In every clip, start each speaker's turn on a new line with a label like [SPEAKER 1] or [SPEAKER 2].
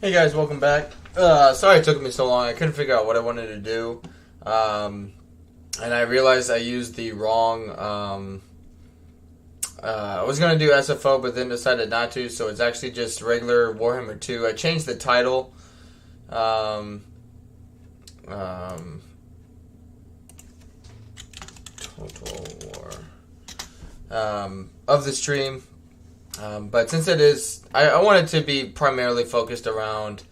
[SPEAKER 1] Hey guys, welcome back. Sorry it took me so long. I couldn't figure out what I wanted to do. And I realized I used the wrong... I was going to do SFO, but then decided not to, so it's actually just regular Warhammer 2. I changed the title. Total War. Of the stream. But since it is, I want it to be primarily focused around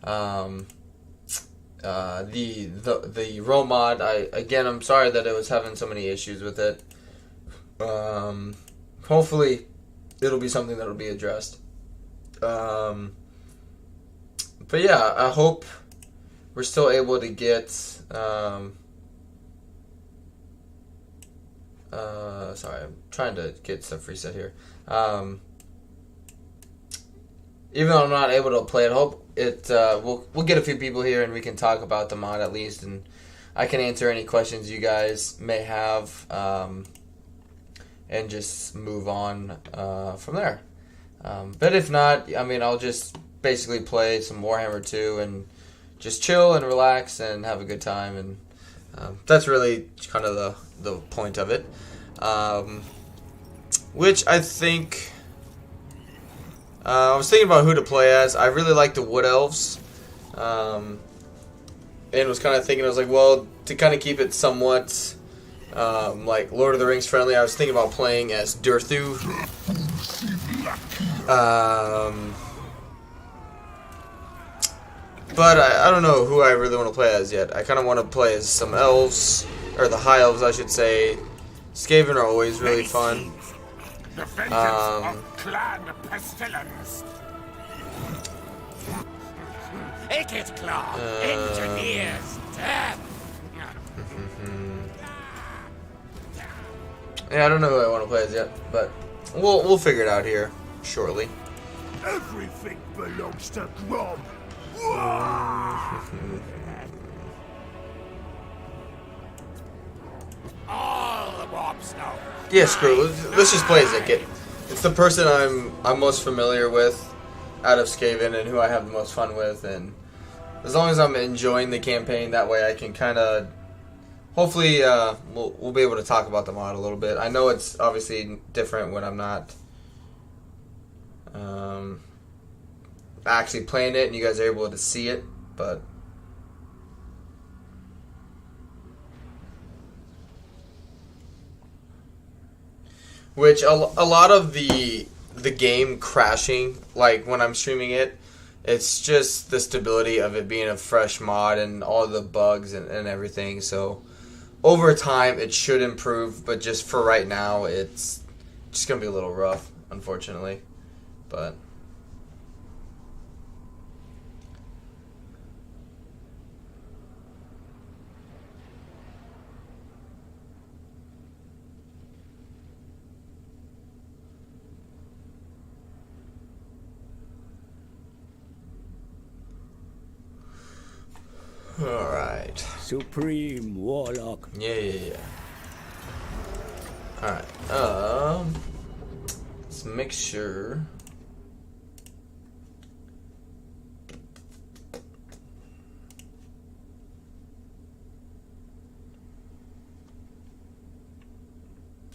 [SPEAKER 1] the roll mod. I'm sorry that it was having so many issues with it. Hopefully, it'll be something that'll be addressed. But yeah, I hope we're still able to get. Sorry, I'm trying to get stuff reset here. Even though I'm not able to play it, I hope it we'll get a few people here and we can talk about the mod at least, and I can answer any questions you guys may have, and just move on from there. But if not, I mean, I'll just basically play some Warhammer 2 and just chill and relax and have a good time, and that's really kind of the point of it. Which I think... I was thinking about who to play as. I really like the Wood Elves. And was kind of thinking, I was like, well, to kind of keep it somewhat like Lord of the Rings friendly, I was thinking about playing as Durthu. But I don't know who I really want to play as yet. I kind of want to play as some elves, or the High Elves, I should say. Skaven are always really fun.
[SPEAKER 2] The vengeance of Clan Pestilence. Icket Claw engineers death.
[SPEAKER 1] Yeah, I don't know who I want to play as yet, but we'll figure it out here shortly.
[SPEAKER 2] Everything belongs to Grom. All the mobs know.
[SPEAKER 1] Yeah, screw it. Let's just play as Icket. It's the person I'm most familiar with out of Skaven and who I have the most fun with, and as long as I'm enjoying the campaign, that way I can kind of hopefully we'll be able to talk about the mod a little bit. I know it's obviously different when I'm not actually playing it and you guys are able to see it, but which a lot of the game crashing, like when I'm streaming it, it's just the stability of it being a fresh mod and all the bugs and everything. So over time it should improve, but just for right now it's just gonna be a little rough, unfortunately. But alright.
[SPEAKER 3] Supreme Warlock.
[SPEAKER 1] Yeah. Alright. Let's make sure.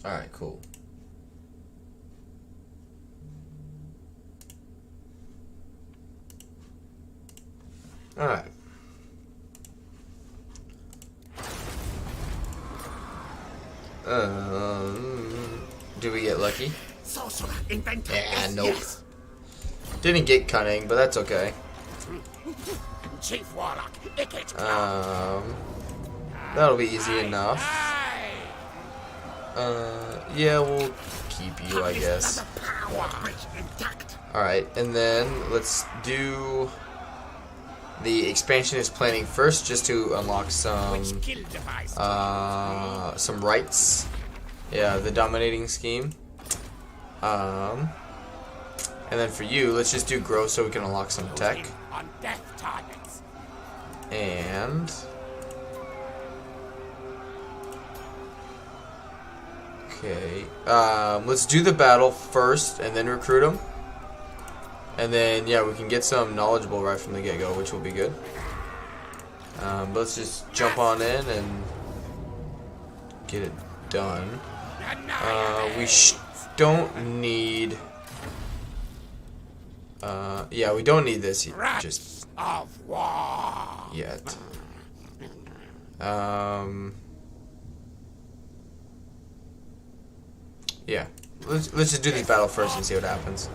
[SPEAKER 1] Alright, cool. Alright. Do we get lucky?
[SPEAKER 2] Sorcerer inventor.
[SPEAKER 1] Yeah, nope. Didn't get cunning, but that's okay.
[SPEAKER 2] Chief Warlock, Icket Claw.
[SPEAKER 1] That'll be easy enough. Yeah, we'll keep you, I guess. Alright, and then let's do the expansionist planning first, just to unlock some rights. Yeah, the dominating scheme. And then for you, let's just do growth so we can unlock some tech. And okay, let's do the battle first and then recruit them. And then, yeah, we can get some knowledgeable right from the get-go, which will be good. Let's just jump on in and get it done. We don't need... yeah, we don't need this just yet. Yeah, let's just do this battle first and see what happens.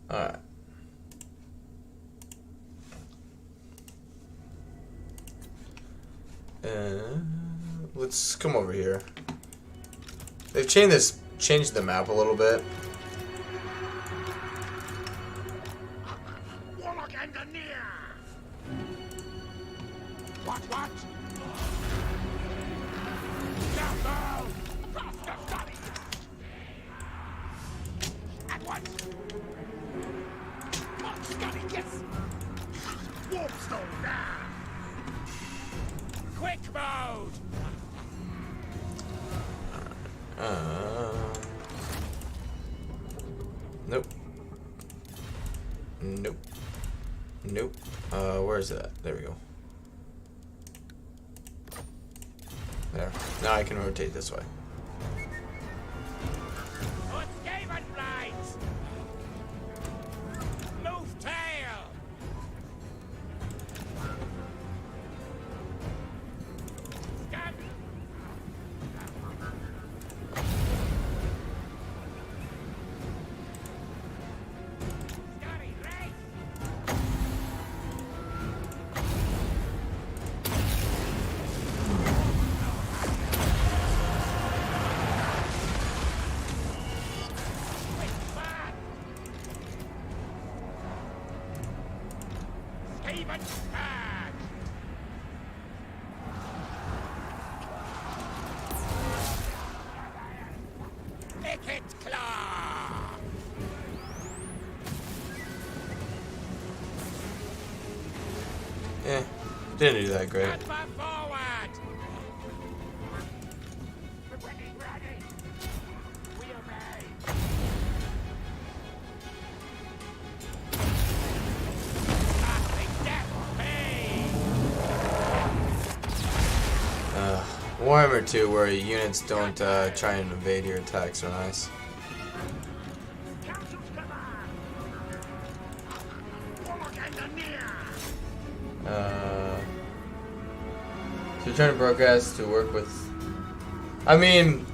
[SPEAKER 1] Alright. Let's come over here. They've changed the map a little bit.
[SPEAKER 2] Warlock engineer. What? Careful! Faster, Scotty! At once! Come, Scotty, yes! Warpstone now! Quick mode!
[SPEAKER 1] Nope. Nope. Where is that? There we go. There. Now I can rotate this way.
[SPEAKER 2] Move tail! Scan! Scotty, race! Quick back! Steven back! Wicked claw!
[SPEAKER 1] Didn't do that great.
[SPEAKER 2] Advance forward! Ready! We obey! Starting death phase!
[SPEAKER 1] Warhammer 2, where units don't try and evade your attacks, are nice.
[SPEAKER 2] Council's command! Warlock engineer!
[SPEAKER 1] So trying to broadcast to work with. I mean,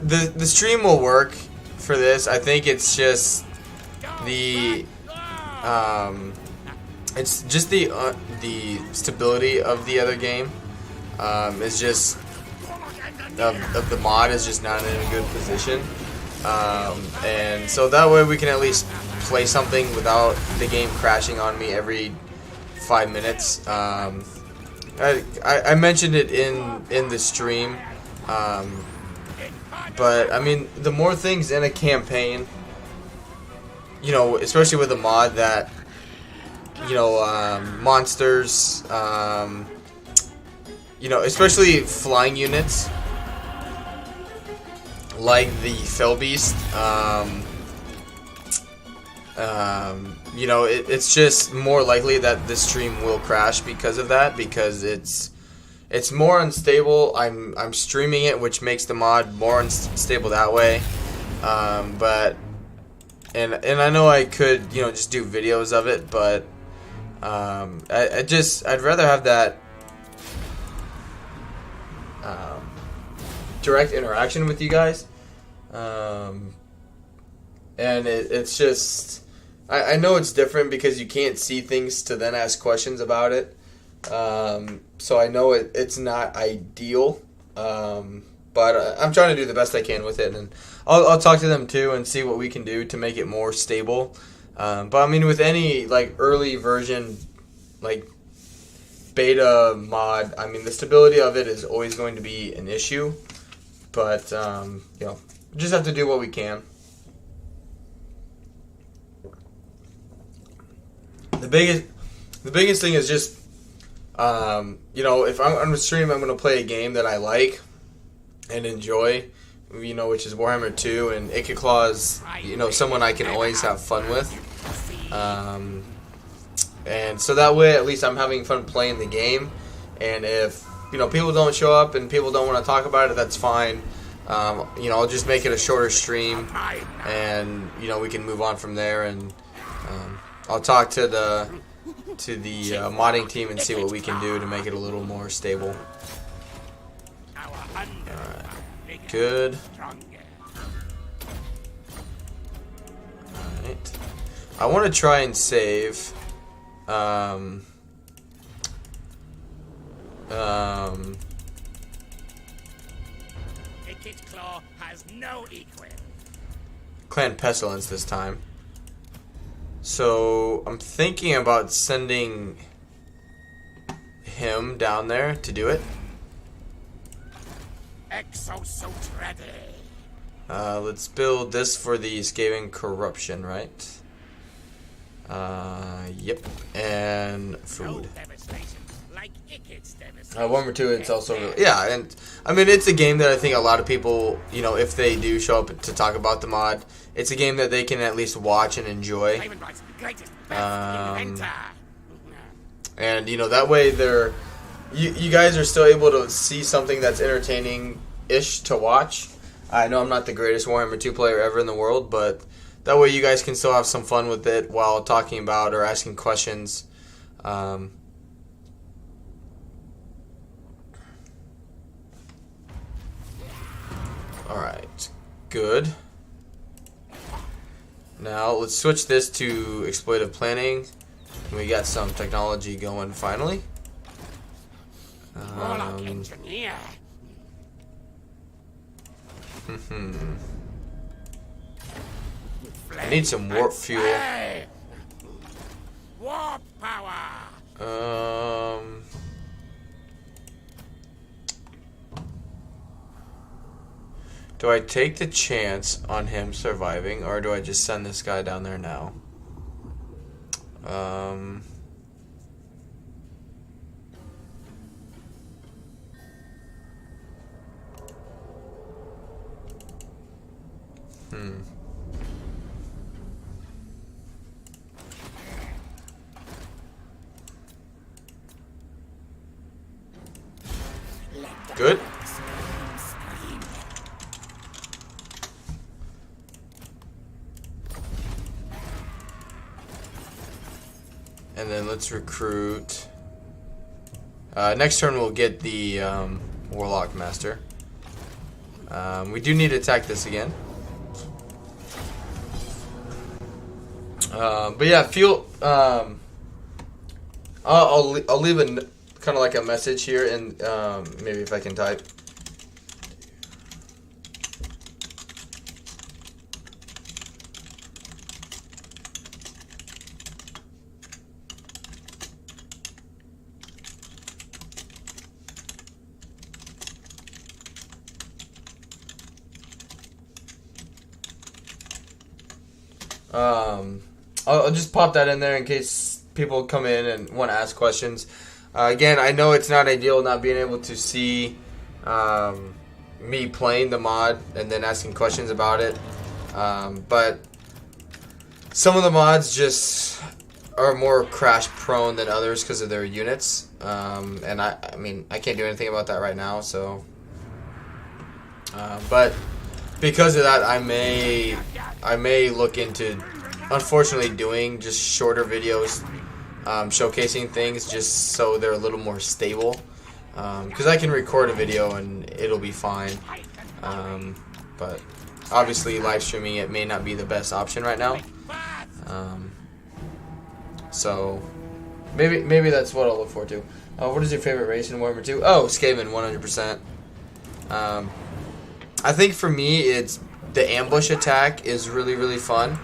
[SPEAKER 1] the stream will work for this. I think it's just the it's just the stability of the other game. Is just of the mod is just not in a good position, and so that way we can at least play something without the game crashing on me every 5 minutes. I mentioned it in the stream, but I mean, the more things in a campaign, you know, especially with a mod that, you know, monsters, you know, especially flying units like the Fell Beast, you know, it's just more likely that the stream will crash because of that, because it's more unstable. I'm streaming it, which makes the mod more unstable that way. But I know I could, you know, just do videos of it, but I'd rather have that direct interaction with you guys. And it's just, I know it's different because you can't see things to then ask questions about it. So I know it's not ideal, but I'm trying to do the best I can with it, and I'll talk to them too and see what we can do to make it more stable. But I mean, with any like early version, like beta mod, I mean the stability of it is always going to be an issue. But you know, just have to do what we can. The biggest thing is just, you know, if I'm on a stream, I'm going to play a game that I like and enjoy, you know, which is Warhammer 2, and Ikeclaw is, you know, someone I can always have fun with. And so that way, at least I'm having fun playing the game. And if, you know, people don't show up and people don't want to talk about it, that's fine. You know, I'll just make it a shorter stream, and, you know, we can move on from there, and I'll talk to the modding team and see what we can do to make it a little more stable. Alright, good. Alright. I want to try and save
[SPEAKER 2] Ikeclaw has no equal.
[SPEAKER 1] Clan Pestilence this time. So I'm thinking about sending him down there to do it.
[SPEAKER 2] Exosuit ready.
[SPEAKER 1] Let's build this for the Scathing Corruption, right? Yep. And food.
[SPEAKER 2] No devastation like Ikec's devastation.
[SPEAKER 1] Warhammer 2, it's also really, yeah, and I mean it's a game that I think a lot of people, you know, if they do show up to talk about the mod, it's a game that they can at least watch and enjoy. And you know, that way you guys are still able to see something that's entertaining-ish to watch. I know I'm not the greatest Warhammer 2 player ever in the world, but that way you guys can still have some fun with it while talking about or asking questions. Alright, good. Now let's switch this to exploitive planning. We got some technology going finally.
[SPEAKER 2] Engineer.
[SPEAKER 1] I need some warp fuel.
[SPEAKER 2] Warp power.
[SPEAKER 1] Do I take the chance on him surviving, or do I just send this guy down there now? Good. And then let's recruit. Next turn we'll get the Warlock Master. We do need to attack this again. But yeah, fuel. I'll leave a kind of like a message here, and maybe if I can type. I'll just pop that in there in case people come in and want to ask questions. Again, I know it's not ideal not being able to see me playing the mod and then asking questions about it. But some of the mods just are more crash prone than others because of their units. And I mean, I can't do anything about that right now. So, but because of that, I may look into, unfortunately, doing just shorter videos, showcasing things just so they're a little more stable. Because I can record a video and it'll be fine. But obviously live streaming it may not be the best option right now. So maybe that's what I'll look forward to. What is your favorite race in Warhammer 2? Oh, Skaven, 100%. I think for me, it's the ambush attack is really, really fun.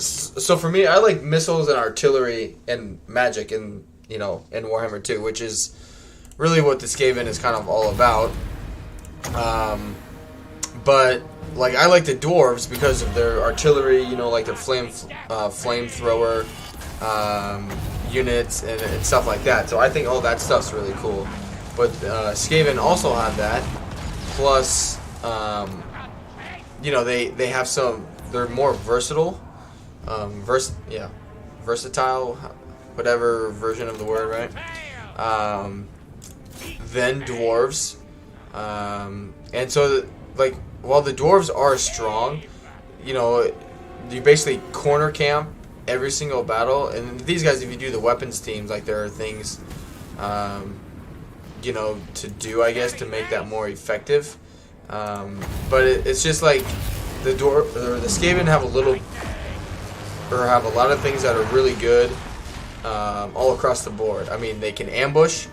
[SPEAKER 1] So for me, I like missiles and artillery and magic in Warhammer 2, which is really what the Skaven is kind of all about. But like I like the dwarves because of their artillery, like their flamethrower units and stuff like that. So I think all that stuff's really cool. But Skaven also have that. Plus, they have some. They're more versatile. Versatile, whatever version of the word, right? Than dwarves. And so, like, while the dwarves are strong, you basically corner camp every single battle. And these guys, if you do the weapons teams, like, there are things, to do, I guess, to make that more effective. But it's just like the Skaven have a lot of things that are really good all across the board. I mean, they can ambush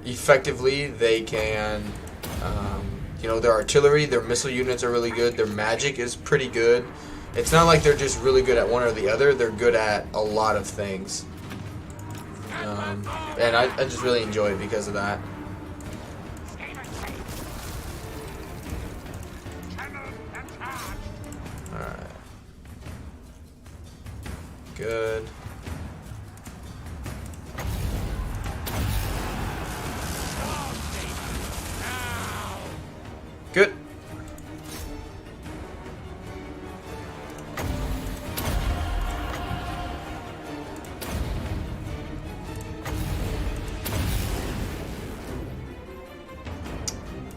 [SPEAKER 1] effectively. They can, their artillery, their missile units are really good. Their magic is pretty good. It's not like they're just really good at one or the other. They're good at a lot of things. And I just really enjoy it because of that. Alright. Good. Good.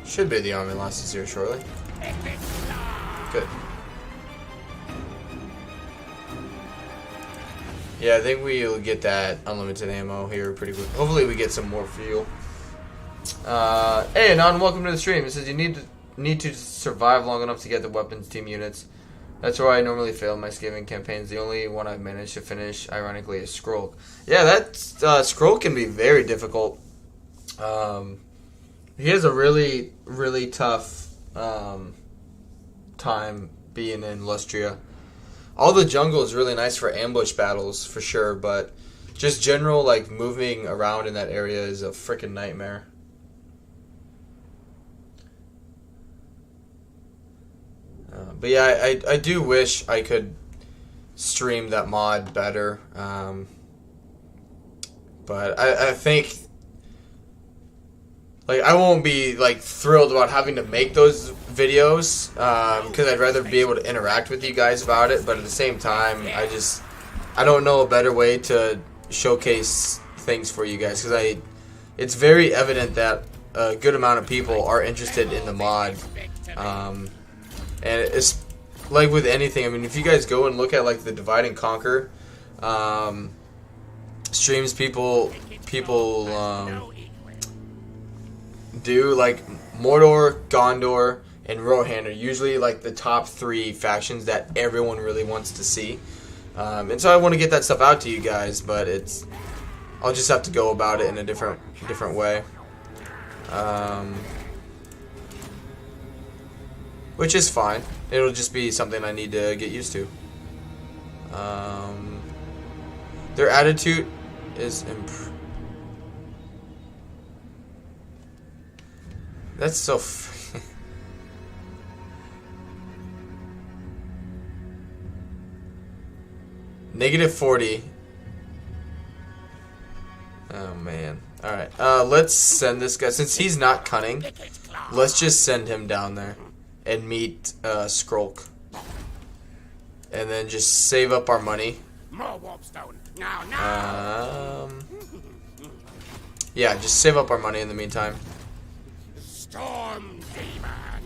[SPEAKER 1] Should be the army losses here shortly. Good. Yeah, I think we'll get that unlimited ammo here pretty quick. Hopefully we get some more fuel. Hey, Anon, welcome to the stream. It says you need to survive long enough to get the weapons team units. That's where I normally fail my Skaven campaigns. The only one I've managed to finish, ironically, is Skrull. Yeah, that Skrull can be very difficult. He has a really, really tough time being in Lustria. All the jungle is really nice for ambush battles, for sure, but just general, like, moving around in that area is a freaking nightmare. But yeah, I do wish I could stream that mod better. But I think, like, I won't be, like, thrilled about having to make those videos, because I'd rather be able to interact with you guys about it, but at the same time, I don't know a better way to showcase things for you guys, because it's very evident that a good amount of people are interested in the mod, and it's, like with anything, I mean, if you guys go and look at, like, the Divide and Conquer, streams people, do, like, Mordor, Gondor, and Rohan are usually, like, the top 3 factions that everyone really wants to see. And so I want to get that stuff out to you guys, but I'll just have to go about it in a different way. Which is fine. It'll just be something I need to get used to. Their attitude is That's so -40. Oh man. Alright. Let's send this guy. Since he's not cunning, let's just send him down there and meet Skrulk. And then just save up our money.
[SPEAKER 2] More warpstone. Now.
[SPEAKER 1] Yeah, just save up our money in the meantime.
[SPEAKER 2] Storm demon.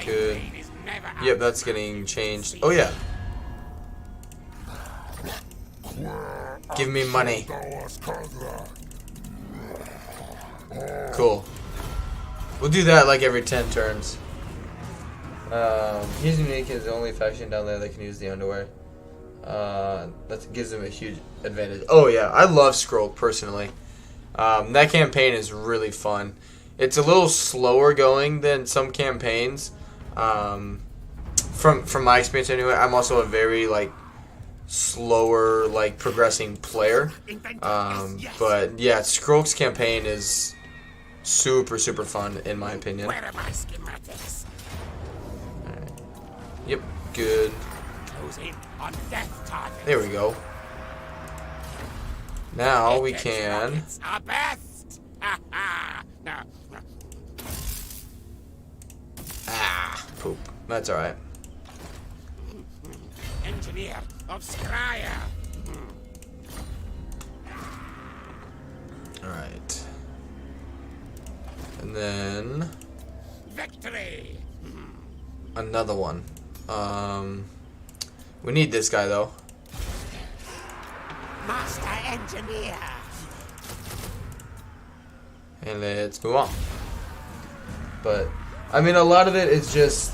[SPEAKER 1] Good. Yep, that's getting changed. Oh yeah. Give me money. Cool. We'll do that like every 10 turns. He's unique as the only faction down there that can use the underwear. That gives him a huge advantage. Oh yeah, I love Skrull personally. That campaign is really fun. It's a little slower going than some campaigns. From my experience anyway, I'm also a very like slower like progressing player. But yeah, Skrull's campaign is super fun in my opinion.
[SPEAKER 2] Where are my schematics?
[SPEAKER 1] Alright. Yep, good.
[SPEAKER 2] Close in on death targets.
[SPEAKER 1] There we go. Now we can.
[SPEAKER 2] Rockets are best. Ha ha. Now,
[SPEAKER 1] Poop. That's alright.
[SPEAKER 2] engineer of Scryer.
[SPEAKER 1] Alright. And then
[SPEAKER 2] Victory.
[SPEAKER 1] another one. We need this guy though.
[SPEAKER 2] Master engineer.
[SPEAKER 1] And let's move on. But I mean, a lot of it is just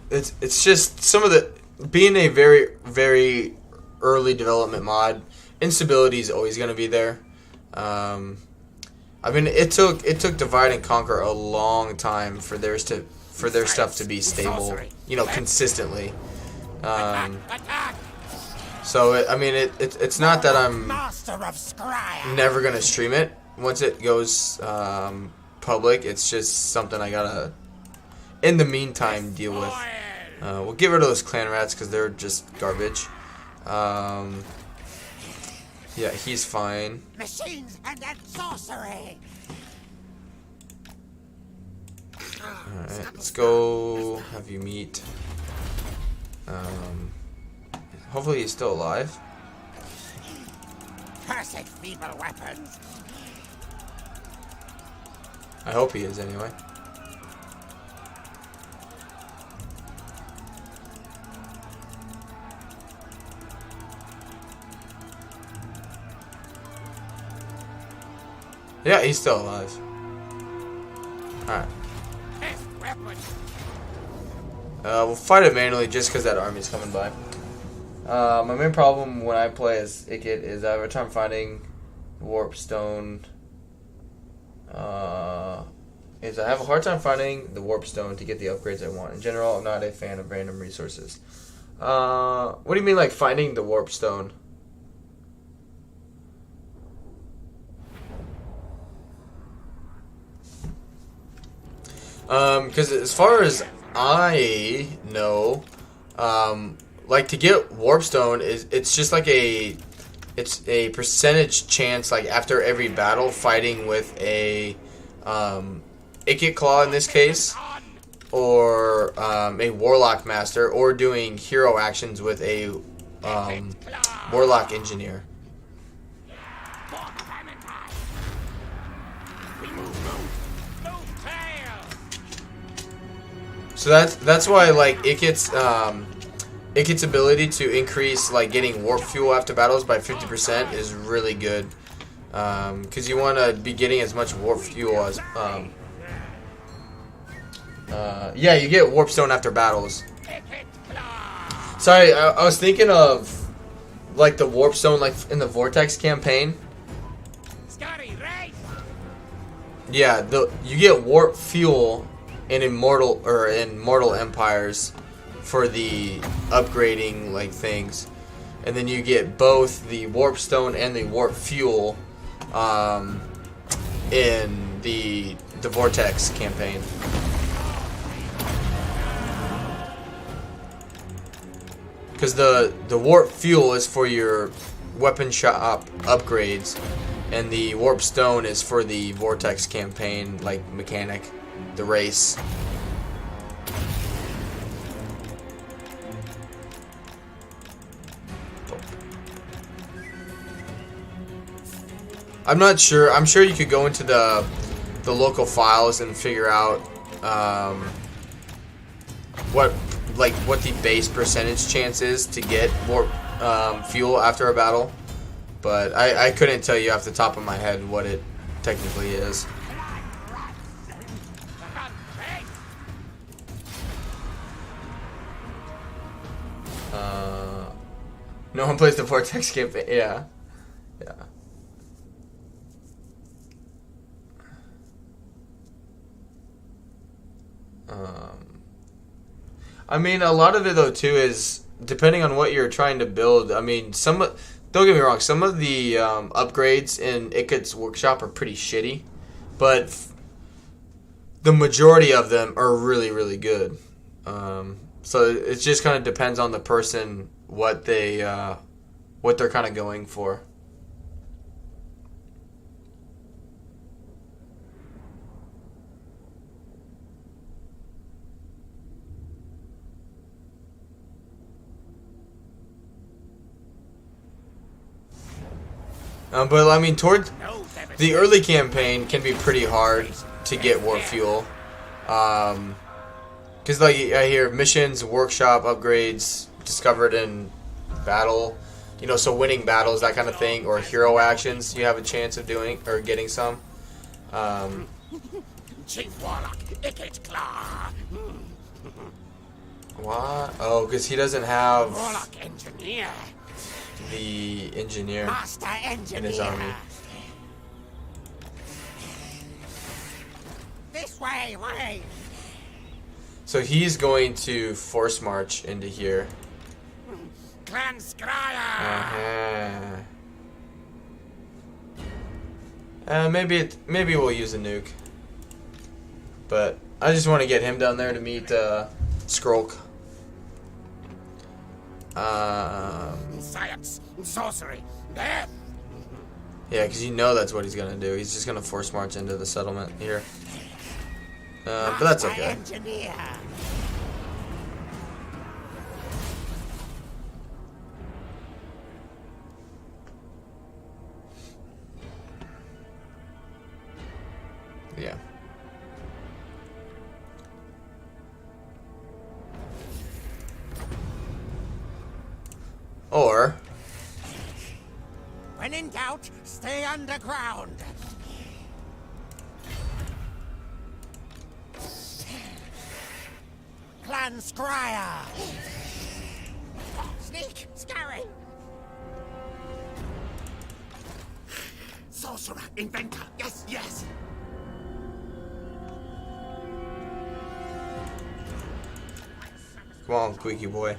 [SPEAKER 1] it's just some of the being a very early development mod. Instability is always going to be there. I mean, it took Divide and Conquer a long time for their stuff to be stable, you know, consistently.
[SPEAKER 2] Attack.
[SPEAKER 1] So I mean, it's not that I'm
[SPEAKER 2] Master of Scryer.
[SPEAKER 1] never gonna stream it once it goes public. It's just something I gotta, in the meantime, deal with. We'll get rid of those clan rats because they're just garbage. Yeah, he's fine.
[SPEAKER 2] Machines and that sorcery.
[SPEAKER 1] Alright, let's go have you meet. Hopefully he's still alive.
[SPEAKER 2] Cursed feeble weapons.
[SPEAKER 1] I hope he is anyway. Yeah, he's still alive. Alright.
[SPEAKER 2] Best weapon.
[SPEAKER 1] We'll fight it manually just because that army's coming by. My main problem when I play as Ikit is I have a time finding Warp Stone. I have a hard time finding the Warp Stone to get the upgrades I want. In general, I'm not a fan of random resources. What do you mean, like finding the Warp Stone? Because as far as I know, like to get Warpstone it's just like it's a percentage chance, like after every battle fighting with a Ikit Claw in this case, or a Warlock Master, or doing hero actions with a Warlock Engineer. So that's why like Ikit's ability to increase like getting warp fuel after battles by 50% is really good, because you want to be getting as much warp fuel as yeah, you get warp stone after battles. Sorry, I was thinking of like the warp stone like in the Vortex campaign. Yeah, you get warp fuel in Mortal Empires for the upgrading like things, and then you get both the warp stone and the warp fuel in the Vortex campaign. Because the warp fuel is for your weapon shop upgrades, and the warp stone is for the Vortex campaign like mechanic. The race. I'm not sure. I'm sure you could go into the local files and figure out what the base percentage chance is to get more fuel after a battle. but I couldn't tell you off the top of my head what it technically is. No one plays the Vortex campaign. Yeah. Yeah. I mean, a lot of it though too is depending on what you're trying to build. I mean, don't get me wrong, some of the upgrades in Ikut's workshop are pretty shitty, but the majority of them are really, really good. So it just kind of depends on the person what they're kind of going for. But I mean, towards the early campaign can be pretty hard to get warp fuel, because like I hear missions, workshop upgrades, discovered in battle, so winning battles, that kind of thing, or hero actions, you have a chance of doing or getting some.
[SPEAKER 2] Chief Warlock, Ikut Claw.
[SPEAKER 1] What? Oh, because he doesn't have
[SPEAKER 2] Warlock Engineer.
[SPEAKER 1] the engineer
[SPEAKER 2] Master Engineer.
[SPEAKER 1] in his army.
[SPEAKER 2] This way.
[SPEAKER 1] So he's going to force march into here.
[SPEAKER 2] Clan Scryer.
[SPEAKER 1] Maybe we'll use a nuke. But I just want to get him down there to meet Skrulk.
[SPEAKER 2] Science, sorcery, death.
[SPEAKER 1] Yeah, because that's what he's going to do. He's just going to force march into the settlement here. But that's okay.
[SPEAKER 2] Engineer.
[SPEAKER 1] Yeah. Or
[SPEAKER 2] When in doubt, stay underground. Clan Scryer. Sneak, scurry. Sorcerer, inventor, yes.
[SPEAKER 1] come on, Squeaky boy.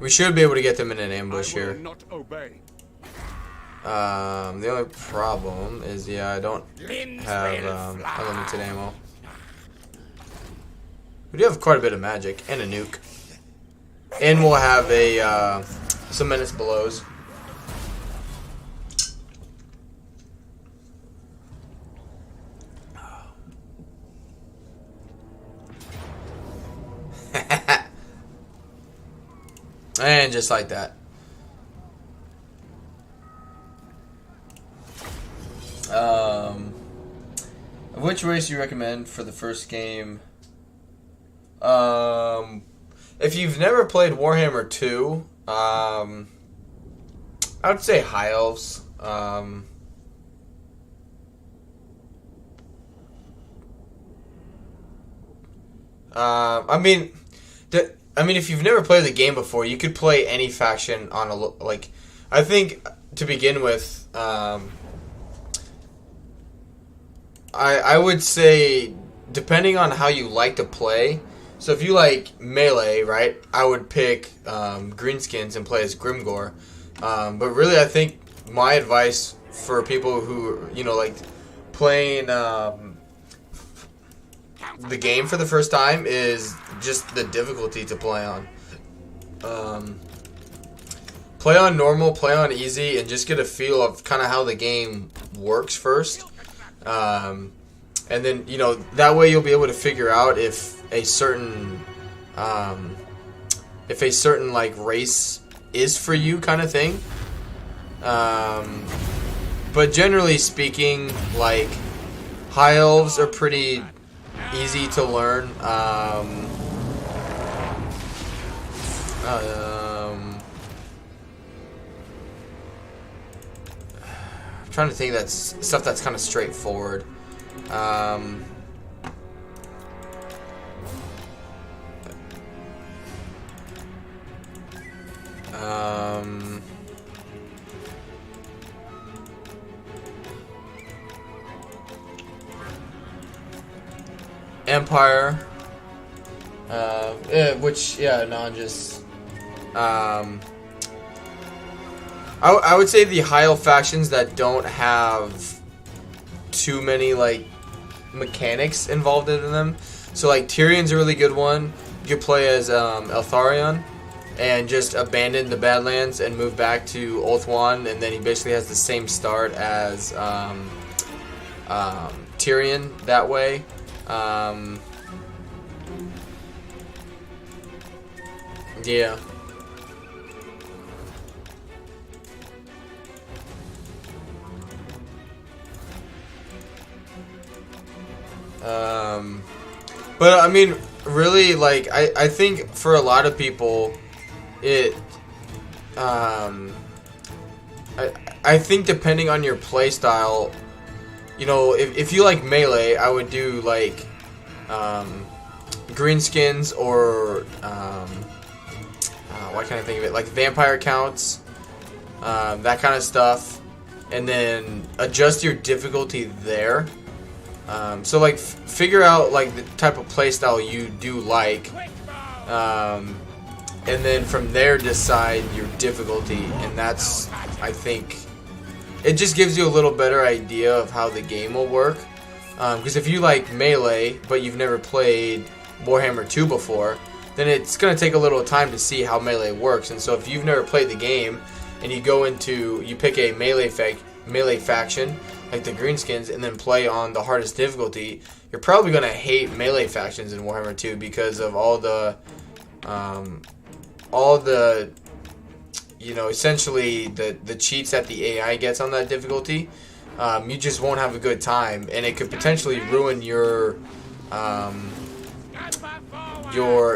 [SPEAKER 1] We should be able to get them in an ambush here.
[SPEAKER 4] Not obey.
[SPEAKER 1] The only problem is, I don't have unlimited ammo. We do have quite a bit of magic and a nuke, and we'll have some menace belows. And just like that. Which race do you recommend for the first game? If you've never played Warhammer 2, I would say High Elves. I mean, if you've never played the game before, you could play any faction on I think to begin with, I would say depending on how you like to play. So if you like melee, right, I would pick greenskins and play as Grimgor. But really, I think my advice for people who like playing the game for the first time is just the difficulty to play on. Play on normal, play on easy, and just get a feel of kind of how the game works first. And then, that way you'll be able to figure out if a certain race is for you kind of thing. But generally speaking, High Elves are pretty easy to learn. trying to think that's stuff that's kind of straightforward. Empire, which just I would say the high elf factions that don't have too many like mechanics involved in them. So like Tyrion's a really good one. You could play as Eltharion and just abandon the Badlands and move back to Ulthuan, and then he basically has the same start as Tyrion that way. Yeah. But I mean, really, like, I think for a lot of people, it, I think depending on your play style, you know, if you like melee, I would do like, greenskins or, why can't I think of it? Like vampire counts, that kind of stuff, and then adjust your difficulty there. So like figure out like the type of playstyle you do like, and then from there decide your difficulty, and that's, I think, it just gives you a little better idea of how the game will work. Because if you like melee but you've never played Warhammer 2 before, then it's going to take a little time to see how melee works. And so if you've never played the game and you pick a melee faction like the Greenskins and then play on the hardest difficulty, you're probably going to hate melee factions in Warhammer 2 because of all the you know, essentially the cheats that the AI gets on that difficulty. You just won't have a good time, and it could potentially ruin your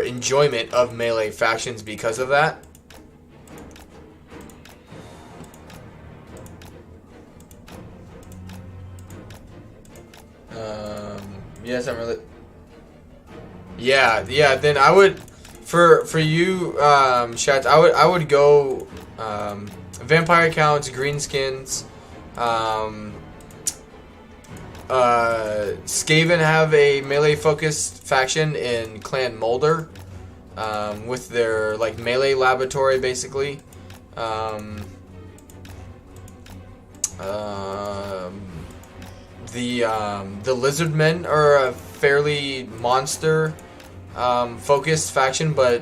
[SPEAKER 1] enjoyment of melee factions because of that. Yes, I'm really. Yeah. Then I would, for you, Shat, I would go vampire counts, greenskins. Skaven have a melee focused faction in Clan Mulder, with their like melee laboratory basically. The Lizardmen are a fairly monster focused faction, but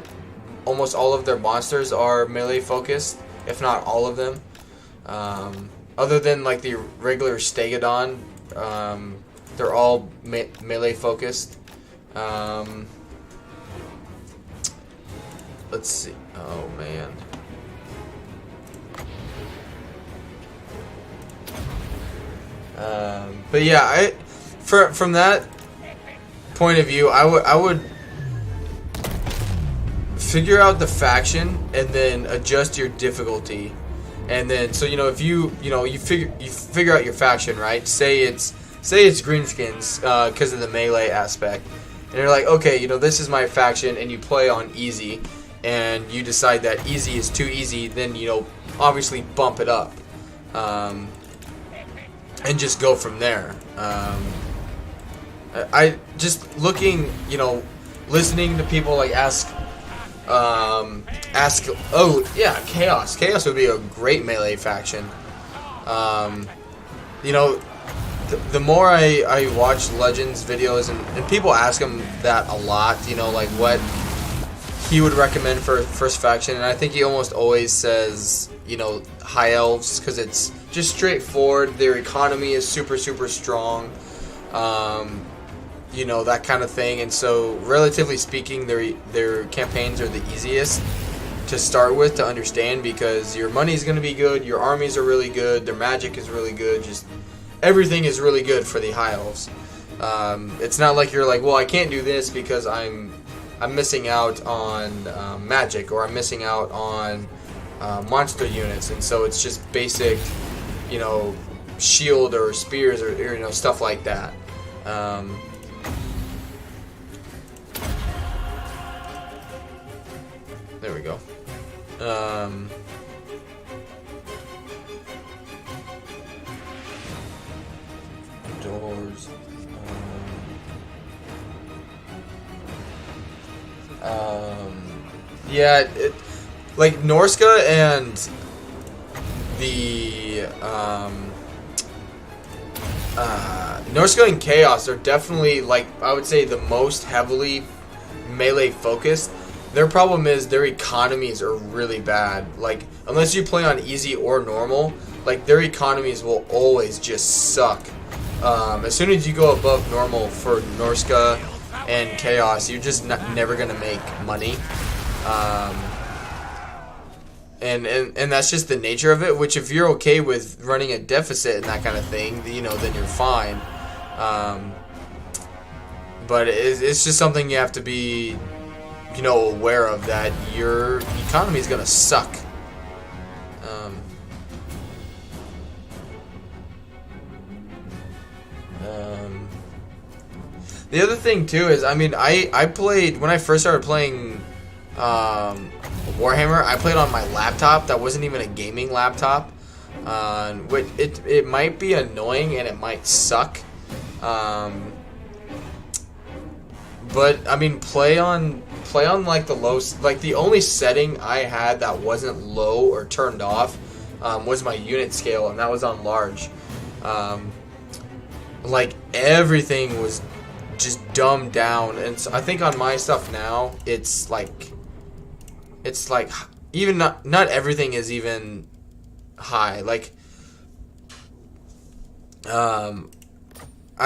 [SPEAKER 1] almost all of their monsters are melee focused, if not all of them. Other than like the regular Stegodon, they're all melee focused. Let's see. Oh man. But yeah, from that point of view, I would figure out the faction and then adjust your difficulty. And then, so you know, if you figure out your faction, right? Say it's Greenskins, because of the melee aspect, and you're like, okay, you know, this is my faction, and you play on easy, and you decide that easy is too easy, then you know, obviously bump it up, and just go from there. I just looking, you know, listening to people like ask. Oh yeah, Chaos. Chaos would be a great melee faction. You know, the more I watch Legends videos and people ask him that a lot, you know, like what he would recommend for first faction, and I think he almost always says, you know, High Elves, because it's just straightforward. Their economy is super strong. You know, that kind of thing, and so relatively speaking, their campaigns are the easiest to start with to understand, because your money is going to be good, your armies are really good, their magic is really good, just everything is really good for the High Elves. It's not like you're like, well, I can't do this because I'm missing out on magic, or I'm missing out on monster units, and so it's just basic, you know, shield or spears or you know, stuff like that. There we go. Doors. Yeah, like Norska and the Norska and Chaos are definitely, like, I would say, the most heavily melee focused. Their problem is their economies are really bad. Like, unless you play on easy or normal, like, their economies will always just suck. As soon as you go above normal for Norska and Chaos, you're just never gonna make money. And that's just the nature of it, which if you're okay with running a deficit and that kind of thing, you know, then you're fine. But it's just something you have to be, you know, aware of, that your economy is gonna suck. The other thing too is, I mean, I played, when I first started playing Warhammer, I played on my laptop that wasn't even a gaming laptop. Which it might be annoying and it might suck. But I mean, play on like the low, like the only setting I had that wasn't low or turned off was my unit scale, and that was on large. Like everything was just dumbed down, and so I think on my stuff now it's like even not everything is even high. Like I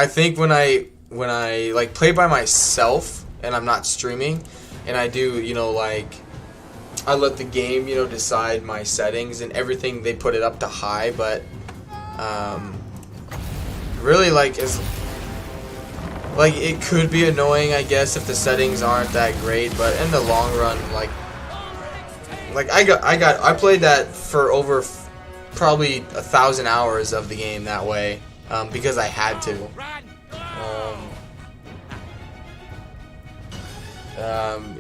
[SPEAKER 1] think when I like play by myself and I'm not streaming and I do, you know, like I let the game, you know, decide my settings and everything, they put it up to high, but really like it could be annoying, I guess, if the settings aren't that great, but in the long run, like I played that for over probably 1,000 hours of the game that way, because I had to.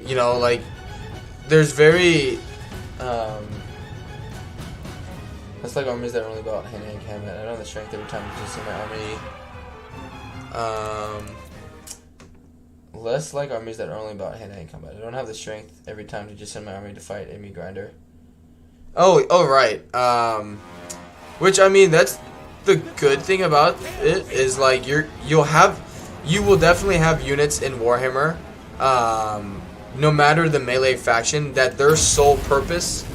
[SPEAKER 1] You know, like there's very that's like armies that are only about hand-to-hand combat. I don't have the strength every time you just see my army. Less like armies that are only about hand-to-hand combat. I don't have the strength every time to just send my army to fight enemy grinder. Oh right. Which, I mean, that's the good thing about it, is like you will definitely have units in Warhammer, no matter the melee faction, that their sole purpose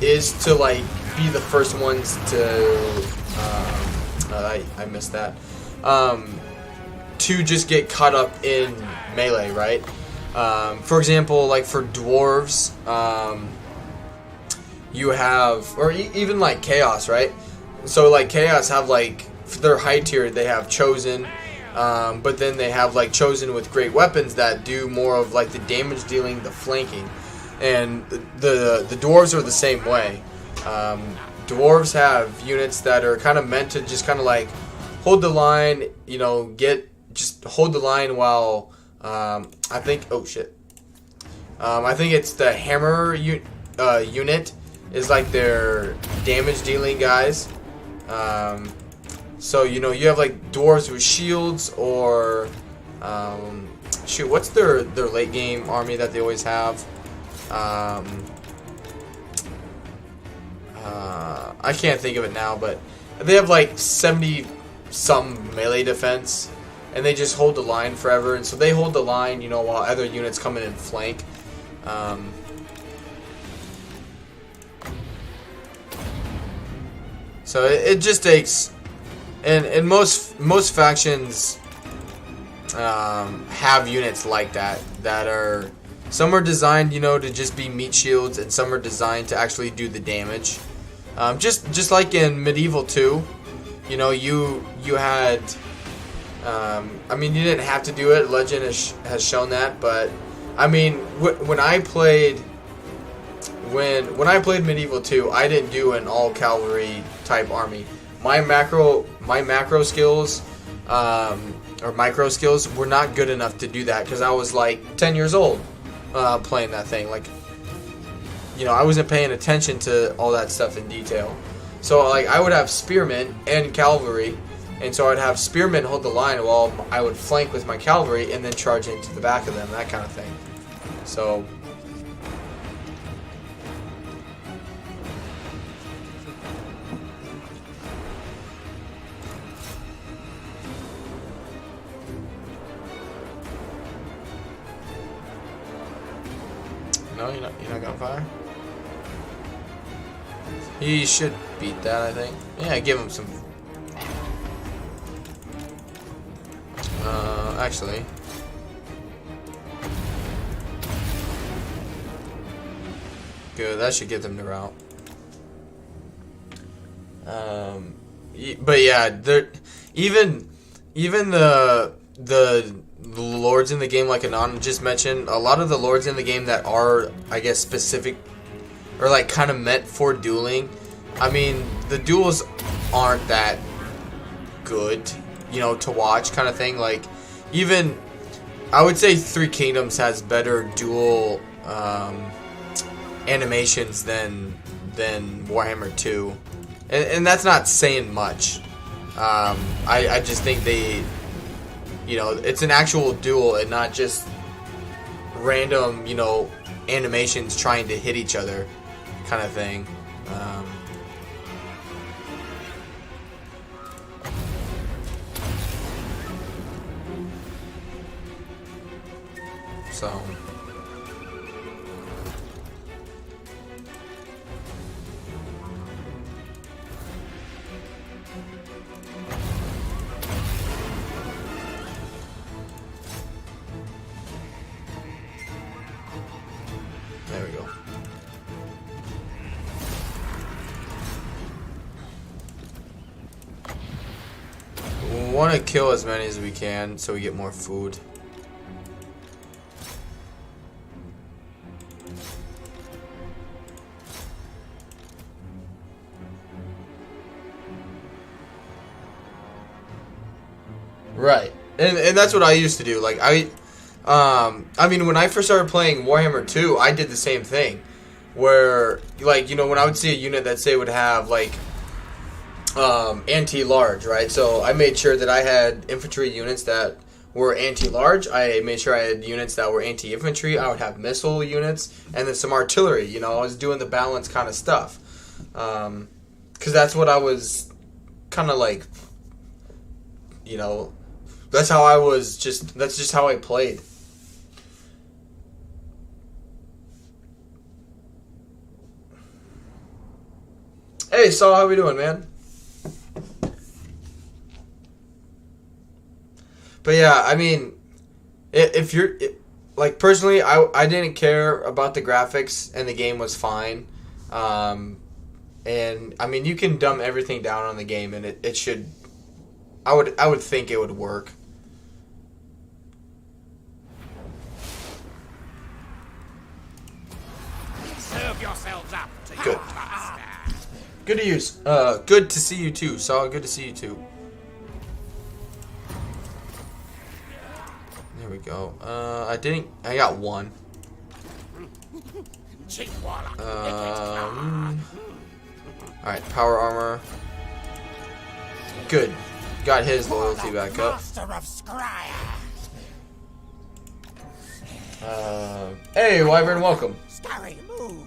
[SPEAKER 1] is to like be the first ones to I missed that. To just get caught up in melee, right? For example, like for dwarves, you have, or even like Chaos, right? So like Chaos have like, for their high tier, they have Chosen, but then they have like Chosen with great weapons that do more of like the damage dealing, the flanking, and the dwarves are the same way. Dwarves have units that are kind of meant to just kind of like hold the line, you know, just hold the line while, I think, oh shit. I think it's the hammer unit is like their damage dealing guys. So, you know, you have like dwarves with shields, or, shoot, what's their late game army that they always have? I can't think of it now, but they have like 70 some melee defense, and they just hold the line forever, and so they hold the line, you know, while other units come in and flank. So it just takes, and most factions have units like that are, some are designed, you know, to just be meat shields, and some are designed to actually do the damage. Just like in Medieval 2, you know, you had, I mean, you didn't have to do it. Legend has shown that, but I mean, when I played Medieval 2, I didn't do an all cavalry type army. my macro skills, or micro skills were not good enough to do that because I was like 10 years old playing that thing. Like, you know, I wasn't paying attention to all that stuff in detail. So like I would have spearmen and cavalry, and so I'd have spearmen hold the line while I would flank with my cavalry and then charge into the back of them, that kind of thing. So no, you're not gonna fire? He should beat that, I think. Yeah, give him some. Actually. Good, that should get them to rout. But yeah, even the lords in the game, like Anon just mentioned, a lot of the lords in the game that are, I guess, specific or like kind of meant for dueling. I mean, the duels aren't that good, you know, to watch, kind of thing. Like, even I would say Three Kingdoms has better duel animations than Warhammer 2, and that's not saying much. I just think they, you know, it's an actual duel and not just random, you know, animations trying to hit each other, kind of thing. So there we go. We want to kill as many as we can so we get more food. Right, and that's what I used to do. Like I mean, when I first started playing Warhammer 2, I did the same thing, where, like, you know, when I would see a unit that say would have like anti-large, right? So I made sure that I had infantry units that were anti-large. I made sure I had units that were anti-infantry. I would have missile units and then some artillery. You know, I was doing the balance kind of stuff, because that's what I was kind of like. You know, that's how I was that's just how I played. Hey, Saul, how we doing, man? But yeah, I mean, if you're, like, personally, I didn't care about the graphics and the game was fine. And I mean, you can dumb everything down on the game and it should, I would think it would work.
[SPEAKER 2] Serve yourselves up to
[SPEAKER 1] Good.
[SPEAKER 2] your master.
[SPEAKER 1] Good to use. Good to see you too, Saul. Good to see you too. There we go. I got one.
[SPEAKER 2] Cheap warlock.
[SPEAKER 1] Alright, power armor. Good. Got his loyalty back up.
[SPEAKER 2] Master of Scryer.
[SPEAKER 1] Hey, Wyvern, welcome.
[SPEAKER 2] Scurry, move.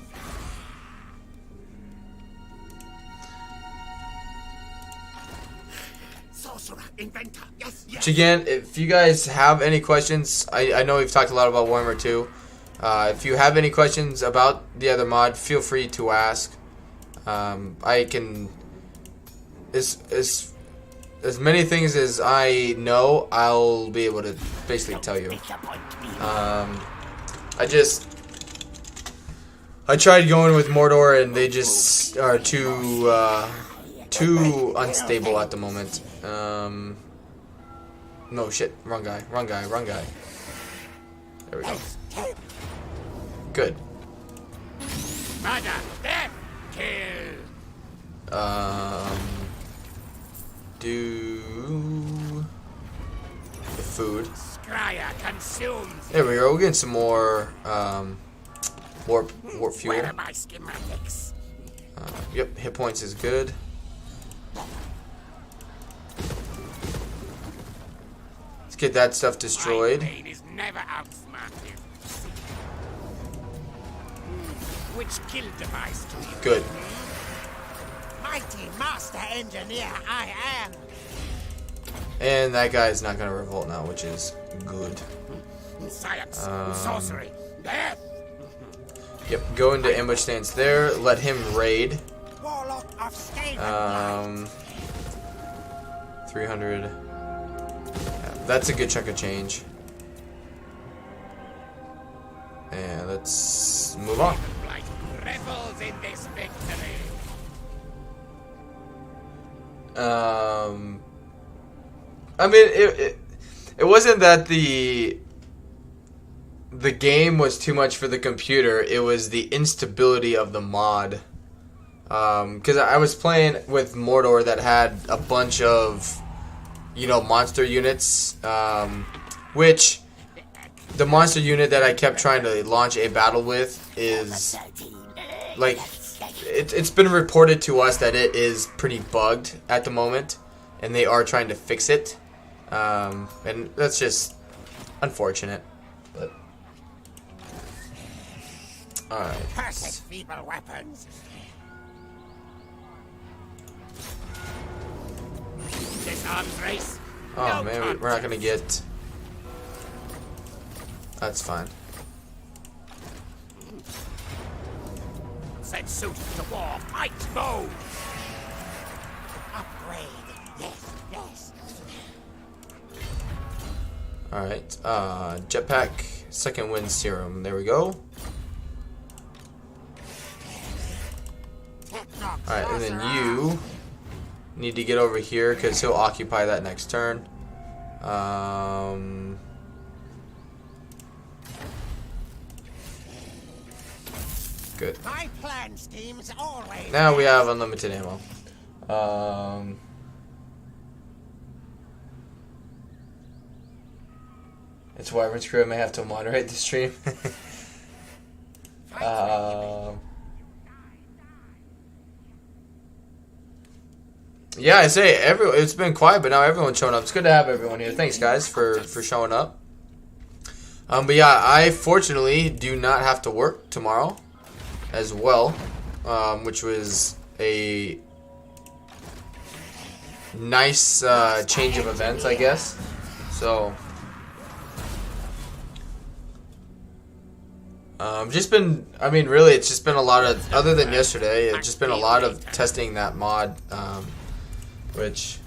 [SPEAKER 2] Sorcerer, inventor. Yes, yes.
[SPEAKER 1] Which again, if you guys have any questions, I know we've talked a lot about Warhammer 2. If you have any questions about the other mod, feel free to ask. I can, as many things as I know, I'll be able to basically tell you. I tried going with Mordor and they just are too unstable at the moment. No shit, wrong guy. There we go. Good.
[SPEAKER 2] Murder, death, kill.
[SPEAKER 1] food.
[SPEAKER 2] Scryer consumes.
[SPEAKER 1] There we go. We're getting some more warp fuel.
[SPEAKER 2] Where are my schematics?
[SPEAKER 1] Yep, hit points is good. Let's get that stuff destroyed.
[SPEAKER 2] My blade is never outsmarted. Which kill device do you
[SPEAKER 1] Good.
[SPEAKER 2] Mighty master engineer I am.
[SPEAKER 1] And that guy's not gonna revolt now, which is good.
[SPEAKER 2] Science, sorcery, death.
[SPEAKER 1] Yep, go into ambush stance there. Let him raid.
[SPEAKER 2] Warlock of Skaven.
[SPEAKER 1] 300. Yeah, that's a good chunk of change. And let's move on.
[SPEAKER 2] Blight revels in this victory.
[SPEAKER 1] I mean, it wasn't that the game was too much for the computer. It was the instability of the mod. Because I was playing with Mordor that had a bunch of, monster units, which the monster unit that I kept trying to launch a battle with is, like, it's been reported to us that it is pretty bugged at the moment, and they are trying to fix it. And that's just unfortunate. But alright.
[SPEAKER 2] Perfect feeble weapons. This arms race.
[SPEAKER 1] Oh
[SPEAKER 2] No
[SPEAKER 1] man, we're not gonna
[SPEAKER 2] contest.
[SPEAKER 1] get. That's fine.
[SPEAKER 2] Set suit to war. Fight mode. Upgrade. Yes.
[SPEAKER 1] Alright, jetpack, second wind serum. There we go. Alright, and then you need to get over here because he'll occupy that next turn. Good.
[SPEAKER 2] My plan schemes always.
[SPEAKER 1] Now we have unlimited ammo. It's Wyvern's crew. I may have to moderate the stream. Yeah, I say it's been quiet, but now everyone's showing up. It's good to have everyone here. Thanks, guys, for showing up. But yeah, I fortunately do not have to work tomorrow as well, which was a nice change of events, I guess. So, really, it's just been a lot of, other than yesterday, it's just been a lot of testing that mod, which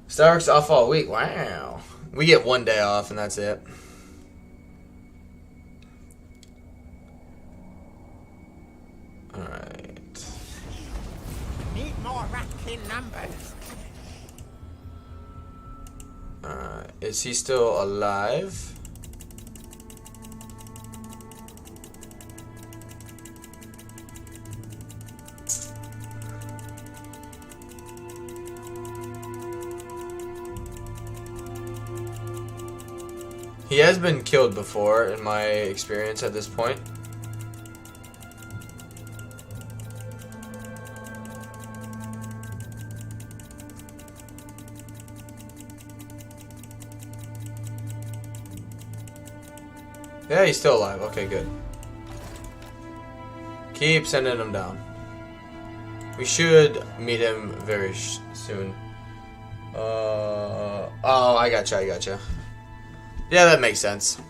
[SPEAKER 1] Stark's off all week. Wow. We get one day off, and that's it. Alright.
[SPEAKER 2] Need more rat-kin numbers.
[SPEAKER 1] Alright. Is he still alive? He has been killed before, in my experience at this point. Yeah, he's still alive. Okay, good. Keep sending him down. We should meet him very soon. Oh, I gotcha. Yeah, that makes sense.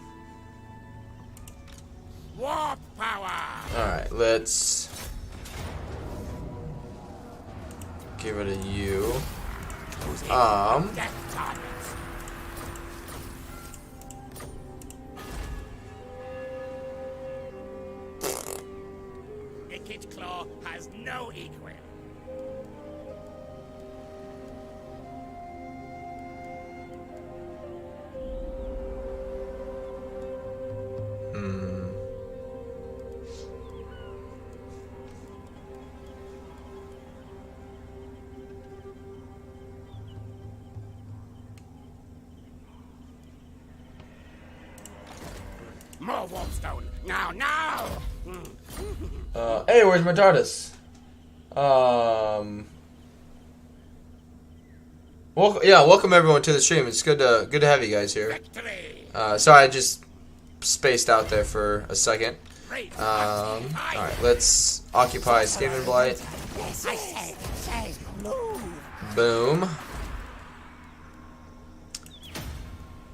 [SPEAKER 2] Warp power.
[SPEAKER 1] Alright, let's get rid of you.
[SPEAKER 2] Death targets. Wicked Claw has no equal. More warpstone. Now, now.
[SPEAKER 1] Hey, where's my TARDIS? Welcome everyone to the stream. It's good to have you guys here.
[SPEAKER 2] Victory.
[SPEAKER 1] Sorry, I just spaced out there for a second. All right, let's occupy Skaven Blight.
[SPEAKER 2] Yes, I say, move.
[SPEAKER 1] Boom.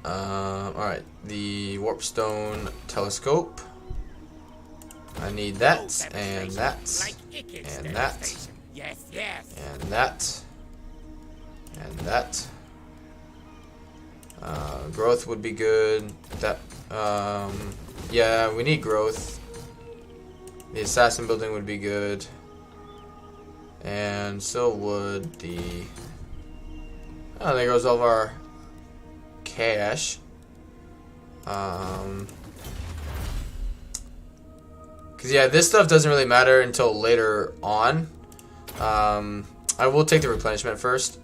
[SPEAKER 1] All right, the Warpstone Telescope. I need that and that and that
[SPEAKER 2] Yes, yes.
[SPEAKER 1] and that and that. Growth would be good. That yeah, we need growth. The assassin building would be good, and so would the. Oh, there goes all of our cash. Cause yeah, this stuff doesn't really matter until later on. I will take the replenishment first.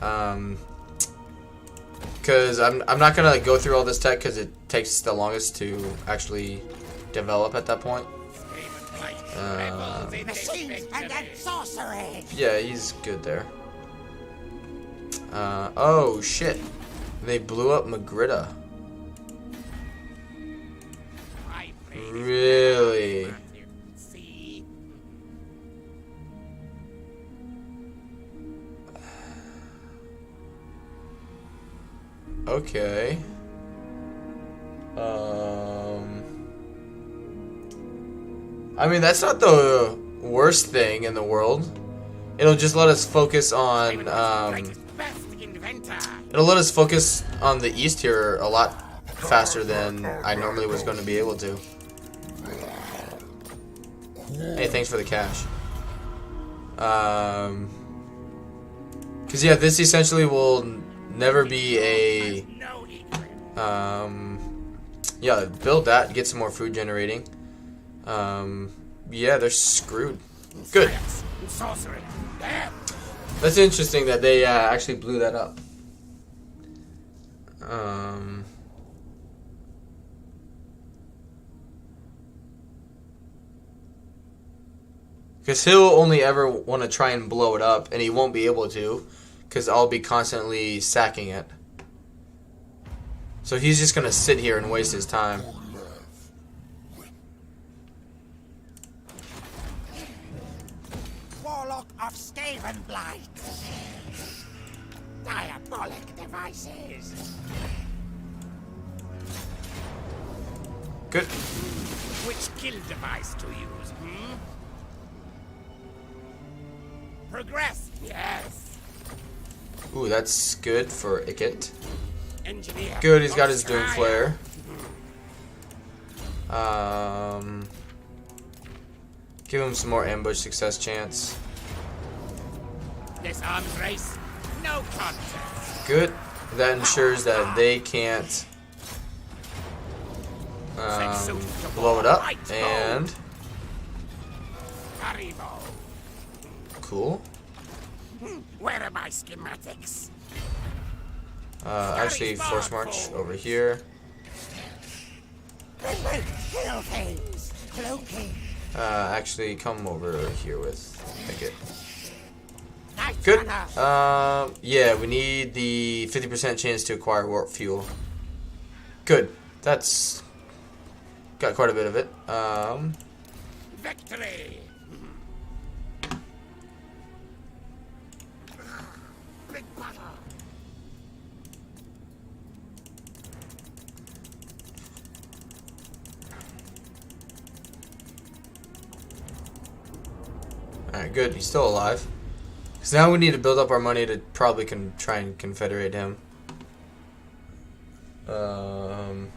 [SPEAKER 1] Cause I'm not gonna like, go through all this tech because it takes the longest to actually develop at that point.
[SPEAKER 2] Machines and then sorcery.
[SPEAKER 1] Yeah, he's good there. Oh shit. They blew up Magritta. Really?
[SPEAKER 2] See.
[SPEAKER 1] Okay. I mean, that's not the worst thing in the world. It'll just let us focus on,
[SPEAKER 2] Best inventor.
[SPEAKER 1] it'll let us focus on the east here a lot faster than I normally was going to be able to. Hey, thanks for the cash. Cause yeah, this essentially will never be a,
[SPEAKER 2] No equal.
[SPEAKER 1] yeah, build that, get some more food generating. Yeah, they're screwed. Good.
[SPEAKER 2] Sorcery. There.
[SPEAKER 1] That's interesting that they actually blew that up. Because he'll only ever want to try and blow it up, and he won't be able to, because I'll be constantly sacking it. So he's just going to sit here and waste his time.
[SPEAKER 2] Warlock of Skaven Blight. Diabolic devices.
[SPEAKER 1] Good.
[SPEAKER 2] Which kill device to use, Progress, yes.
[SPEAKER 1] Ooh, that's good for Ikit.
[SPEAKER 2] Engineer.
[SPEAKER 1] Good, he's got his
[SPEAKER 2] Australia.
[SPEAKER 1] Doom Flare. Give him some more ambush success chance.
[SPEAKER 2] This arms race, no contest.
[SPEAKER 1] Good. That ensures that they can't blow it up. And
[SPEAKER 2] Haribo.
[SPEAKER 1] cool.
[SPEAKER 2] Where are my schematics?
[SPEAKER 1] Actually, force march over here.
[SPEAKER 2] Kill things. Cloaking.
[SPEAKER 1] Actually, come over here with Ikit.
[SPEAKER 2] Night
[SPEAKER 1] Good.
[SPEAKER 2] runner.
[SPEAKER 1] Yeah, we need the 50% chance to acquire warp fuel. Good. That's got quite a bit of it.
[SPEAKER 2] Victory. Big battle.
[SPEAKER 1] Alright, good. He's still alive. So now we need to build up our money to probably try and confederate him. Alright,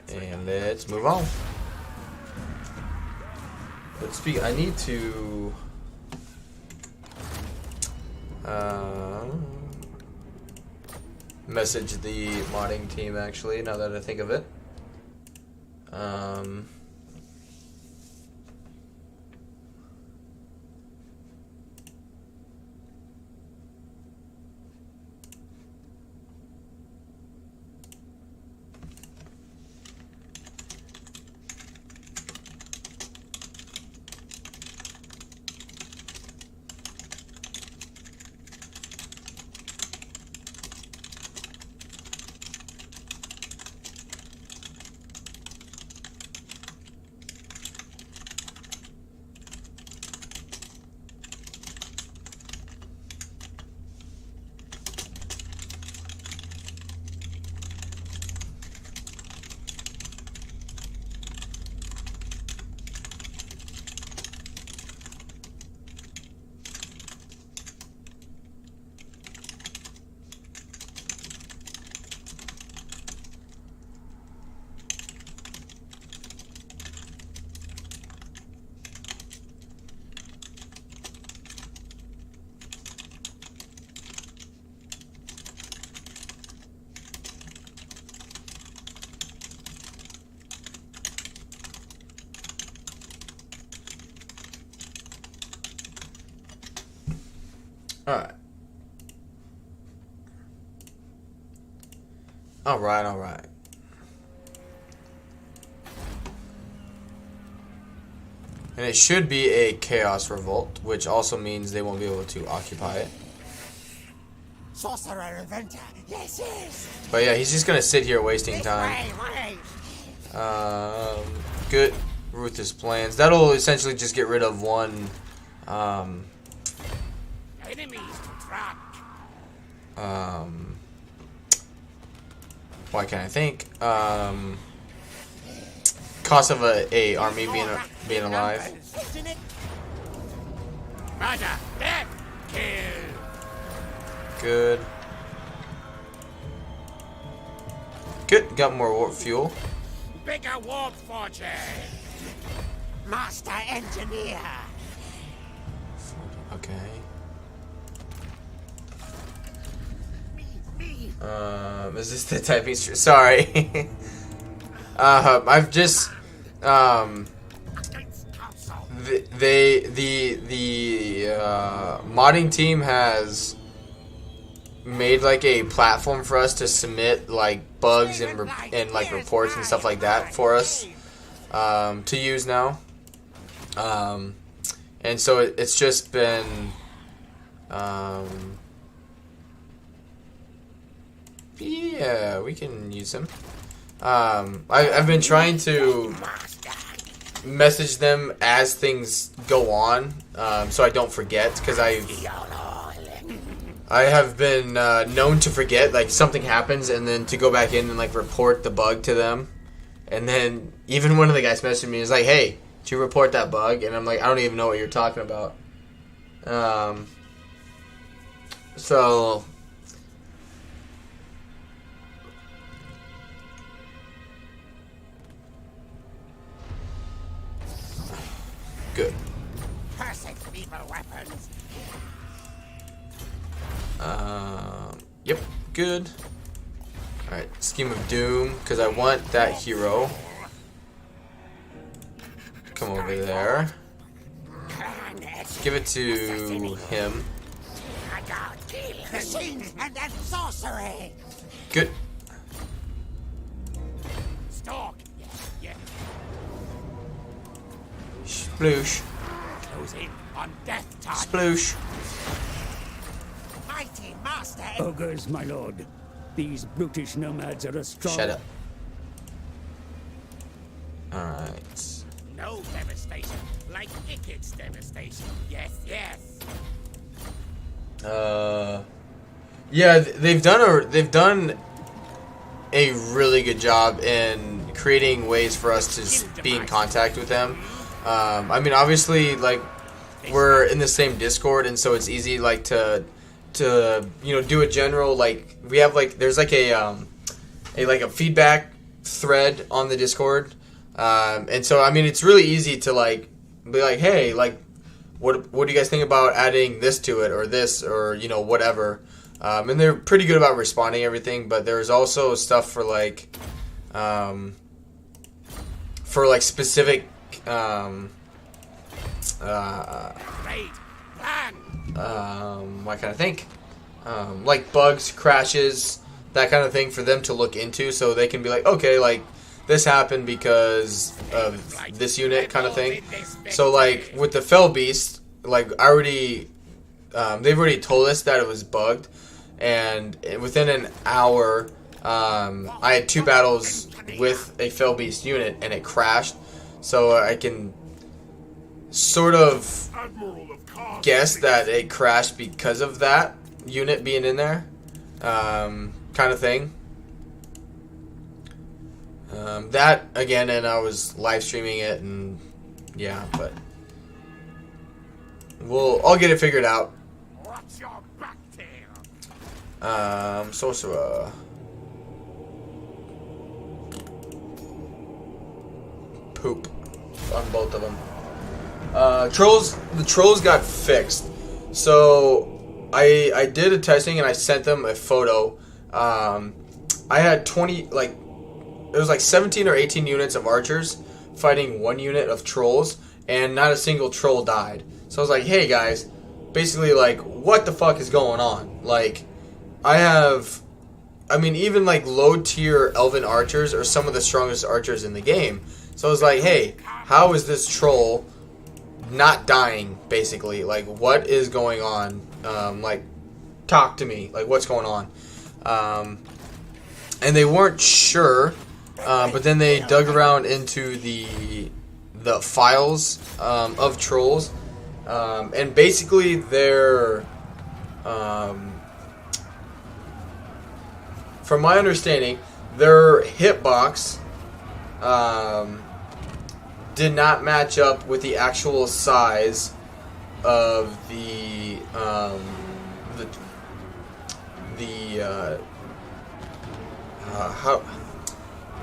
[SPEAKER 1] and let's move on. Let's speak. I need to. Message the modding team actually, now that I think of it. Alright. Alright, alright. And it should be a Chaos Revolt, which also means they won't be able to occupy it.
[SPEAKER 2] Sorcerer Inventor, yes.
[SPEAKER 1] But yeah, he's just gonna sit here wasting time. Good. Ruthless plans. That'll essentially just get rid of one.
[SPEAKER 2] Enemies to track.
[SPEAKER 1] Why can't I think? Cost of a army being alive.
[SPEAKER 2] Roger, death, kill.
[SPEAKER 1] Good. Good. Got more warp fuel.
[SPEAKER 2] Bigger warp fortune. Master Engineer.
[SPEAKER 1] Okay.
[SPEAKER 2] Me.
[SPEAKER 1] Is this the typing? Sorry. I've just
[SPEAKER 2] Against council.
[SPEAKER 1] the modding team has made like a platform for us to submit like bugs and like reports and stuff like that for us to use now. And so it's just been yeah, we can use them. I've been trying to message them as things go on, so I don't forget, because I have been known to forget, like something happens and then to go back in and like report the bug to them, and then even one of the guys messaged me, is like, hey, did you report that bug? And I'm like, I don't even know what you're talking about. So good.
[SPEAKER 2] Perfect evil weapons.
[SPEAKER 1] Yep, good. Alright, Scheme of Doom, because I want that hero. Come over there. Give it to him.
[SPEAKER 2] Machines and sorcery.
[SPEAKER 1] Good.
[SPEAKER 2] Stalk. Yeah.
[SPEAKER 1] Sploosh.
[SPEAKER 2] Close in on death time.
[SPEAKER 1] Sploosh.
[SPEAKER 2] Mighty Master.
[SPEAKER 3] Ogres, my lord. These brutish nomads are a strong...
[SPEAKER 1] Shut up. Alright.
[SPEAKER 2] No devastation like Icked's devastation. Yes.
[SPEAKER 1] Yeah, they've done a really good job in creating ways for us to be in contact with them. I mean, obviously, like, we're in the same Discord, and so it's easy, like, to you know, do a general, like, we have, like, there's like a feedback thread on the Discord, and so I mean, it's really easy to like be like, hey, like, what do you guys think about adding this to it, or this, or, you know, whatever. And they're pretty good about responding to everything, but there's also stuff for like specific why can't I think? Like bugs, crashes, that kind of thing for them to look into, so they can be like, okay, like, this happened because of this unit kind of thing. So like with the Fell Beast, like they've already told us that it was bugged, and within an hour, I had 2 battles with a Fell Beast unit and it crashed. So I can sort of guess that it crashed because of that unit being in there, kind of thing. That again, and I was live streaming it, and yeah, but I'll get it figured out.
[SPEAKER 2] What's your back tail?
[SPEAKER 1] Sorcerer. Poop on both of them. Trolls. The trolls got fixed. So I did a testing and I sent them a photo. I had 20, like, it was like 17 or 18 units of archers fighting 1 unit of trolls, and not a single troll died. So I was like, hey guys, basically like, what the fuck is going on? Like, even like low tier elven archers are some of the strongest archers in the game. So I was like, hey, how is this troll not dying, basically? Like, what is going on? Like, talk to me. Like, what's going on? And they weren't sure, but then they dug around into the files of trolls, and basically their, from my understanding, their hitbox did not match up with the actual size of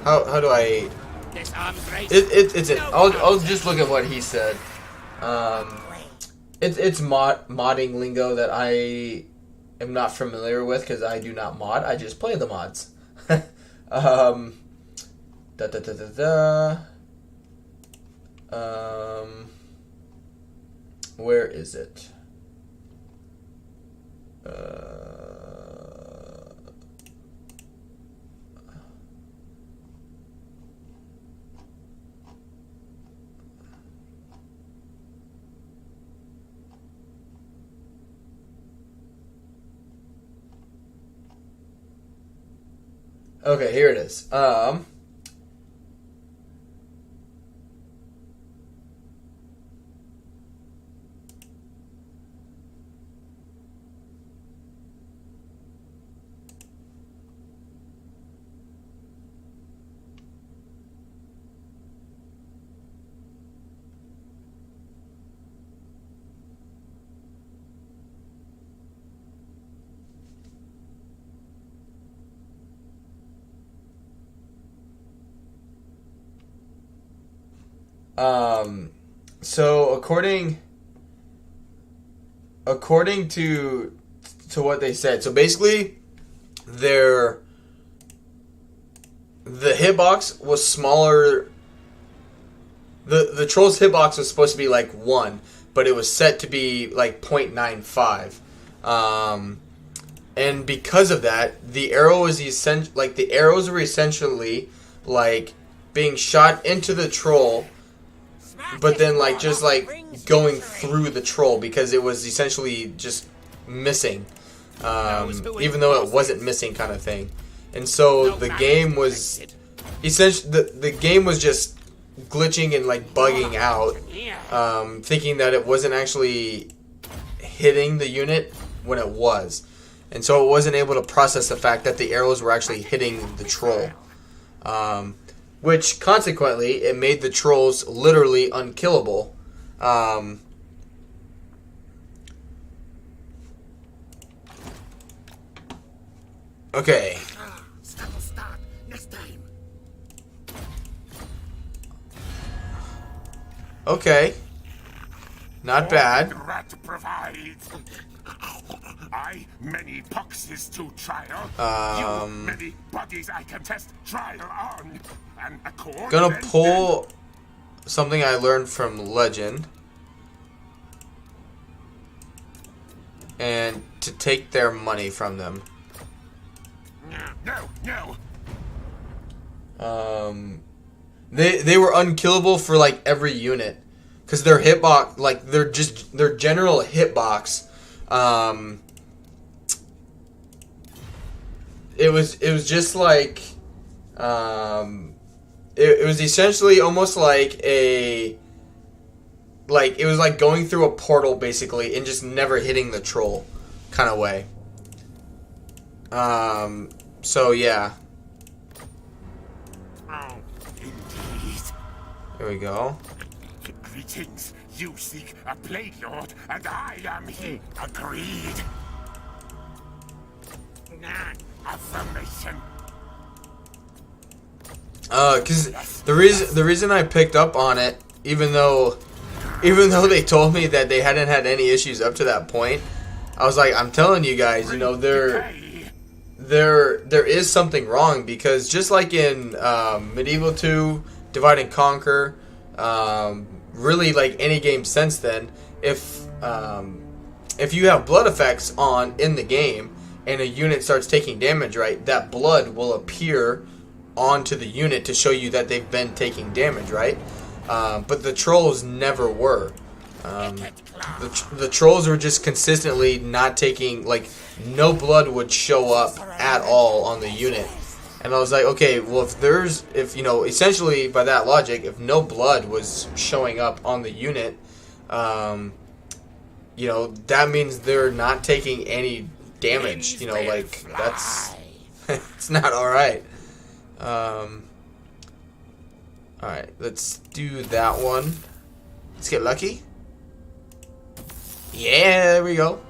[SPEAKER 1] how do I?
[SPEAKER 2] This arms race.
[SPEAKER 1] It's I'll just look at what he said. It's modding lingo that I am not familiar with because I do not mod. I just play the mods. Where is it? Okay, here it is. So according to what they said, so basically the hitbox was smaller. The troll's hitbox was supposed to be like 1, but it was set to be like 0.95. And because of that, the arrows were essentially like being shot into the troll, but then like just like going through the troll because it was essentially just missing, even though it wasn't missing, kind of thing. And so the game was essentially the game was just glitching and like bugging out, thinking that it wasn't actually hitting the unit when it was, and so it wasn't able to process the fact that the arrows were actually hitting the troll. Which, consequently, it made the trolls literally unkillable. Okay.
[SPEAKER 2] Start next time.
[SPEAKER 1] Okay. Not bad.
[SPEAKER 2] Rat provides. I many boxes to trial. You many bodies I can test trial on. And
[SPEAKER 1] gonna pull something I learned from Legend, and to take their money from them.
[SPEAKER 2] No.
[SPEAKER 1] They were unkillable for like every unit, because their hitbox, like their general hitbox, it was just like, it was essentially almost like it was like going through a portal basically and just never hitting the troll kind of way. So yeah.
[SPEAKER 2] Oh, indeed.
[SPEAKER 1] Here we go.
[SPEAKER 2] Greetings. You seek a plague lord, and I am he. Agreed. Affirmation.
[SPEAKER 1] Because the reason I picked up on it, even though they told me that they hadn't had any issues up to that point, I was like, I'm telling you guys, you know, there is something wrong, because just like in Medieval 2, Divide and Conquer, really like any game since then, if if you have blood effects on in the game and a unit starts taking damage, right, that blood will appear onto the unit to show you that they've been taking damage, right? But the trolls never were. The trolls were just consistently not taking, like, no blood would show up at all on the unit. And I was like, okay, well, if you know, essentially by that logic, if no blood was showing up on the unit, you know, that means they're not taking any damage. You know, like, that's, it's not alright. Alright, let's do that one. Let's get lucky. Yeah, there we go.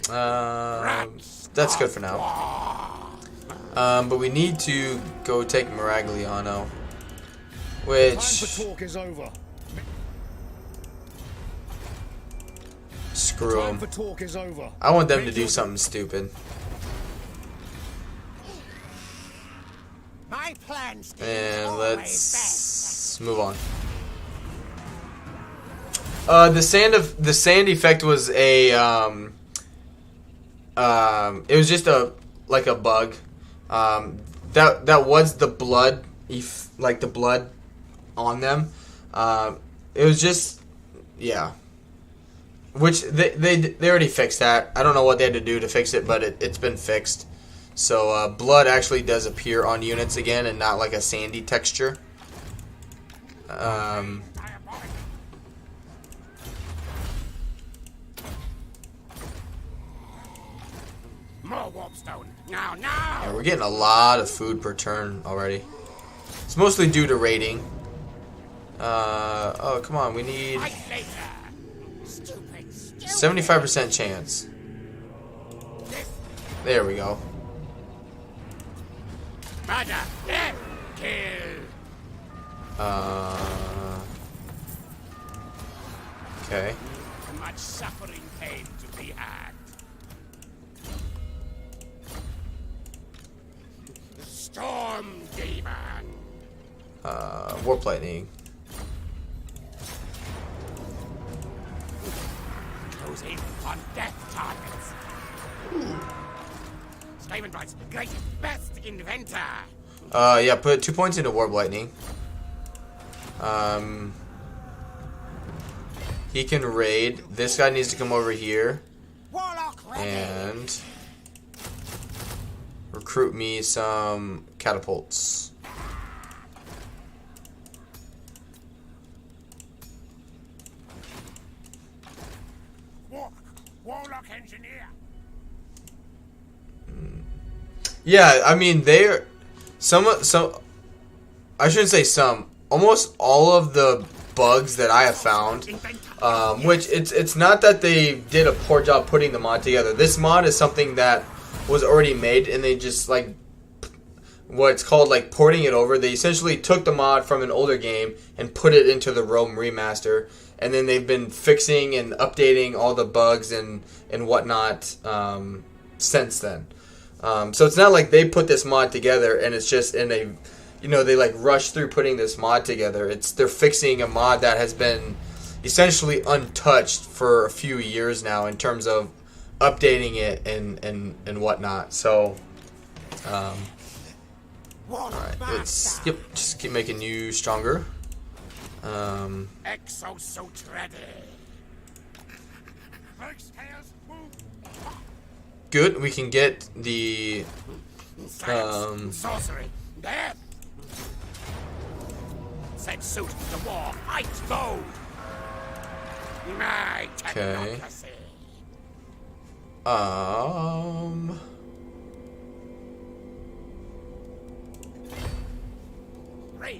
[SPEAKER 1] That's good for now. But we need to go take Miragliano. Which...
[SPEAKER 3] Time for talk is over.
[SPEAKER 1] Screw
[SPEAKER 3] Time
[SPEAKER 1] them.
[SPEAKER 3] for talk is over.
[SPEAKER 1] I want them to do something stupid.
[SPEAKER 4] My plans
[SPEAKER 1] And let's move on. The sand effect was a it was just a bug. That was the blood, like the blood on them. It was just, yeah. Which they already fixed that. I don't know what they had to do to fix it, but it's been fixed. So blood actually does appear on units again, and not like a sandy texture.
[SPEAKER 2] More warpstone. Now.
[SPEAKER 1] Yeah, we're getting a lot of food per turn already. It's mostly due to raiding. Oh, come on, we need 75% chance. There we go.
[SPEAKER 2] Murder, death, kill.
[SPEAKER 1] Okay.
[SPEAKER 2] Much suffering, pain to be had. Storm demon.
[SPEAKER 1] Warp lightning.
[SPEAKER 2] Closing on death targets. Skavenbright's greatest, best inventor.
[SPEAKER 1] Yeah, put 2 points into warp lightning. He can raid. This guy needs to come over here and recruit me some catapults.
[SPEAKER 2] Warlock engineer.
[SPEAKER 1] Yeah, I mean they're some. I shouldn't say some. Almost all of the bugs that I have found, which it's not that they did a poor job putting the mod together. This mod is something that was already made, and they just like what's called like porting it over. They essentially took the mod from an older game and put it into the Rome remaster, and then they've been fixing and updating all the bugs and whatnot since then. So it's not like they put this mod together and it's just in a, you know, they like rush through putting this mod together. They're fixing a mod that has been essentially untouched for a few years now in terms of updating it and whatnot. So, alright, let's, just keep making you stronger.
[SPEAKER 2] Exosuit ready.
[SPEAKER 1] Good, we can get the
[SPEAKER 2] sorcery, death. Send suit to war, fight gold. My technocracy.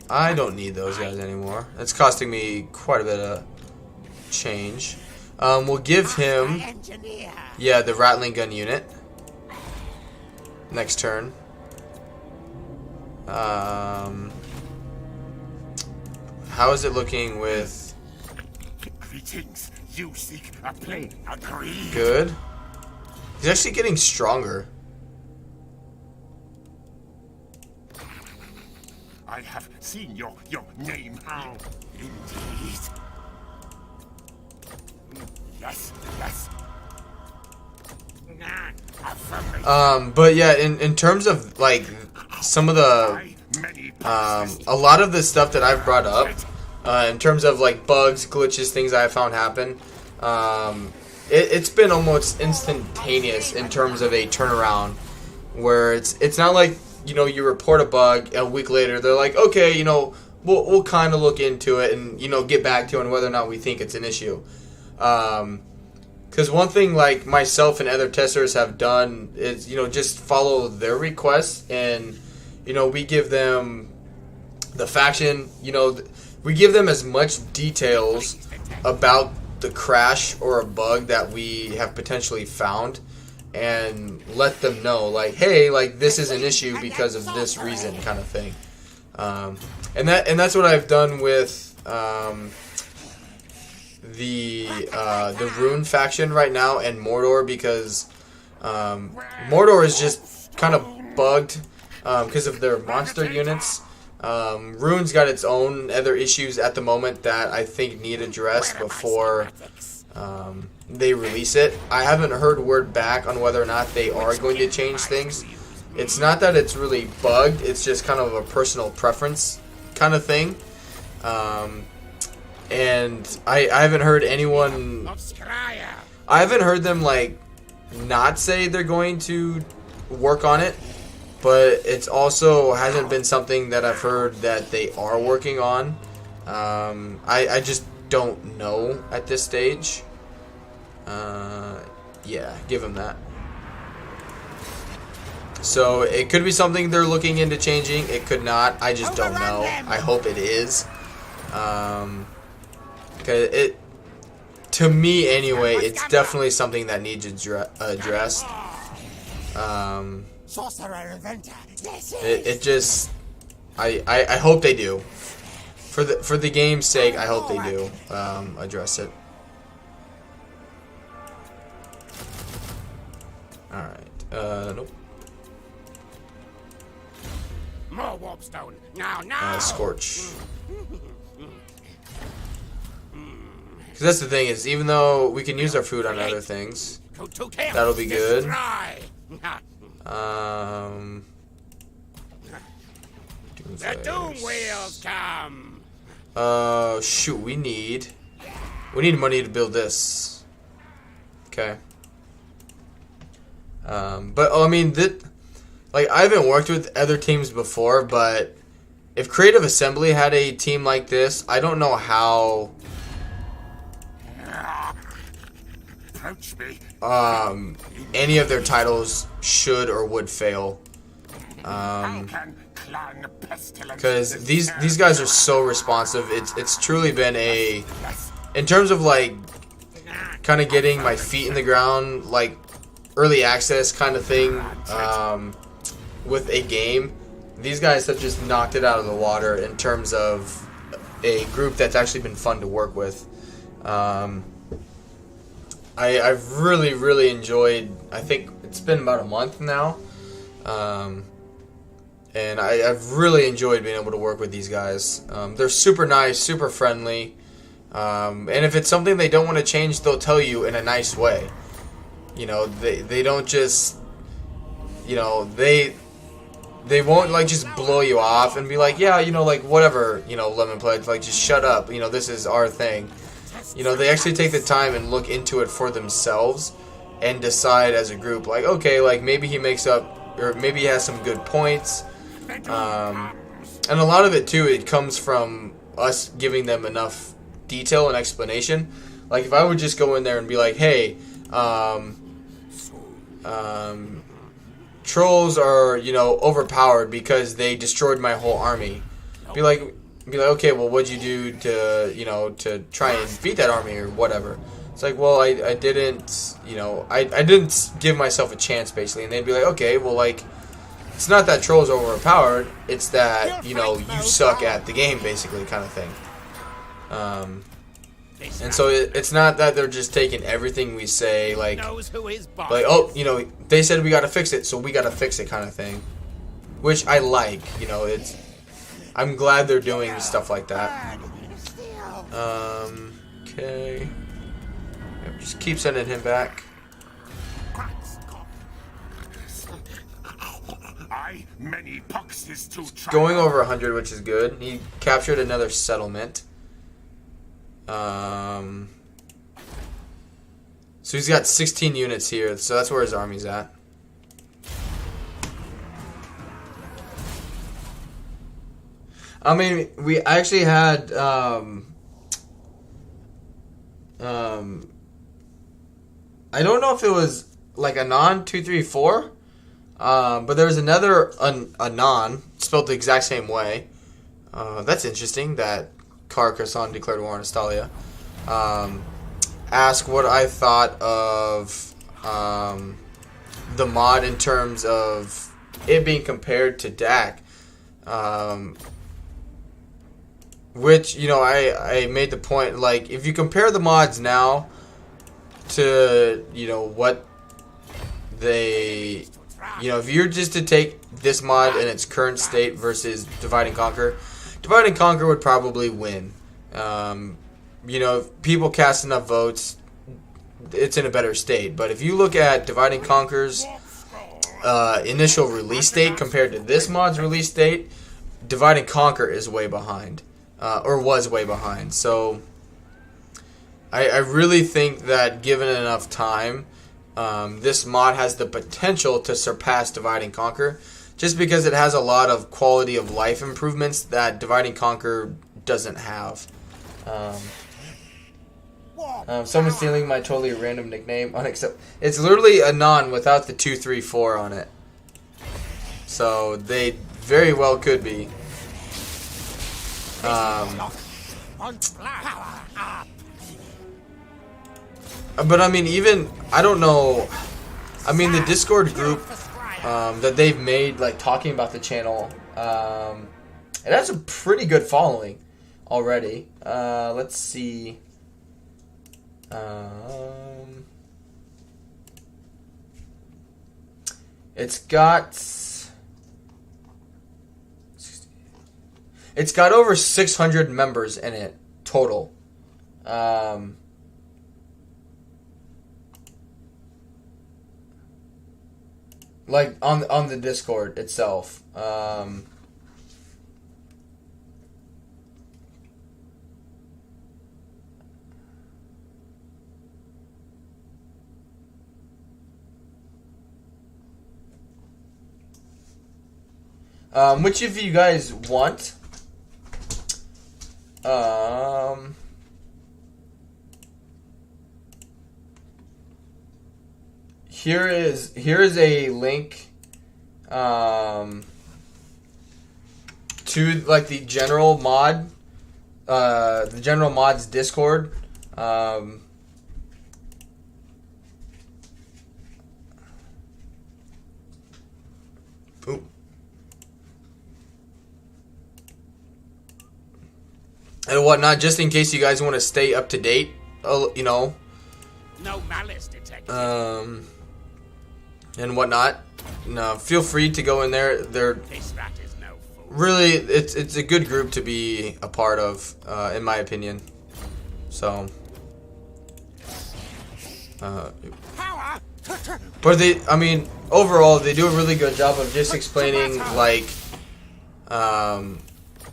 [SPEAKER 1] I don't need those guys anymore. It's costing me quite a bit of change. We'll give him, yeah, the rattling gun unit next turn. How is it looking with?
[SPEAKER 2] Greetings. You seek a plane. Agree.
[SPEAKER 1] Good. He's actually getting stronger.
[SPEAKER 2] I have seen your name. Indeed. Yes, yes.
[SPEAKER 1] But yeah, in terms of like some of the a lot of the stuff that I've brought up in terms of like bugs, glitches, things I found happen, it's been almost instantaneous in terms of a turnaround, where it's not like, you know, you report a bug a week later, they're like, okay, you know, we'll kind of look into it and, you know, get back to it on whether or not we think it's an issue. Because one thing like myself and other testers have done is, you know, just follow their requests, and, you know, we give them the faction, you know, we give them as much details about the crash or a bug that we have potentially found, and let them know, like, hey, like, this is an issue because of this reason, kind of thing. And that's what I've done with the Rune faction right now, and Mordor, because Mordor is just kind of bugged because of their monster units. Rune's got its own other issues at the moment that I think need addressed before they release it. I haven't heard word back on whether or not they are going to change things. It's not that it's really bugged, it's just kind of a personal preference kind of thing. And I haven't heard anyone, I haven't heard them like not say they're going to work on it, but it's also hasn't been something that I've heard that they are working on. I just don't know at this stage. Yeah, give them that. So it could be something they're looking into changing. It could not. I just don't know. I hope it is. It, to me anyway, it's definitely something that needs addressed. It just, I hope they do. For the game's sake, I hope they do address it. All right. Nope.
[SPEAKER 2] More warpstone. Now.
[SPEAKER 1] Scorch. Because that's the thing is, even though we can use our food on other things, that'll be good.
[SPEAKER 2] The doom wheels come.
[SPEAKER 1] Shoot, we need money to build this. Okay. But I mean, like, I haven't worked with other teams before, but if Creative Assembly had a team like this, I don't know how any of their titles should or would fail. Because these guys are so responsive. It's truly been a, in terms of like kind of getting my feet in the ground, like early access kind of thing, with a game, these guys have just knocked it out of the water in terms of a group that's actually been fun to work with. I've really enjoyed, I think it's been about a month now, and I've really enjoyed being able to work with these guys. They're super nice, super friendly, and if it's something they don't want to change, they'll tell you in a nice way. You know, they don't just, you know, they won't like just blow you off and be like, yeah, you know, like whatever, you know, Lemon Pledge, like just shut up, you know, this is our thing. You know, they actually take the time and look into it for themselves and decide as a group, like, okay, like maybe he makes up, or maybe he has some good points. And a lot of it too, it comes from us giving them enough detail and explanation. Like if I would just go in there and be like, hey, trolls are, you know, overpowered because they destroyed my whole army. Be like, okay, well, what'd you do to, you know, to try and beat that army or whatever? It's like, well, I didn't, you know, I didn't give myself a chance, basically. And they'd be like, okay, well, like, it's not that trolls are overpowered, it's that, you know, you suck at the game, basically, kind of thing. And so it's not that they're just taking everything we say, like, oh, you know, they said we gotta fix it, so we gotta fix it, kind of thing. Which I like, you know, I'm glad they're doing stuff like that. Okay. just keep sending him back.
[SPEAKER 2] Many poxes to
[SPEAKER 1] Going over 100, which is good. He captured another settlement. So he's got 16 units here, so that's where his army's at. I mean, we actually had I don't know if it was like Anon 234, but there was another Anon spelled the exact same way. That's interesting that Carcassonne declared war on Astalia. Ask what I thought of the mod in terms of it being compared to DAC. Which, you know, I made the point, like, if you compare the mods now to, you know, what they, you know, if you're just to take this mod in its current state versus Divide and Conquer would probably win. You know, if people cast enough votes, it's in a better state. But if you look at Divide and Conquer's initial release date compared to this mod's release date, Divide and Conquer is way behind. Or was way behind. So I really think that given enough time, this mod has the potential to surpass Divide and Conquer, just because it has a lot of quality of life improvements that Divide and Conquer doesn't have. Someone's stealing my totally random nickname. It's literally Anon without the 234 on it. So they very well could be. But I mean, even I don't know. I mean, the Discord group that they've made, like talking about the channel, it has a pretty good following already. Let's see. It's got over 600 members in it total. Like on the Discord itself. Which of you guys want? Here is a link to like the general mod, the general mod's Discord. Oop. And whatnot, just in case you guys want to stay up to date, you know.
[SPEAKER 2] No malice detected.
[SPEAKER 1] And whatnot. No, feel free to go in there. They're really, it's a good group to be a part of, in my opinion. So, but I mean, overall, they do a really good job of just explaining, like,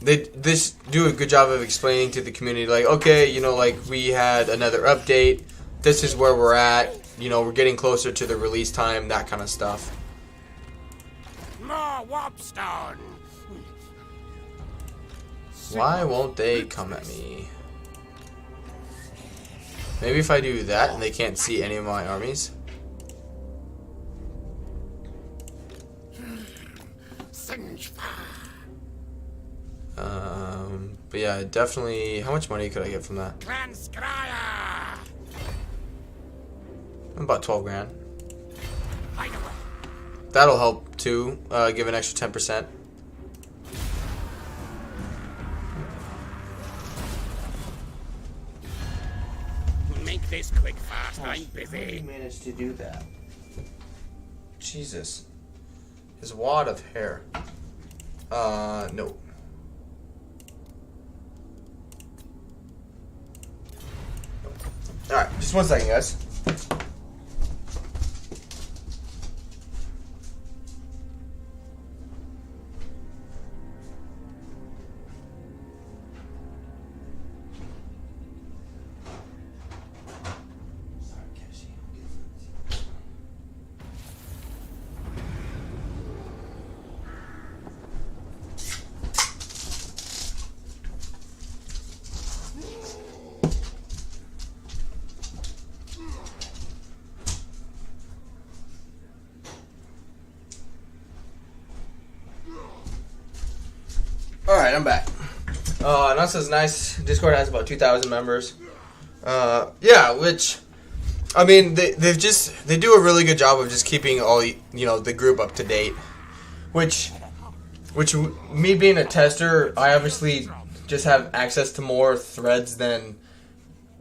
[SPEAKER 1] they just do a good job of explaining to the community, like, okay, you know, like, we had another update. This is where we're at. You know, we're getting closer to the release time, that kind of stuff.
[SPEAKER 2] More warpstone.
[SPEAKER 1] Why won't they come at me? Maybe if I do that and they can't see any of my armies. But yeah, definitely. How much money could I get from that? About 12 grand. That'll help too. Give an extra 10%.
[SPEAKER 2] Make this quick, fast. I'm busy.
[SPEAKER 1] He managed to do that. Jesus. His wad of hair. No. Alright, just 1 second, guys. Alright, I'm back. This is nice. Discord has about 2,000 members. Yeah, which, I mean, they do a really good job of just keeping all, the group up to date. Which, me being a tester, I obviously just have access to more threads than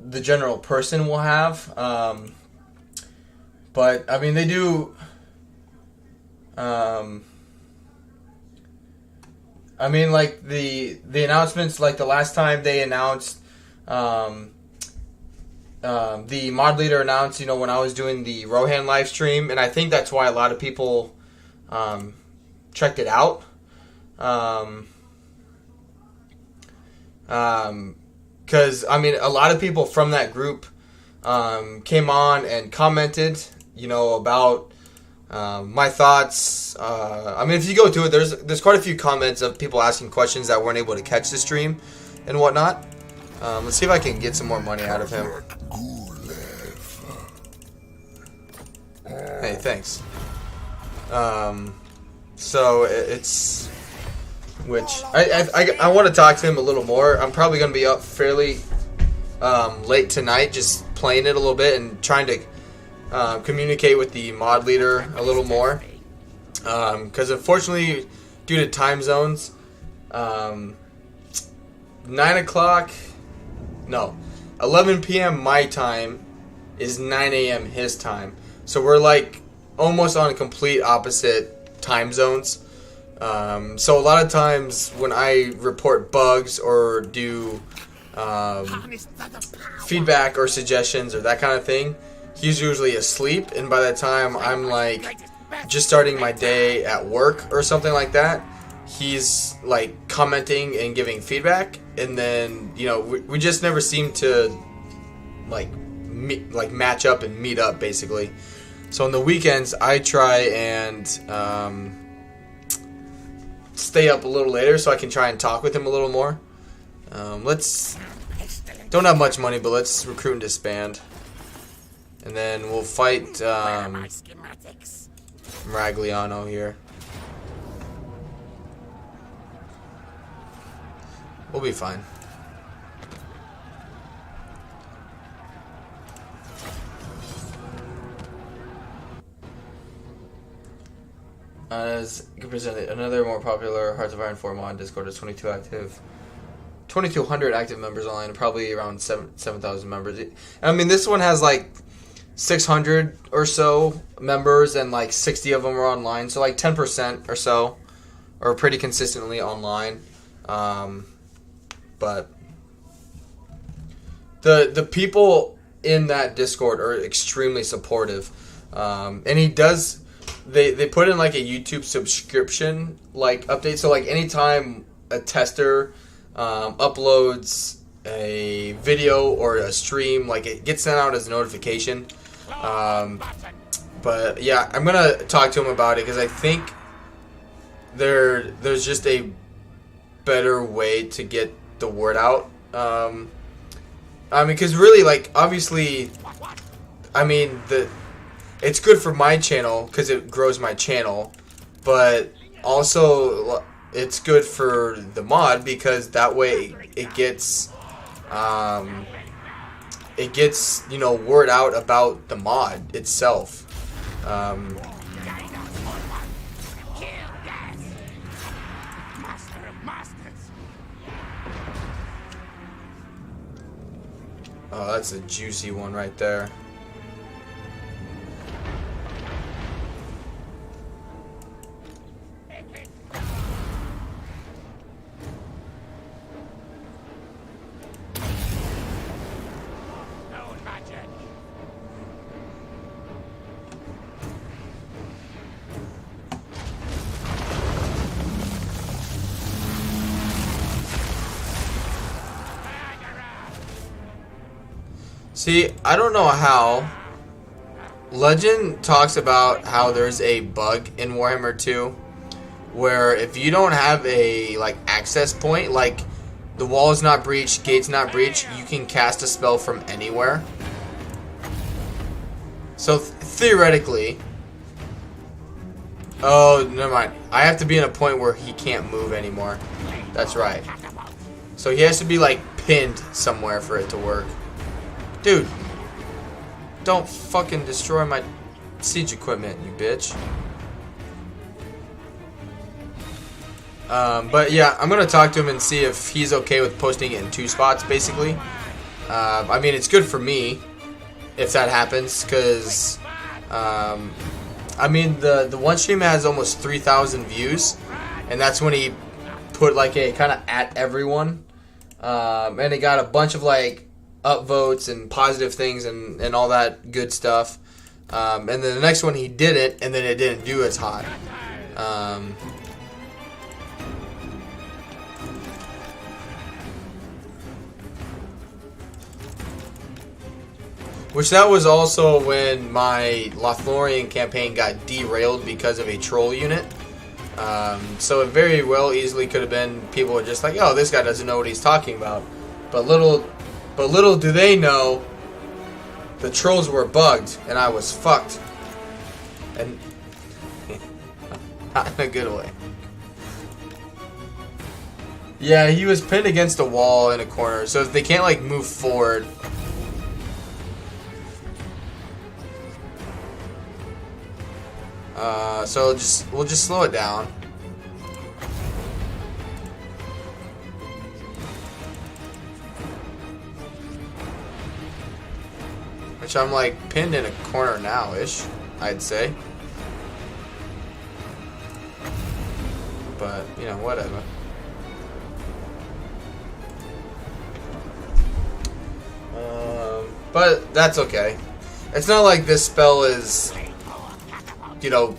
[SPEAKER 1] the general person will have. But, I mean, they do, I mean, like, the announcements, like, the last time they announced, the mod leader announced, when I was doing the Rohan live stream, and I think that's why a lot of people, checked it out. Because, I mean, a lot of people from that group, came on and commented, about, my thoughts. I mean, if you go to it, there's quite a few comments of people asking questions that weren't able to catch the stream and whatnot. Let's see if I can get some more money out of him. Hey, thanks. So it's which I want to talk to him a little more. I'm probably going to be up fairly late tonight, just playing it a little bit and trying to communicate with the mod leader a little more, because unfortunately, due to time zones, 9 o'clock, no, 11 p.m. my time is 9 a.m. his time, so we're like almost on complete opposite time zones. So a lot of times when I report bugs or do feedback or suggestions or that kind of thing, he's usually asleep, and by that time I'm like just starting my day at work or something like that. He's like commenting and giving feedback, and then we just never seem to like match up and meet up basically. So on the weekends I try and stay up a little later so I can try and talk with him a little more. Let's don't have much money, but let's recruit and disband. And then we'll fight Ragliano here. We'll be fine. As presented, another more popular Hearts of Iron 4 mod Discord is 2,200 active members online, probably around 7,000 members. I mean, this one has like 600 or so members, and like 60 of them are online, so like 10% or so are pretty consistently online. But the people in that Discord are extremely supportive, and he does. They put in like a YouTube subscription like update, so like anytime a tester uploads a video or a stream, like it gets sent out as a notification. But yeah, I'm gonna talk to him about it because I think there's just a better way to get the word out. I mean, because really, like, obviously, I mean, it's good for my channel because it grows my channel, but also it's good for the mod because that way it gets word out about the mod itself. Oh, that's a juicy one right there. See, I don't know how. Legend talks about how there's a bug in Warhammer 2 where if you don't have a like access point, like the wall is not breached, gate's not breached, you can cast a spell from anywhere. So theoretically, oh, never mind. I have to be in a point where he can't move anymore. That's right. So he has to be like pinned somewhere for it to work. Dude, don't fucking destroy my siege equipment, you bitch. But yeah, I'm gonna talk to him and see if he's okay with posting it in 2 spots, basically. I mean, it's good for me if that happens, because I mean, the one stream has almost 3,000 views, and that's when he put like a kind of at everyone, and it got a bunch of like upvotes and positive things and all that good stuff. And then the next one he did it, and then it didn't do as hot. Which that was also when my Lothlorien campaign got derailed because of a troll unit. So it very well easily could have been people were just like, oh, this guy doesn't know what he's talking about. But little do they know, the trolls were bugged and I was fucked. And not in a good way. Yeah, he was pinned against a wall in a corner, so they can't like move forward. So we'll just slow it down. Which I'm like pinned in a corner now-ish, I'd say. But, you know, whatever. But that's okay. It's not like this spell is, you know,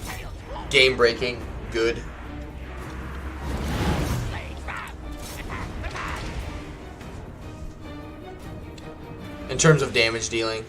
[SPEAKER 1] game-breaking good. In terms of damage dealing.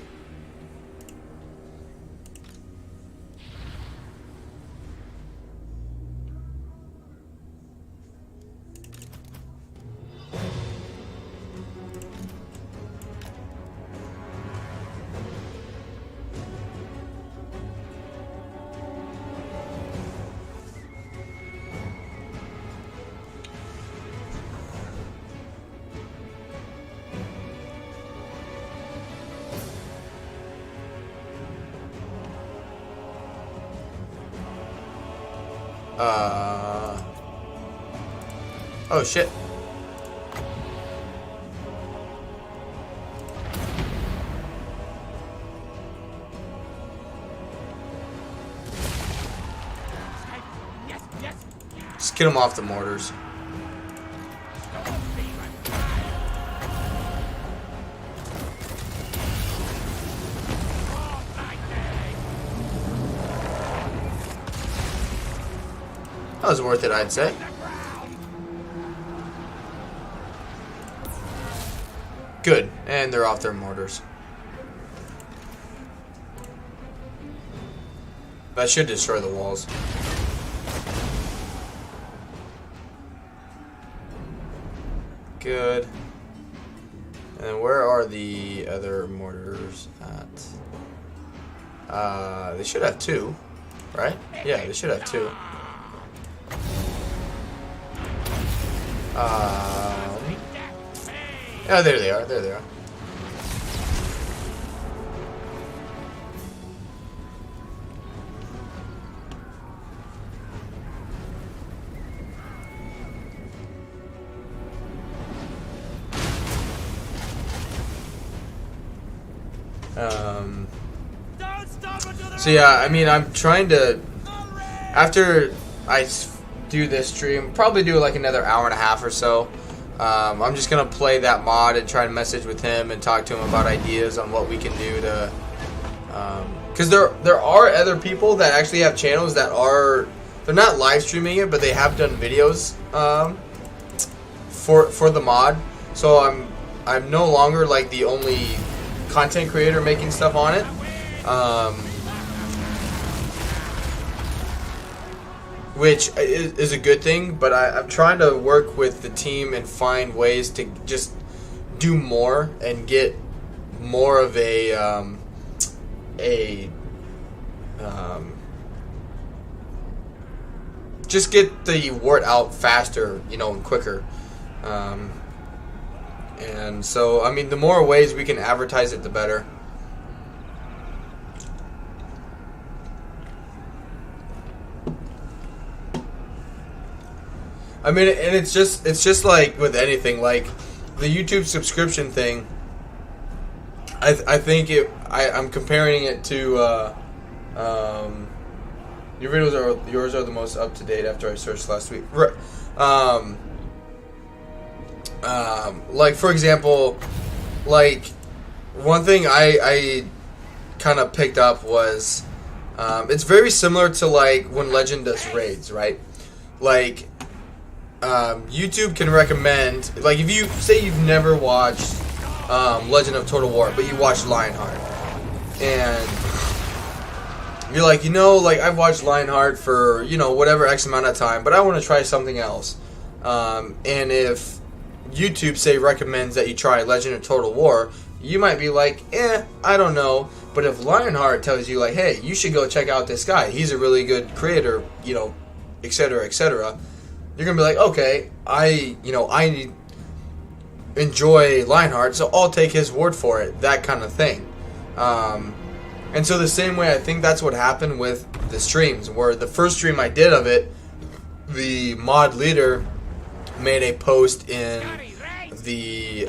[SPEAKER 1] Oh shit. Just get him off the mortars. That was worth it, I'd say. Good. And they're off their mortars. That should destroy the walls. Good. And then where are the other mortars at? They should have 2, right? Yeah, they should have 2. Yeah, there they are. There they are. So yeah, I mean, I'm trying to, after I do this stream, probably do like another hour and a half or so. I'm just gonna play that mod and try to message with him and talk to him about ideas on what we can do to, because there are other people that actually have channels that are, they're not live streaming it, but they have done videos for the mod. So I'm no longer like the only content creator making stuff on it. Which is a good thing, but I'm trying to work with the team and find ways to just do more and get more of just get the word out faster, you know, and quicker. And so, I mean, the more ways we can advertise it, the better. I mean, and it's just like with anything, like the YouTube subscription thing. I think I'm comparing it to yours are the most up to date after I searched last week. Like for example, like one thing I kind of picked up was it's very similar to like when Legend does raids, right? Like YouTube can recommend, like if you say you've never watched Legend of Total War, but you watched Lionheart, and you're like, you know, like I've watched Lionheart for, you know, whatever X amount of time, but I want to try something else. And if YouTube, say, recommends that you try Legend of Total War, you might be like, I don't know. But if Lionheart tells you, like, hey, you should go check out this guy, he's a really good creator, you know, etc., etc., you're going to be like, okay, I enjoy Lionheart, so I'll take his word for it, that kind of thing. And so the same way, I think that's what happened with the streams, where the first stream I did of it, the mod leader made a post in the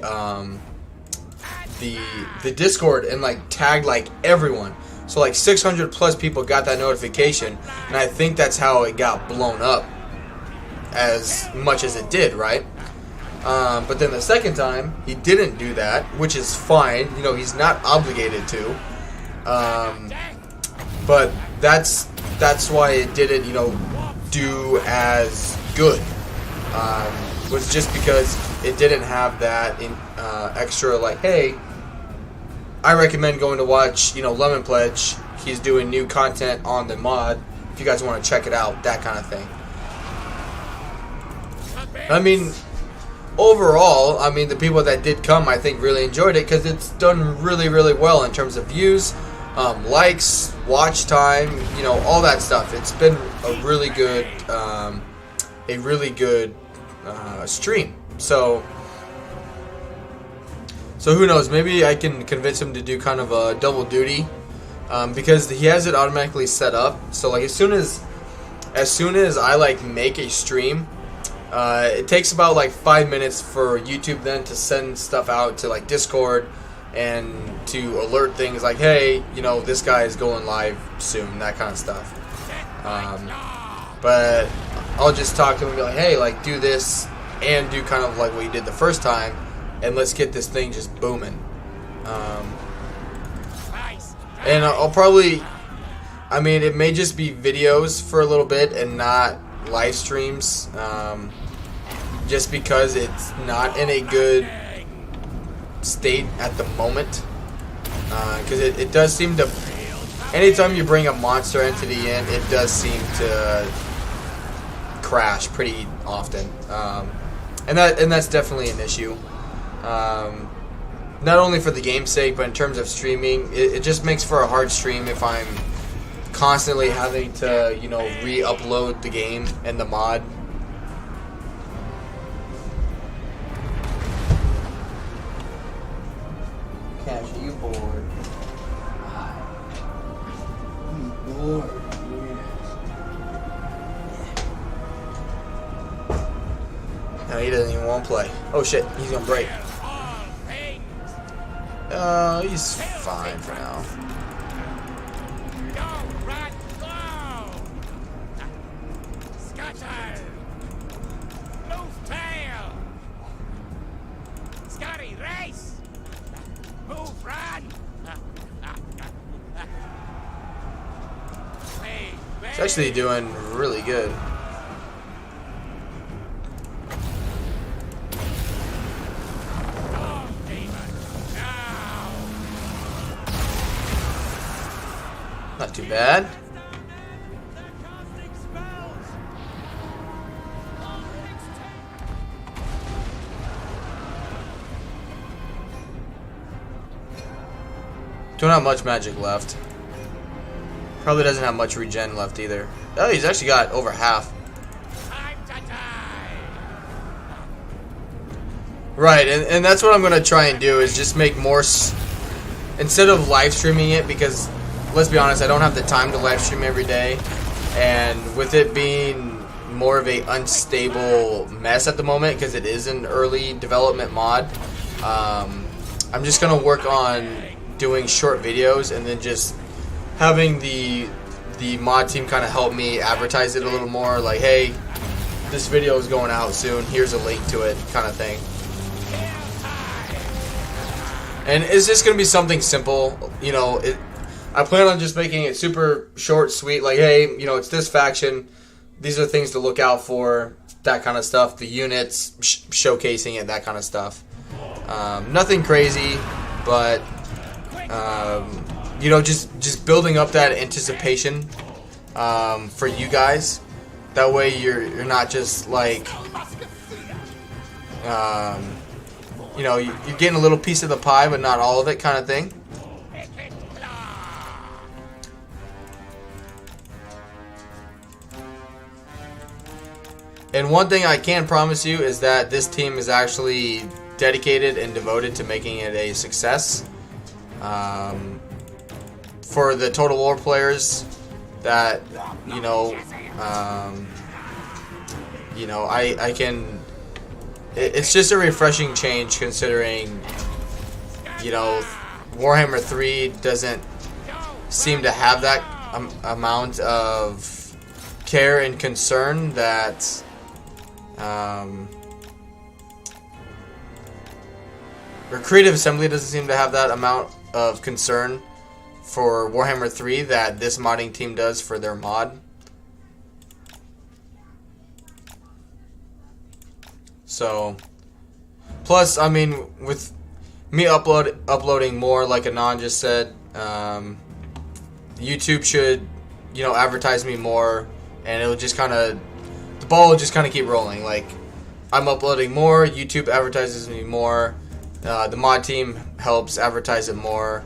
[SPEAKER 1] Discord and like tagged like everyone. So like 600 plus people got that notification, and I think that's how it got blown up as much as it did, right? But then the second time he didn't do that, which is fine. You know, he's not obligated to. But that's why it didn't, you know, do as good. Was just because it didn't have that extra, like, hey, I recommend going to watch, you know, Lemon Pledge. He's doing new content on the mod. If you guys want to check it out, that kind of thing. I mean, overall, I mean, the people that did come, I think, really enjoyed it because it's done really, really well in terms of views, likes, watch time, you know, all that stuff. It's been a really good stream. So who knows? Maybe I can convince him to do kind of a double duty, because he has it automatically set up. So like as soon as I like make a stream, it takes about like 5 minutes for YouTube then to send stuff out to like Discord and to alert things like, hey, you know, this guy is going live soon, that kind of stuff. But I'll just talk to him and be like, hey, like do this and do kind of like what you did the first time, and let's get this thing just booming. And I'll probably, I mean, it may just be videos for a little bit and not live streams, just because it's not in a good state at the moment. Because it does seem to, anytime you bring a monster entity in, it does seem to crash pretty often. And that's definitely an issue. Not only for the game's sake, but in terms of streaming, it just makes for a hard stream if I'm constantly having to, you know, re-upload the game and the mod. Cash, are you bored? I'm bored. No, he doesn't even want to play. Oh shit, he's gonna break. He's fine for now. He's actually doing really good. Not too bad. Don't have much magic left. Probably doesn't have much regen left either. Oh, he's actually got over half. Right, and that's what I'm going to try and do, is just make more... Instead of live streaming it, because, let's be honest, I don't have the time to live stream every day. And with it being more of a unstable mess at the moment, because it is an early development mod, I'm just going to work on doing short videos and then just having the mod team kind of help me advertise it a little more, like, hey, this video is going out soon, here's a link to it, kind of thing. And it's just going to be something simple, you know. I plan on just making it super short, sweet, like, hey, you know, it's this faction, these are things to look out for, that kind of stuff, the units, showcasing it, that kind of stuff. Nothing crazy, but, you know, just building up that anticipation for you guys. That way you're not just like, you know, you're getting a little piece of the pie, but not all of it, kind of thing. And one thing I can promise you is that this team is actually dedicated and devoted to making it a success. For the Total War players that, you know, I can... It's just a refreshing change, considering, you know, Warhammer 3 doesn't seem to have that amount of care and concern that or Creative Assembly doesn't seem to have that amount of concern for Warhammer 3 that this modding team does for their mod. So, plus, I mean, with me uploading more, like Anon just said, YouTube should, you know, advertise me more, and it'll just kind of, the ball will just kind of keep rolling. Like, I'm uploading more, YouTube advertises me more, the mod team helps advertise it more,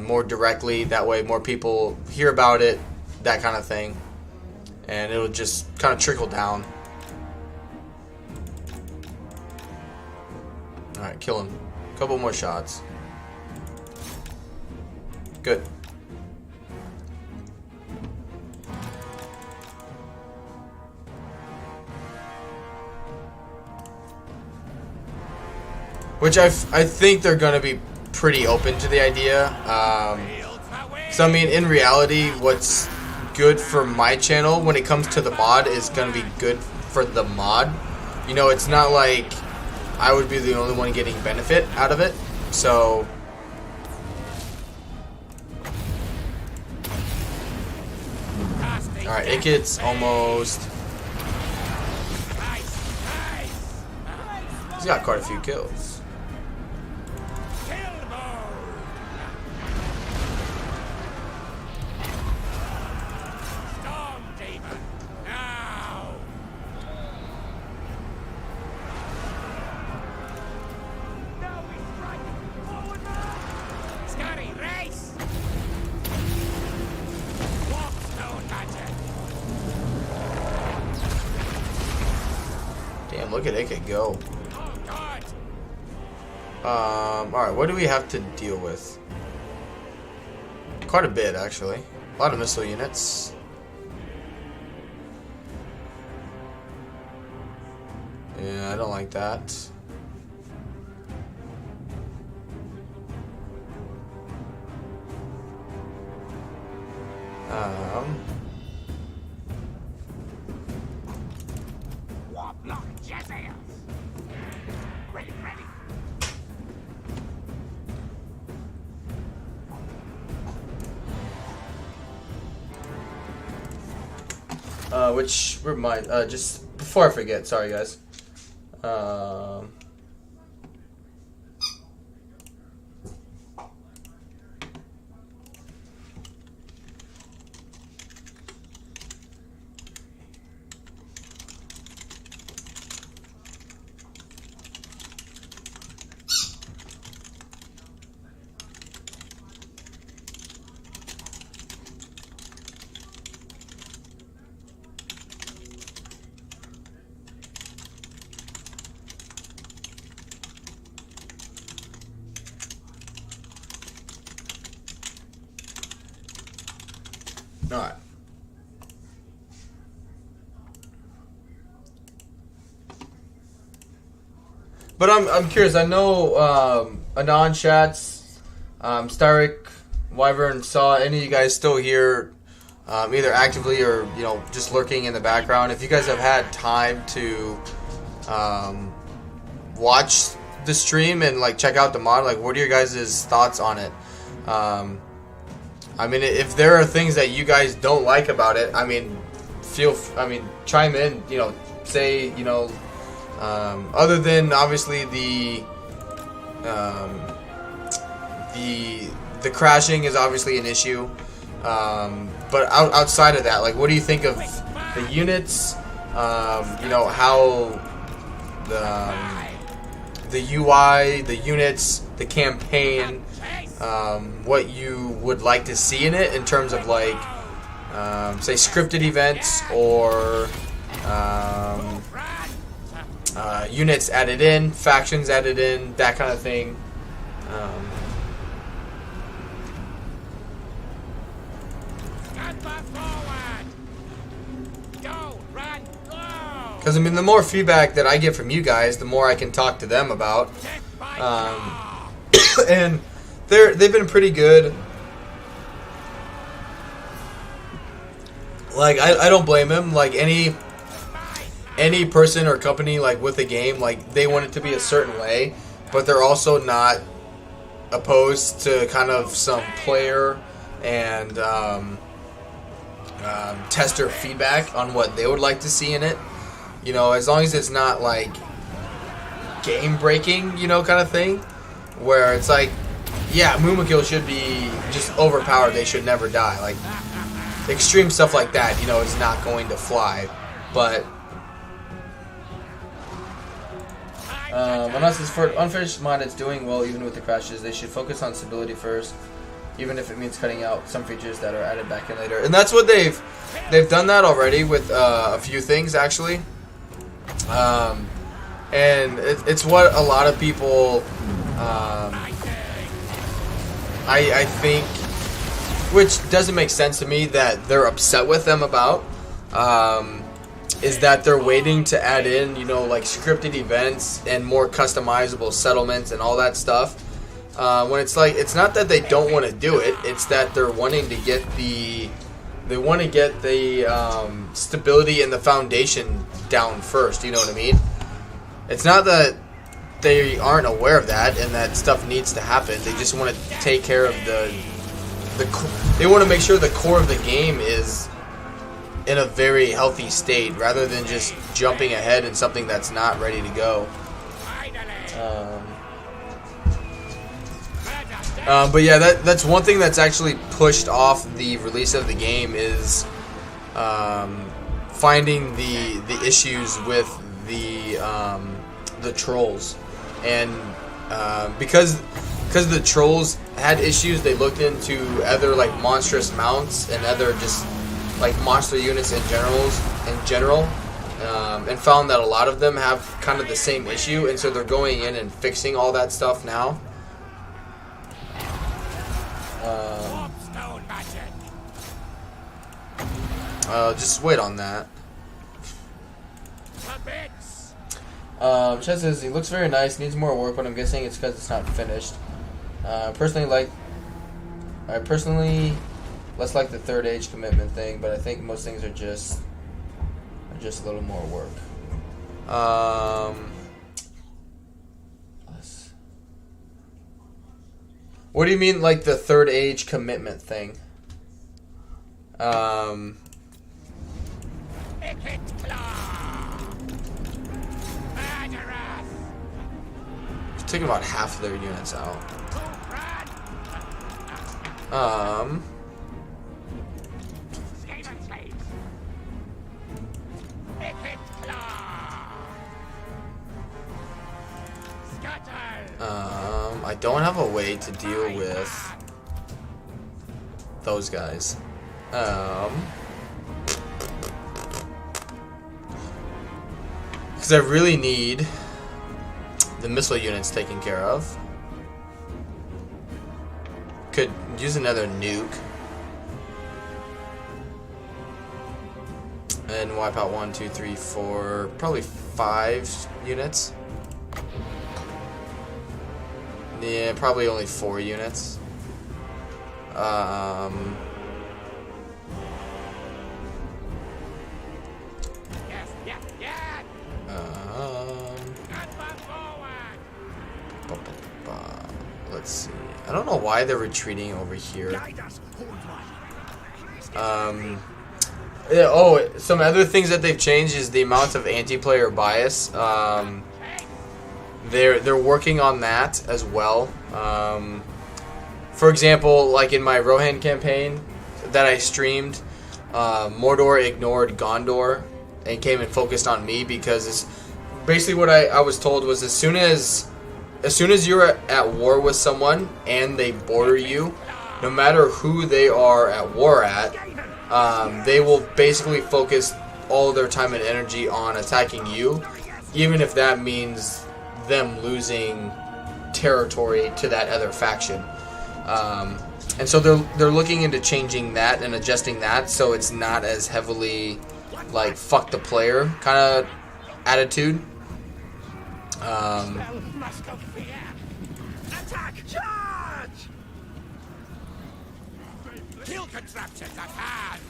[SPEAKER 1] more directly. That way, more people hear about it, that kind of thing, and it'll just kind of trickle down. Alright, kill him. Couple more shots. Good. Which I think they're going to be pretty open to the idea. So, I mean, in reality, what's good for my channel when it comes to the mod is going to be good for the mod. You know, it's not like I would be the only one getting benefit out of it, so alright, it gets almost, he's got quite a few kills. Damn, look at it go. Alright, what do we have to deal with? Quite a bit, actually. A lot of missile units. Yeah, I don't like that. Which remind, just before I forget, sorry guys. All right. But I'm curious. I know Anon chats, Starik, Wyvern, Saw. Any of you guys still here, either actively or just lurking in the background? If you guys have had time to watch the stream and like check out the mod, like what are your guys' thoughts on it? I mean, if there are things that you guys don't like about it, I mean, chime in. Say other than obviously the crashing is obviously an issue, but outside of that, like, what do you think of the units? How the UI, the units, the campaign, what you would like to see in it in terms of like, say, scripted events or units added in, factions added in, that kind of thing. Because, I mean, the more feedback that I get from you guys, the more I can talk to them about. And they've been pretty good. Like, I don't blame him. Like, any person or company, like, with a game, like, they want it to be a certain way, but they're also not opposed to kind of some player and tester feedback on what they would like to see in it. As long as it's not like game breaking, kind of thing, where it's like, yeah, Mumakil should be just overpowered. They should never die. Like, extreme stuff like that, is not going to fly. But unless it's for unfinished mod, it's doing well even with the crashes. They should focus on stability first, even if it means cutting out some features that are added back in later. And that's what they've done that already with a few things, actually. And it's what a lot of people, I think, which doesn't make sense to me that they're upset with them about, is that they're waiting to add in, like scripted events and more customizable settlements and all that stuff. When it's like, it's not that they don't want to do it, it's that they're wanting to get the stability and the foundation down first, you know what I mean? It's not that they aren't aware of that and that stuff needs to happen. They just want to take care of they want to make sure the core of the game is in a very healthy state rather than just jumping ahead in something that's not ready to go. But yeah, that's one thing that's actually pushed off the release of the game is finding the issues with the trolls, and because the trolls had issues, they looked into other like monstrous mounts and other just like monster units in general, and found that a lot of them have kind of the same issue, and so they're going in and fixing all that stuff now. Just wait on that. Chet says he looks very nice, needs more work, but I'm guessing it's because it's not finished. I personally less like the third age commitment thing, but I think most things are just a little more work. What do you mean, like the third age commitment thing? Took about half of their units out. I don't have a way to deal with those guys. Because I really need the missile units taken care of. Could use another nuke. and wipe out 1, 2, 3, 4, probably 5 units. Yeah, probably only 4 units. Let's see. I don't know why they're retreating over here. Yeah, oh, some other things that they've changed is the amount of anti-player bias. They're working on that as well. For example, like in my Rohan campaign that I streamed, Mordor ignored Gondor and came and focused on me because it's basically what I was told was as soon as you're at war with someone and they border you, no matter who they are at war at, they will basically focus all their time and energy on attacking you, even if that means them losing territory to that other faction. And so they're looking into changing that and adjusting that so it's not as heavily like fuck the player kind of attitude.
[SPEAKER 2] Attack! Charge! Kill contraptions at hand!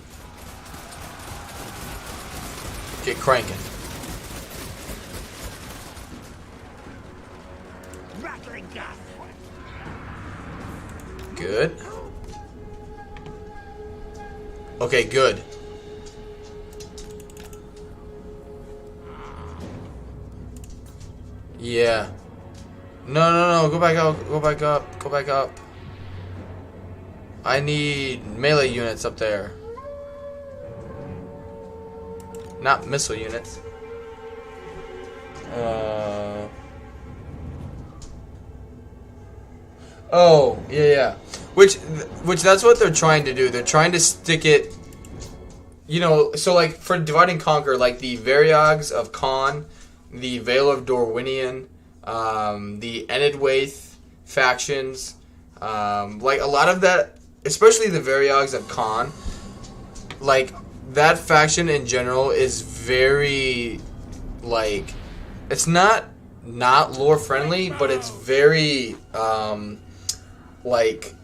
[SPEAKER 1] Get cranking.
[SPEAKER 2] Rattling gun!
[SPEAKER 1] Good. Okay, good. Yeah. No. Go back up. Go back up. Go back up. I need melee units up there. Not missile units. Oh, yeah. Which that's what they're trying to do. They're trying to stick it, you know, so like for Divide and Conquer, like the Variogs of Khan, the Vale of Dorwinion, the Enidwaith factions, like a lot of that, especially the Variogs of Khan, like that faction in general is very, like, it's not lore friendly, but it's very, like,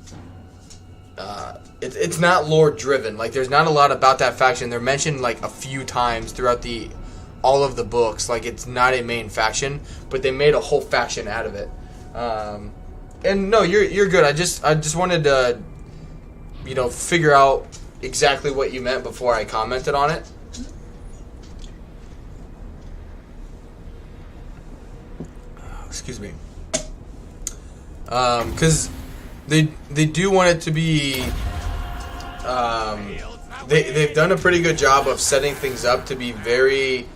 [SPEAKER 1] it's not lore driven. Like, there's not a lot about that faction. They're mentioned like a few times throughout all of the books. Like, it's not a main faction, but they made a whole faction out of it. And no, you're good. I just wanted to, you know, figure out exactly what you meant before I commented on it. Excuse me. Because they do want it to be. They've done a pretty good job of setting things up to be very,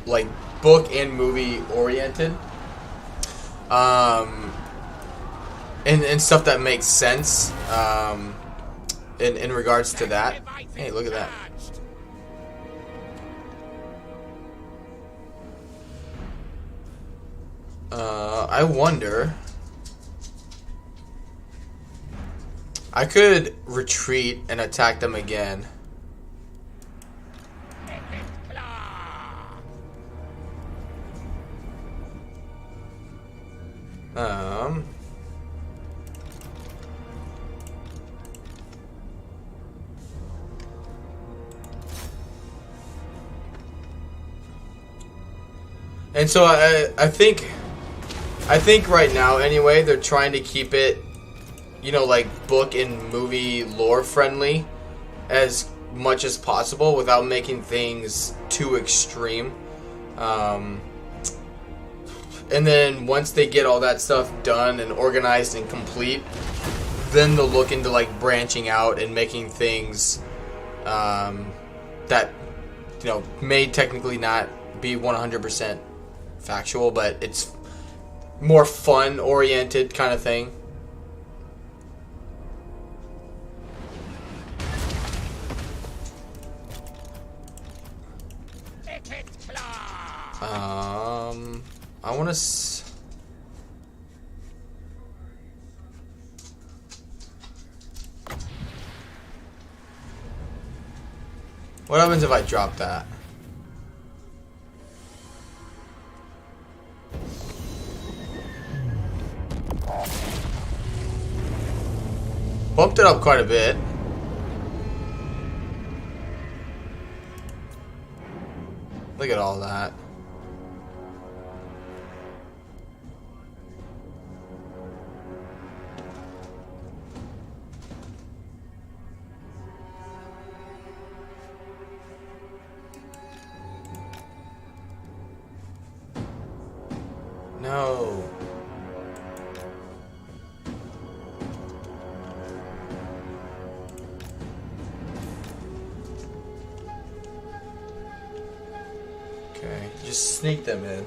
[SPEAKER 1] like book and movie oriented. And stuff that makes sense. In regards to that. Hey, look at that. I wonder. I could retreat and attack them again. And so I think right now anyway they're trying to keep it, you know, like book and movie lore friendly as much as possible without making things too extreme. And then once they get all that stuff done and organized and complete, then they'll look into like branching out and making things that, you know, may technically not be 100% factual, but it's more fun oriented kind of thing. I want to. What happens if I drop that? Bumped it up quite a bit. Look at all that. No. Okay, just sneak them in.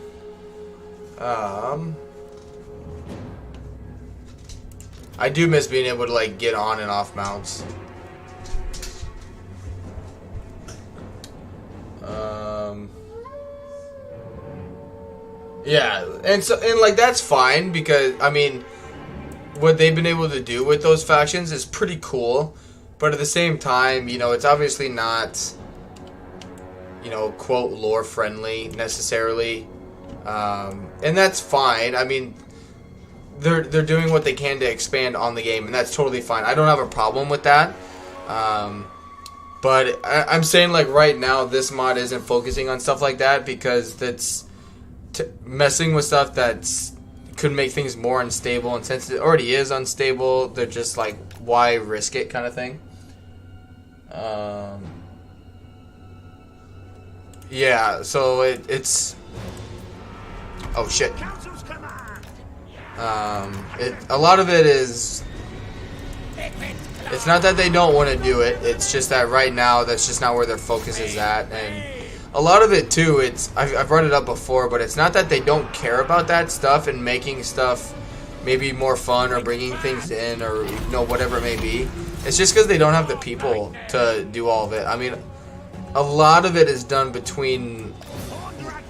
[SPEAKER 1] I do miss being able to like get on and off mounts. Yeah, and like that's fine because I mean, what they've been able to do with those factions is pretty cool, but at the same time, you know, it's obviously not, you know, quote lore friendly necessarily, and that's fine. I mean, they're doing what they can to expand on the game, and that's totally fine. I don't have a problem with that. But I'm saying like right now, this mod isn't focusing on stuff like that because that's messing with stuff that's could make things more unstable, and since it already is unstable, they're just like, why risk it kind of thing. Yeah, so it's oh shit. A lot of it is, it's not that they don't want to do it, it's just that right now that's just not where their focus is at. And a lot of it too, I've brought it up before, but it's not that they don't care about that stuff and making stuff maybe more fun or bringing things in or, you know, whatever it may be. It's just because they don't have the people to do all of it. I mean, a lot of it is done between,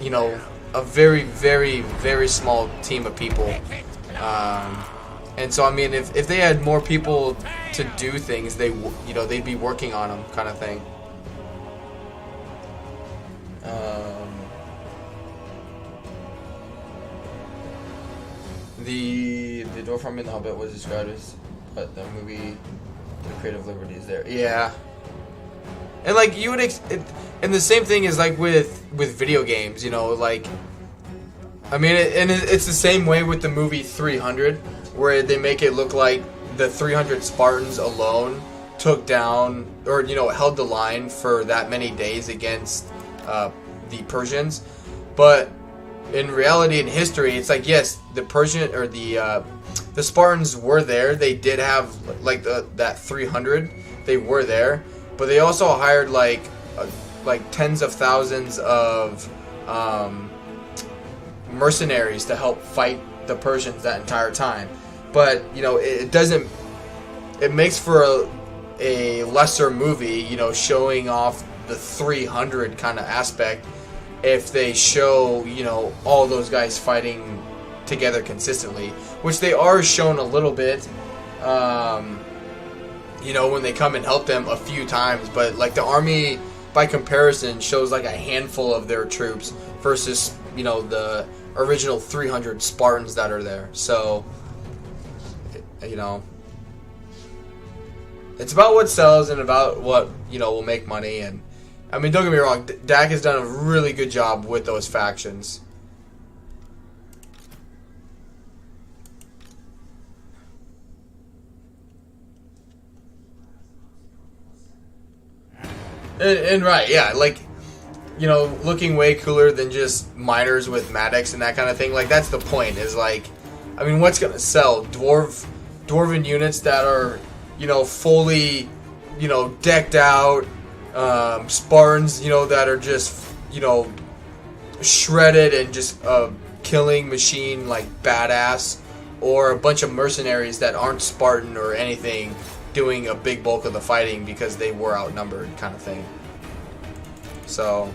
[SPEAKER 1] you know, a very, very, very small team of people. And so, I mean, if they had more people to do things, they'd be working on them, kind of thing. The door from in the Hobbit was described as, but the movie, the creative liberties there. Yeah. And like you would, and the same thing is like with video games, you know, like, I mean, it's the same way with the movie 300, where they make it look like the 300 Spartans alone took down, or, you know, held the line for that many days against the Persians. But in reality, in history, it's like, yes, the Persian or the Spartans were there. They did have like that 300. They were there, but they also hired like tens of thousands of mercenaries to help fight the Persians that entire time. But, you know, it makes for a lesser movie, you know, showing off the 300 kind of aspect if they show, you know, all those guys fighting together consistently, which they are shown a little bit, you know, when they come and help them a few times. But like the army, by comparison, shows like a handful of their troops versus, you know, the original 300 Spartans that are there. So, you know, it's about what sells and about what, you know, will make money. And I mean, don't get me wrong, Dak has done a really good job with those factions. And right, yeah, like, you know, looking way cooler than just miners with Maddox and that kind of thing. Like, that's the point, is like, I mean, what's gonna sell? Dwarven units that are, you know, fully, you know, decked out, Spartans, you know, that are just, you know, shredded and just a killing machine, like badass, or a bunch of mercenaries that aren't Spartan or anything, doing a big bulk of the fighting because they were outnumbered, kind of thing. So,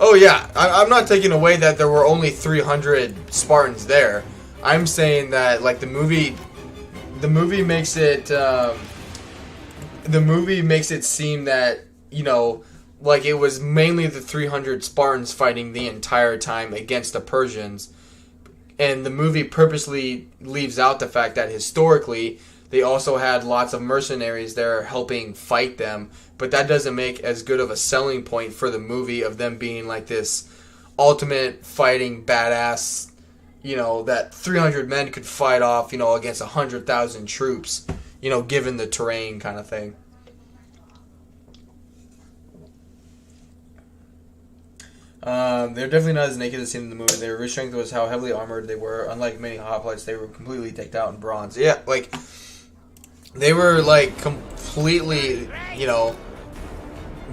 [SPEAKER 1] Oh yeah, I'm not taking away that there were only 300 Spartans there. I'm saying that like the movie makes it seem that, you know, like it was mainly the 300 Spartans fighting the entire time against the Persians, and the movie purposely leaves out the fact that historically they also had lots of mercenaries there helping fight them, but that doesn't make as good of a selling point for the movie of them being like this ultimate fighting badass, you know, that 300 men could fight off, you know, against 100,000 troops, you know, given the terrain kind of thing. They're definitely not as naked as seen in the movie. Their real strength was how heavily armored they were. Unlike many hoplites, they were completely decked out in bronze. Yeah, like... They were like completely, you know,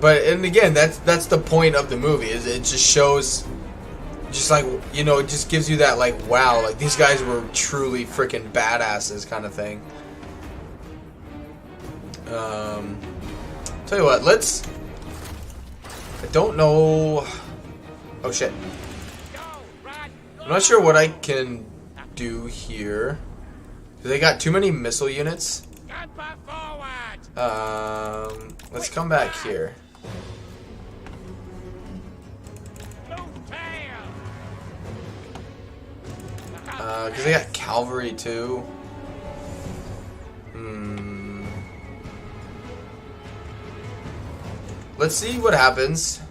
[SPEAKER 1] and again, that's the point of the movie, is it just shows, just like, you know, it just gives you that like, wow, like these guys were truly freaking badasses kind of thing. Tell you what, I don't know, oh shit, I'm not sure what I can do here, because they got too many missile units. Let's come back here. Because they got cavalry too. Let's see what happens.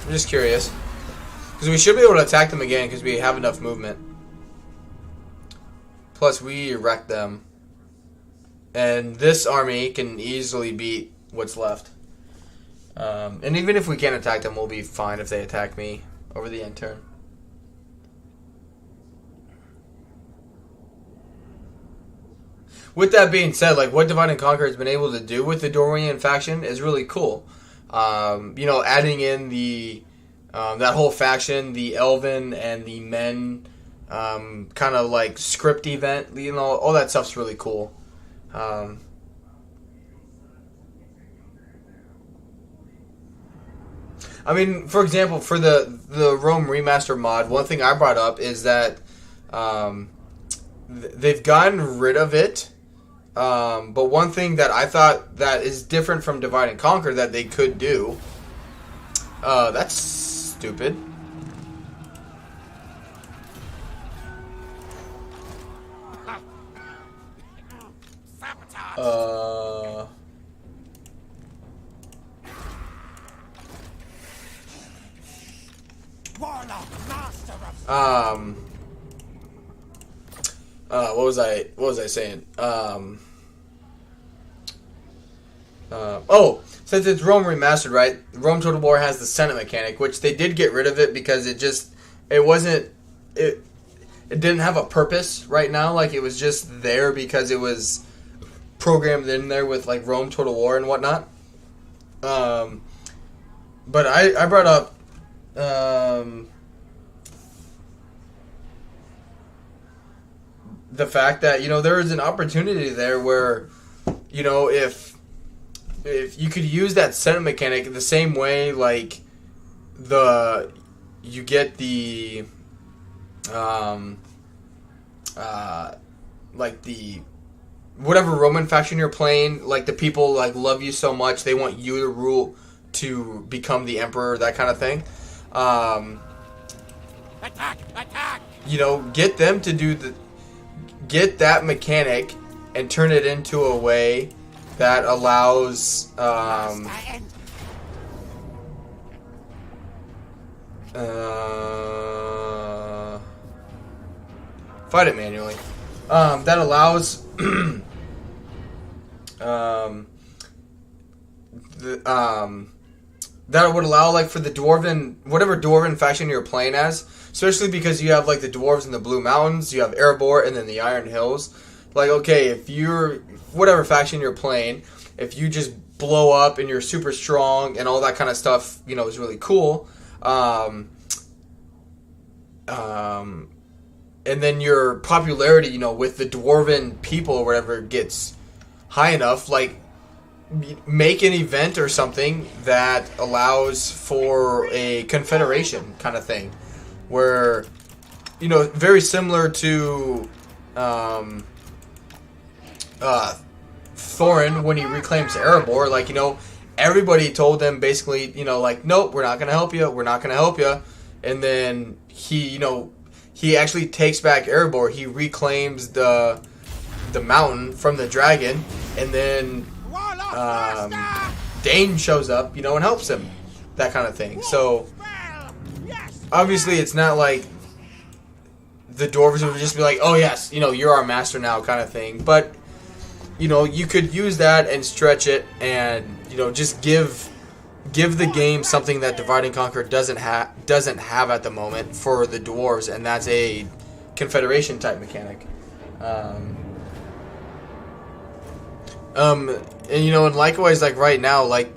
[SPEAKER 1] I'm just curious. Because we should be able to attack them again because we have enough movement. Plus we wrecked them. And this army can easily beat what's left. And even if we can't attack them, we'll be fine if they attack me over the end turn. With that being said, like what Divide and Conquer has been able to do with the Dorian faction is really cool. You know, adding in the that whole faction, the Elven and the Men, kind of like script event. You know, all that stuff's really cool. I mean, for example, for the Rome Remastered mod, one thing I brought up is that they've gotten rid of it. But one thing that I thought that is different from Divide and Conquer that they could do, that's stupid. What was I saying? Since it's Rome Remastered, right? Rome Total War has the Senate mechanic, which they did get rid of it because it didn't have a purpose right now. Like, it was just there because it was programmed in there with, like, Rome Total War and whatnot. But I brought up, the fact that, you know, there is an opportunity there where, you know, if you could use that Senate mechanic the same way, like, you get the, like the, whatever Roman faction you're playing, like the people like love you so much they want you to rule, to become the emperor, that kind of thing. Attack! You know, get them to get that mechanic and turn it into a way that allows fight it manually. That allows that would allow, like, for the Dwarven, whatever Dwarven faction you're playing as, especially because you have, like, the Dwarves in the Blue Mountains, you have Erebor, and then the Iron Hills. Like, okay, if you're, whatever faction you're playing, if you just blow up and you're super strong and all that kind of stuff, you know, is really cool. And then your popularity, you know, with the Dwarven people or whatever gets high enough, like, make an event or something that allows for a confederation kind of thing, where, you know, very similar to Thorin when he reclaims Erebor. Like, you know, everybody told them basically, you know, like, nope, we're not going to help you, we're not going to help you. And then he, you know, he actually takes back Erebor. He reclaims the mountain from the dragon, and then Dane shows up, you know, and helps him. That kind of thing. So, obviously, it's not like the dwarves would just be like, oh, yes, you know, you're our master now kind of thing. But, you know, you could use that and stretch it and, you know, just give the game something that Divide and Conquer doesn't have at the moment for the dwarves, and that's a confederation type mechanic. And, you know, and likewise, like, right now, like,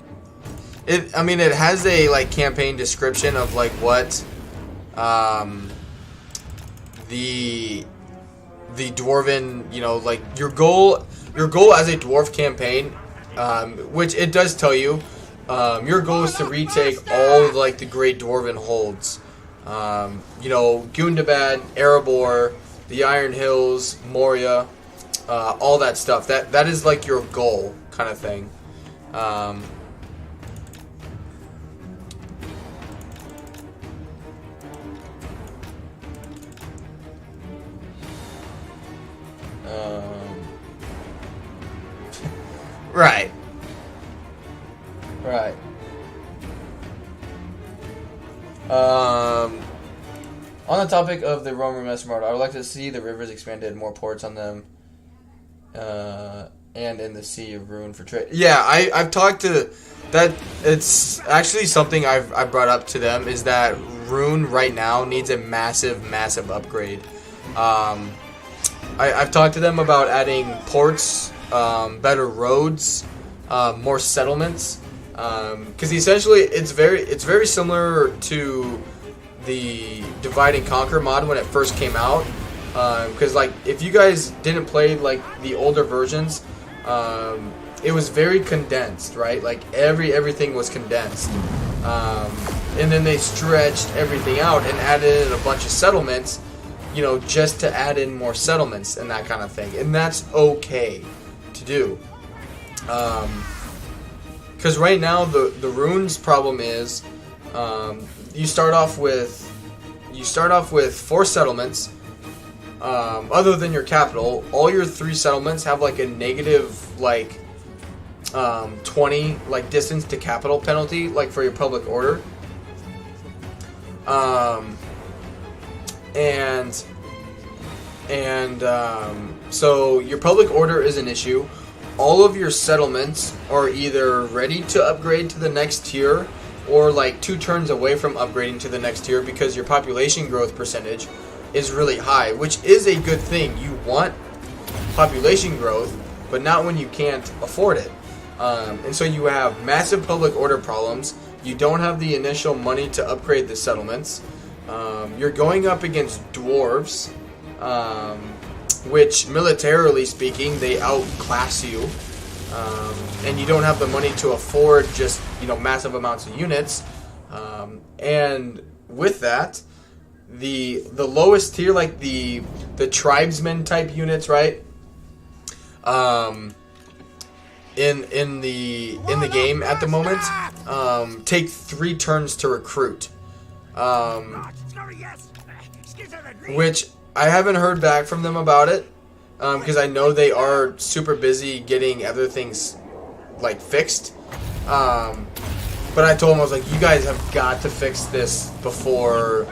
[SPEAKER 1] it has a, like, campaign description of, like, what, the dwarven, you know, like, your goal as a dwarf campaign, which it does tell you, your goal is to retake all, like, the great dwarven holds. You know, Gundabad, Erebor, the Iron Hills, Moria, all that stuff. That is, like, your goal kind of thing. Right. Right. On the topic of the Rome Remastered mode, I would like to see the rivers expanded, more ports on them, and in the Sea of Ruin for trade. Yeah, I've talked to that. It's actually something I brought up to them, is that Rune right now needs a massive upgrade. I've talked to them about adding ports, better roads, more settlements, because essentially it's very similar to the Divide and Conquer mod when it first came out. Because like, if you guys didn't play like the older versions, it was very condensed, right? Like everything was condensed, and then they stretched everything out and added in a bunch of settlements, you know, just to add in more settlements and that kind of thing. And that's okay to do. Because right now the runes problem is, you start off with 4 settlements. Other than your capital, all your 3 settlements have like a negative 20 like distance to capital penalty, like for your public order. So your public order is an issue. All of your settlements are either ready to upgrade to the next tier, or like 2 turns away from upgrading to the next tier, because your population growth percentage is really high, which is a good thing. You want population growth, but not when you can't afford it. And so you have massive public order problems. You don't have the initial money to upgrade the settlements. You're going up against dwarves, which militarily speaking, they outclass you. And you don't have the money to afford just, you know, massive amounts of units. And with that, the lowest tier, like the tribesmen type units, right? In the game at the moment, take 3 turns to recruit. Which I haven't heard back from them about it, because I know they are super busy getting other things like fixed. But I told them, I was like, you guys have got to fix this before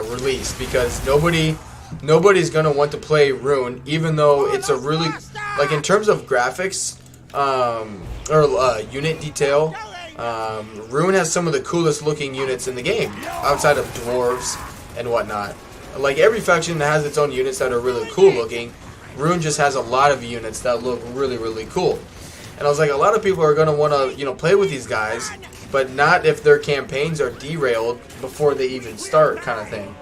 [SPEAKER 1] release, because nobody's gonna want to play Rune, even though it's a really, like, in terms of graphics or unit detail, Rune has some of the coolest looking units in the game outside of dwarves and whatnot. Like, every faction has its own units that are really cool looking. Rune just has a lot of units that look really cool. And I was like, a lot of people are gonna want to, you know, play with these guys, but not if their campaigns are derailed before they even start, kind of thing.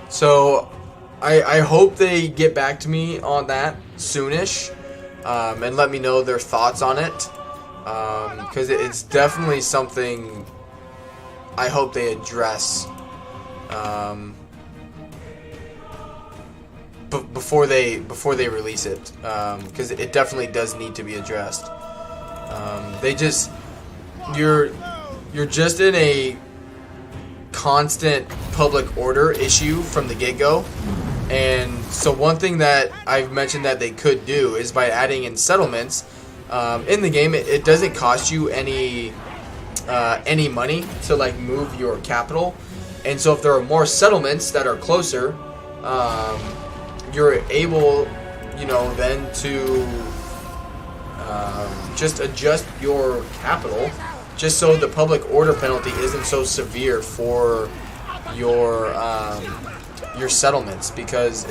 [SPEAKER 1] So I hope they get back to me on that soonish. and let me know their thoughts on it, because it's definitely something I hope they address before they release it, because it definitely does need to be addressed. You're just in a constant public order issue from the get-go. And so one thing that I've mentioned that they could do is by adding in settlements in the game, it doesn't cost you any money to like move your capital. And so if there are more settlements that are closer, you're able, then to just adjust your capital, just so the public order penalty isn't so severe for your settlements, because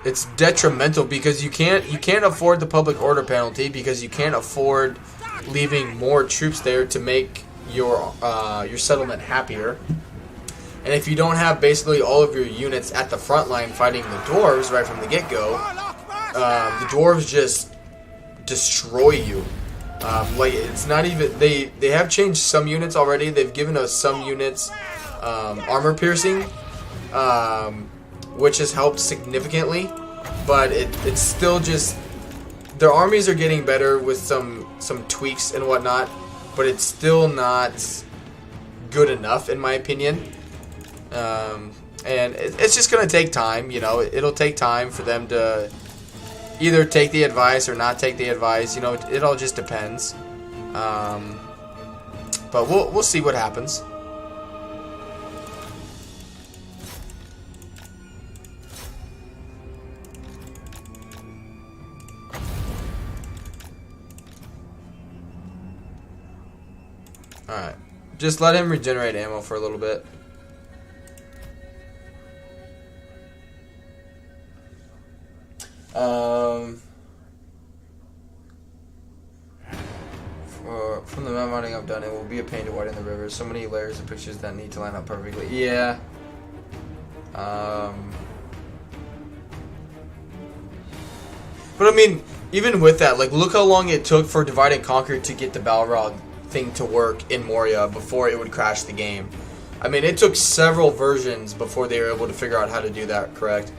[SPEAKER 1] it's detrimental, because you can't afford the public order penalty, because you can't afford leaving more troops there to make your settlement happier. And if you don't have basically all of your units at the front line fighting the dwarves right from the get-go, the dwarves just destroy you. Like, it's not even... They have changed some units already. They've given us some units armor piercing, which has helped significantly. But it's still just... Their armies are getting better with some tweaks and whatnot, but it's still not good enough, in my opinion. And it's just going to take time, It'll take time for them to either take the advice or not take the advice. It all just depends. But we'll see what happens. Alright. Just let him regenerate ammo for a little bit. From the map modding I've done, it will be a pain to widen the river. So many layers of pictures that need to line up perfectly. Yeah. But I mean, even with that, like, look how long it took for Divide and Conquer to get the Balrog thing to work in Moria before it would crash the game. I mean, it took several versions before they were able to figure out how to do that correctly.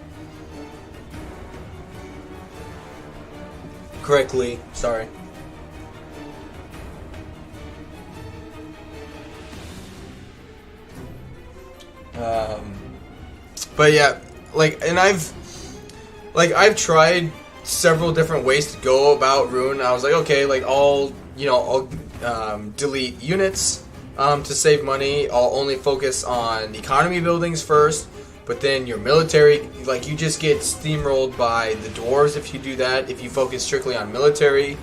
[SPEAKER 1] Sorry. But yeah, I've tried several different ways to go about Rune. I was like, okay, I'll delete units to save money. I'll only focus on economy buildings first, but then your military, you just get steamrolled by the dwarves if you do that. If you focus strictly on military,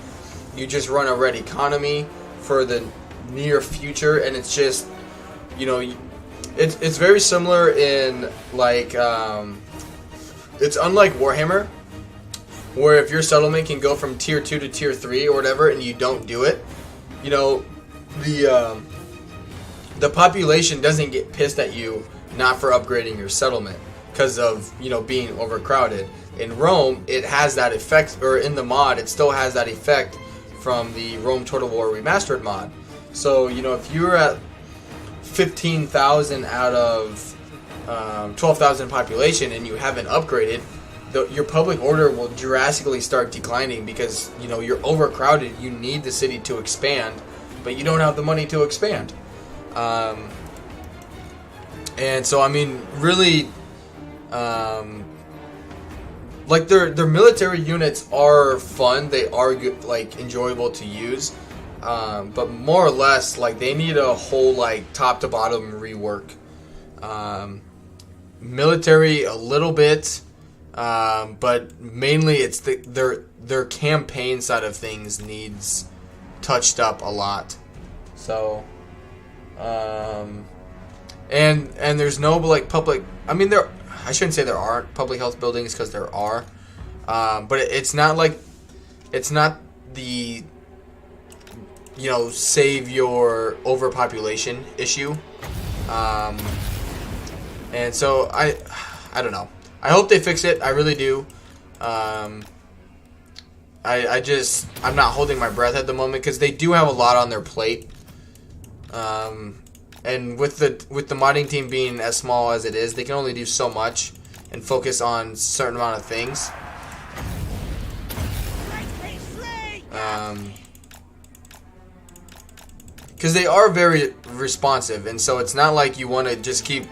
[SPEAKER 1] you just run a red economy for the near future, and it's just, it's very similar in, it's unlike Warhammer, where if your settlement can go from tier 2 to tier 3 or whatever, and you don't do it, the population doesn't get pissed at you not for upgrading your settlement because of, being overcrowded. In Rome, it has that effect, or in the mod, it still has that effect from the Rome Total War Remastered mod. So, if you're at 15,000 out of 12,000 population and you haven't upgraded, your public order will drastically start declining because, you're overcrowded. You need the city to expand, but you don't have the money to expand. And so, I mean, really, their military units are fun. They are good, enjoyable to use. But more or less, they need a whole, top to bottom rework. Military a little bit, but mainly it's their campaign side of things needs touched up a lot. So, and there's no public. I mean, I shouldn't say there aren't public health buildings, because there are, but it's not the save your overpopulation issue. And so I don't know. I hope they fix it. I really do. I'm not holding my breath at the moment because they do have a lot on their plate. And with the modding team being as small as it is, they can only do so much and focus on a certain amount of things. Because they are very responsive, and so it's not like you want to just keep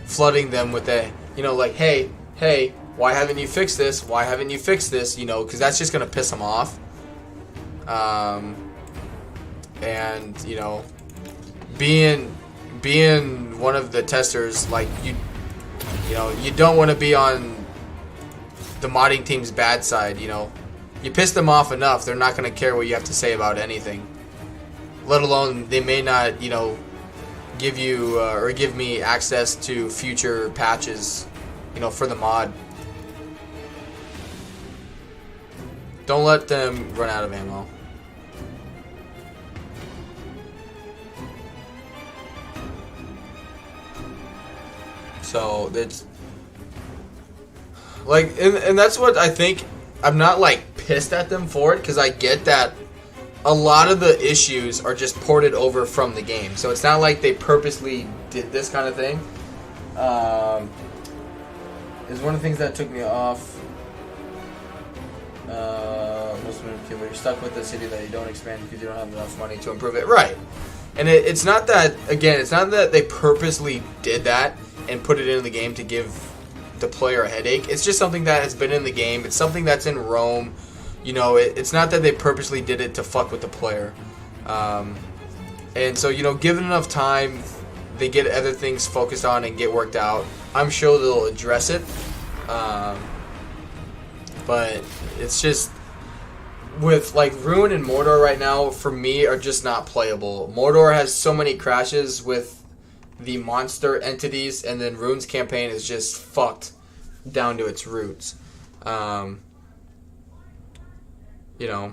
[SPEAKER 1] flooding them with a, you know, like, hey, why haven't you fixed this? Why haven't you fixed this? You know, because that's just going to piss them off. And, you know, being one of the testers, like, you know, you don't want to be on the modding team's bad side, you know. You piss them off enough, they're not going to care what you have to say about anything. Let alone, they may not, you know, give you or give me access to future patches, you know, for the mod. Don't let them run out of ammo. So it's like, and that's what I think. I'm not like pissed at them for it because I get that a lot of the issues are just ported over from the game. So it's not like they purposely did this kind of thing. Is one of the things that took me off. You're stuck with the city that you don't expand because you don't have enough money to improve it. Right. And it's not that, again, it's not that they purposely did that and put it in the game to give the player a headache. It's just something that has been in the game. It's something that's in Rome. You know, it's not that they purposely did it to fuck with the player. And so, you know, given enough time, they get other things focused on and get worked out. I'm sure they'll address it. But it's just, with like Ruin and Mordor right now, for me, are just not playable. Mordor has so many crashes with the monster entities, and then Rune's campaign is just fucked down to its roots. You know.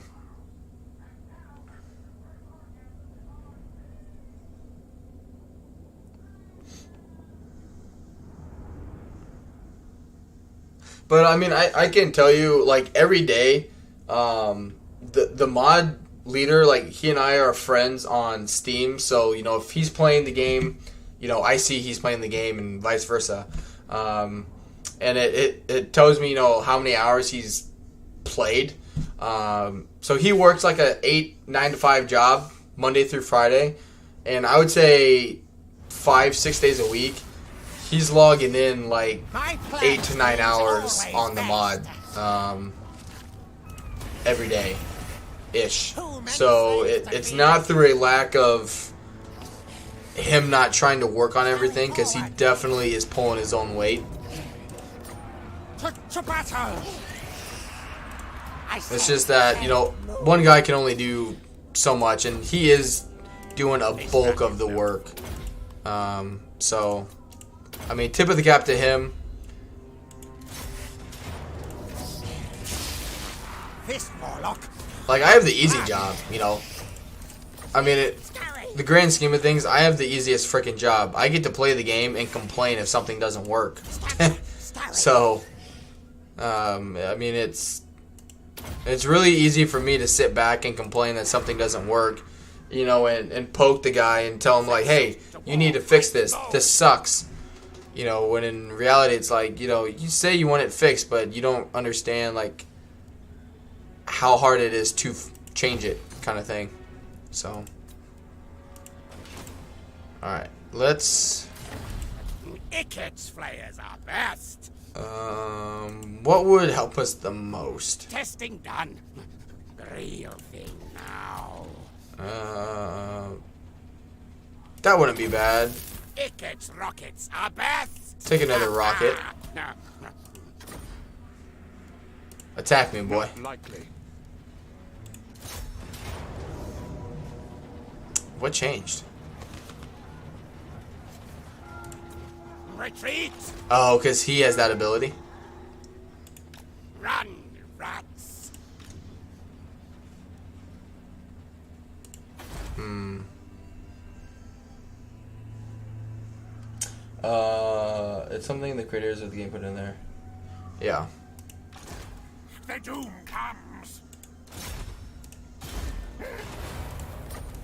[SPEAKER 1] But I mean, I can tell you, like, every day, the mod leader, like, he and I are friends on Steam, so, you know, if he's playing the game, you know, I see he's playing the game and vice versa. And it tells me, you know, how many hours he's played. So he works like a 9 to 5 job, Monday through Friday, and I would say 5-6 days a week. He's logging in like 8 to 9 hours on the mod every day ish. So it's not through a lack of him not trying to work on everything, because he definitely is pulling his own weight. It's just that, you know, one guy can only do so much, and he is doing a bulk of the work. So, I mean, tip of the cap to him. Like, I have the easy job, you know. I mean, the grand scheme of things, I have the easiest freaking job. I get to play the game and complain if something doesn't work. So, I mean, it's really easy for me to sit back and complain that something doesn't work, you know, and poke the guy and tell him, like, hey, you need to fix this. This sucks. You know, when in reality it's like, you know, you say you want it fixed, but you don't understand, like, how hard it is to change it, kind of thing. So, alright, let's...
[SPEAKER 2] Icket's flayers are best.
[SPEAKER 1] What would help us the most?
[SPEAKER 2] Testing done. Real thing now.
[SPEAKER 1] That wouldn't be bad.
[SPEAKER 2] Icket's rockets are best.
[SPEAKER 1] Take another rocket. Attack me, boy.
[SPEAKER 2] Not likely.
[SPEAKER 1] What changed?
[SPEAKER 2] Retreat.
[SPEAKER 1] Oh, because he has that ability?
[SPEAKER 2] Run, rats.
[SPEAKER 1] It's something the creators of the game put in there. Yeah.
[SPEAKER 2] The doom comes.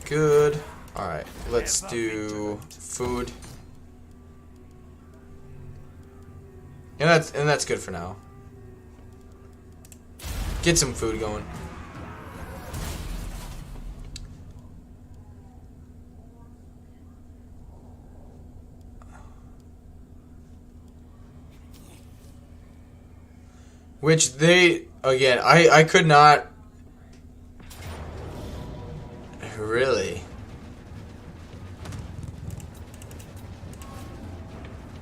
[SPEAKER 1] Good. Alright, let's do food. And that's good for now. Get some food going. Which they, again, I could not really.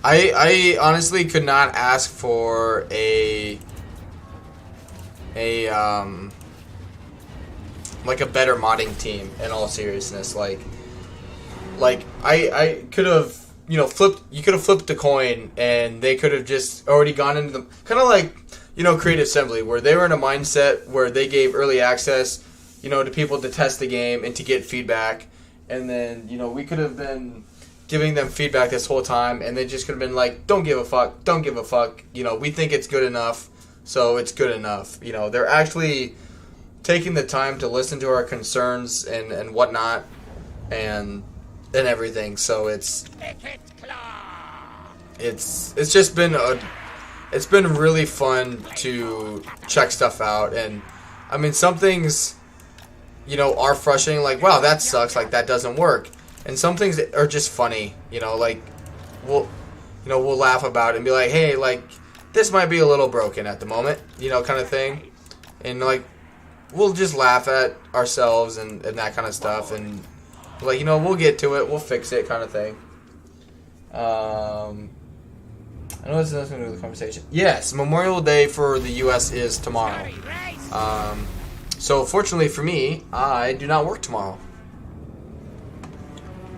[SPEAKER 1] I honestly could not ask for a like a better modding team, in all seriousness. Like I could have, you know, you could have flipped the coin and they could have just already gone into the kind of like, you know, Creative Assembly, where they were in a mindset where they gave early access, you know, to people to test the game and to get feedback. And then, you know, we could have been giving them feedback this whole time, and they just could have been like, don't give a fuck, don't give a fuck. You know, we think it's good enough, so it's good enough. You know, they're actually taking the time to listen to our concerns and whatnot and everything. So it's just been it's been really fun to check stuff out. And I mean, some things, you know, are frustrating, like, wow, that sucks, like that doesn't work. And some things are just funny, you know, like we'll laugh about it and be like, hey, like this might be a little broken at the moment, you know, kind of thing. And like we'll just laugh at ourselves and that kind of stuff, and like, you know, we'll get to it, we'll fix it, kind of thing. I know this has nothing to do with the conversation. Yes, Memorial Day for the U.S. is tomorrow. So fortunately for me, I do not work tomorrow.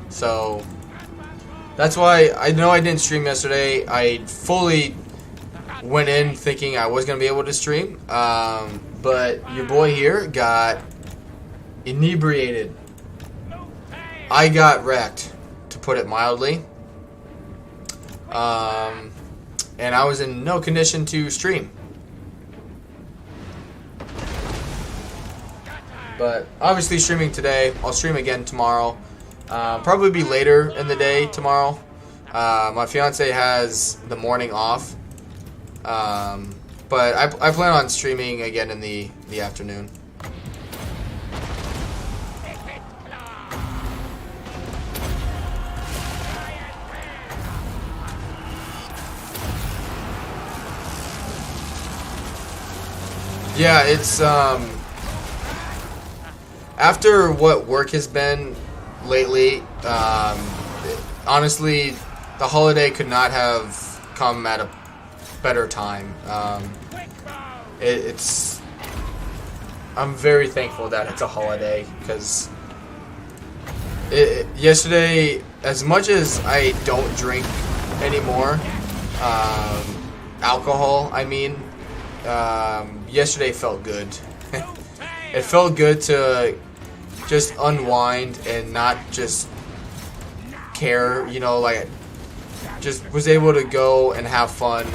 [SPEAKER 1] So that's why I know I didn't stream yesterday. I fully went in thinking I was going to be able to stream. But your boy here got inebriated. I got wrecked, to put it mildly. And I was in no condition to stream. But obviously streaming today. I'll stream again tomorrow. Probably be later in the day tomorrow. My fiance has the morning off. But I plan on streaming again in the afternoon. Yeah, it's after what work has been lately, honestly, the holiday could not have come at a better time. I'm very thankful that it's a holiday, because yesterday, as much as I don't drink anymore, alcohol, I mean, yesterday felt good. It felt good to just unwind and not just care, you know, like just was able to go and have fun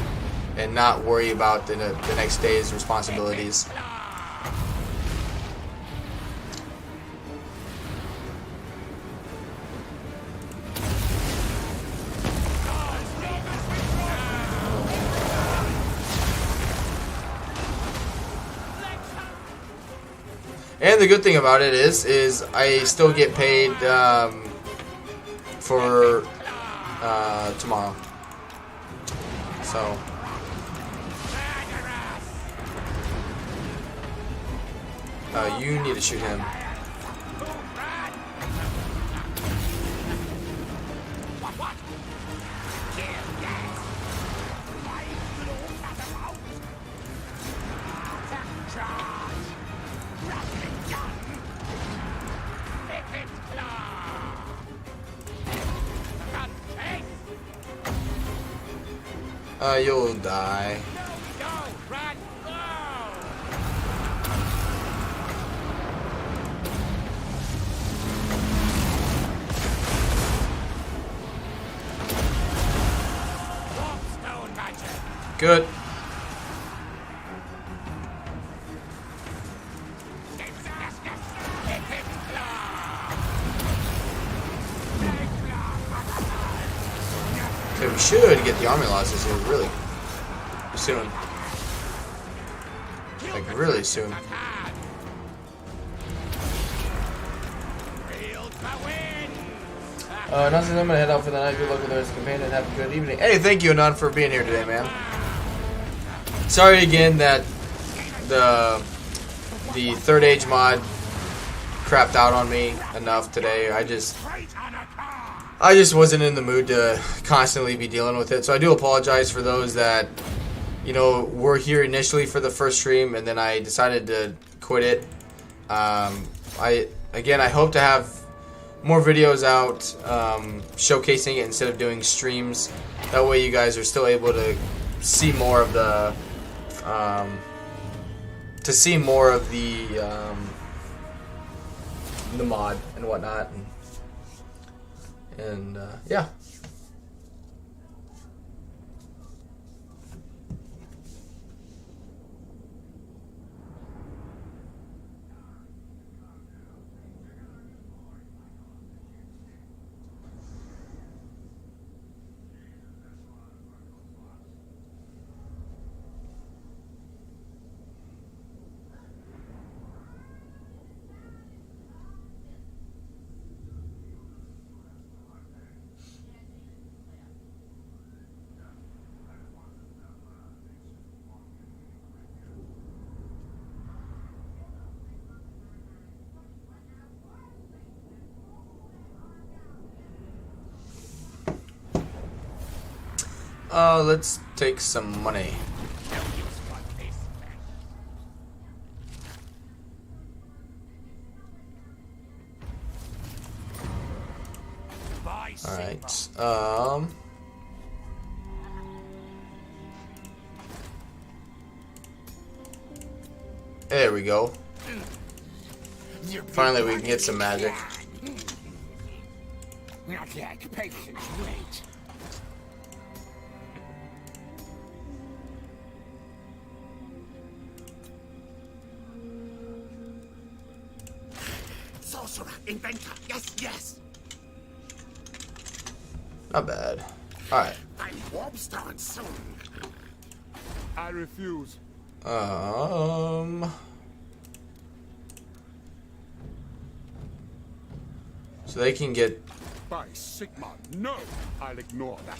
[SPEAKER 1] and not worry about the next day's responsibilities. And the good thing about it is I still get paid for tomorrow. So you need to shoot him. You'll die. Good. should get the army losses here really soon. Like, really soon. Nonsense, I'm gonna head out for the night. Good luck with the rest of the campaign and have a good evening. Hey, thank you, Anon, for being here today, man. Sorry again that the Third Age mod crapped out on me enough today. I just wasn't in the mood to constantly be dealing with it. So I do apologize for those that, you know, were here initially for the first stream and then I decided to quit it. I hope to have more videos out showcasing it instead of doing streams. That way you guys are still able to see more of the the mod and whatnot, and yeah. Let's take some money. Alright, there we go. Finally we can get some magic.
[SPEAKER 2] Not like patience, wait. Sorcerer, inventor, yes.
[SPEAKER 1] Not bad. Alright.
[SPEAKER 2] I'm Warpstone soon.
[SPEAKER 3] I refuse.
[SPEAKER 1] So they can get.
[SPEAKER 3] By Sigma, no! I'll ignore that.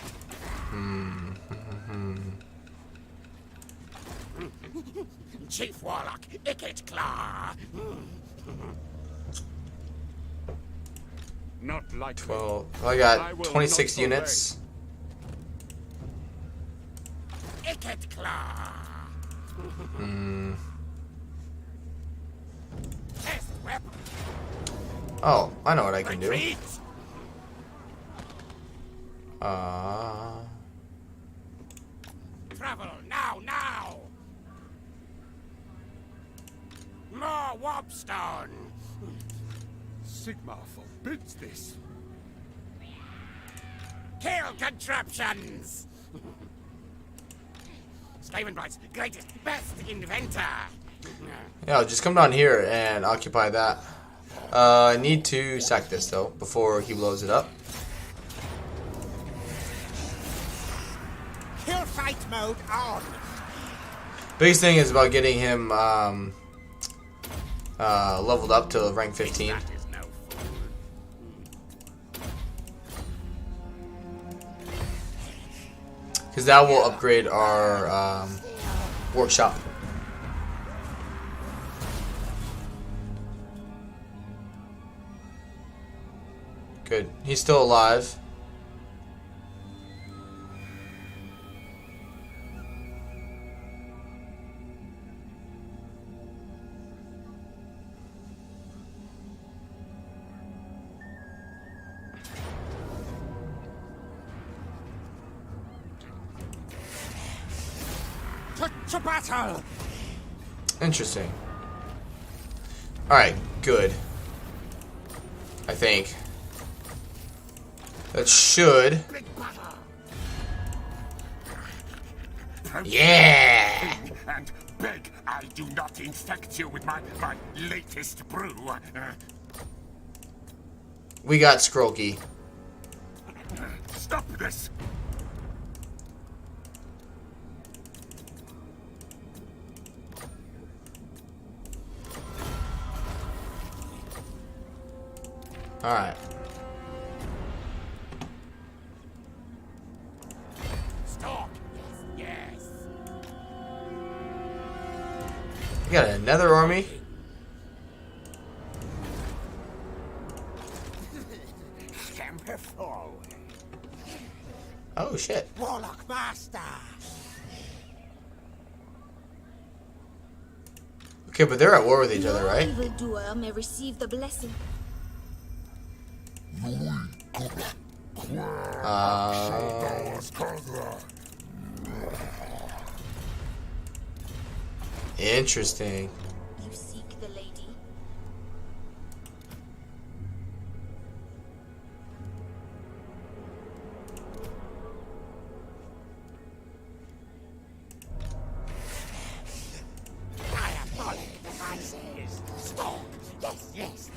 [SPEAKER 2] Chief Warlock, Icket Claw.
[SPEAKER 3] Not like
[SPEAKER 1] 12. I got 26 units.
[SPEAKER 2] Icket Claw. Test weapon.
[SPEAKER 1] Oh, I know what I can do.
[SPEAKER 2] Retreat. Travel now. More Warpstone.
[SPEAKER 3] Sigma forbids this.
[SPEAKER 2] Kill contraptions. Skavenbright's greatest, best inventor.
[SPEAKER 1] Yeah, just come down here and occupy that. I need to sack this though before he blows it up.
[SPEAKER 2] Kill fight mode on.
[SPEAKER 1] Biggest thing is about getting him leveled up to rank 15.
[SPEAKER 2] That is no fool.
[SPEAKER 1] Because that will upgrade our workshop. Good. He's still alive.
[SPEAKER 2] To battle.
[SPEAKER 1] Interesting. Alright, good. I think. That should.
[SPEAKER 2] Big battle.
[SPEAKER 1] Yeah!
[SPEAKER 2] And beg I do not infect you with my latest brew.
[SPEAKER 1] We got Scrokey.
[SPEAKER 2] Stop this.
[SPEAKER 1] Alright.
[SPEAKER 2] Stop. Yes.
[SPEAKER 1] We got another army.
[SPEAKER 2] Camper forward.
[SPEAKER 1] Oh shit.
[SPEAKER 2] Warlock master.
[SPEAKER 1] Okay, but they're at war with each other, right?
[SPEAKER 4] No evildoer may receive the blessing.
[SPEAKER 1] Interesting.
[SPEAKER 4] You seek the lady.
[SPEAKER 2] Diabolic devices. Stop. Yes, yes.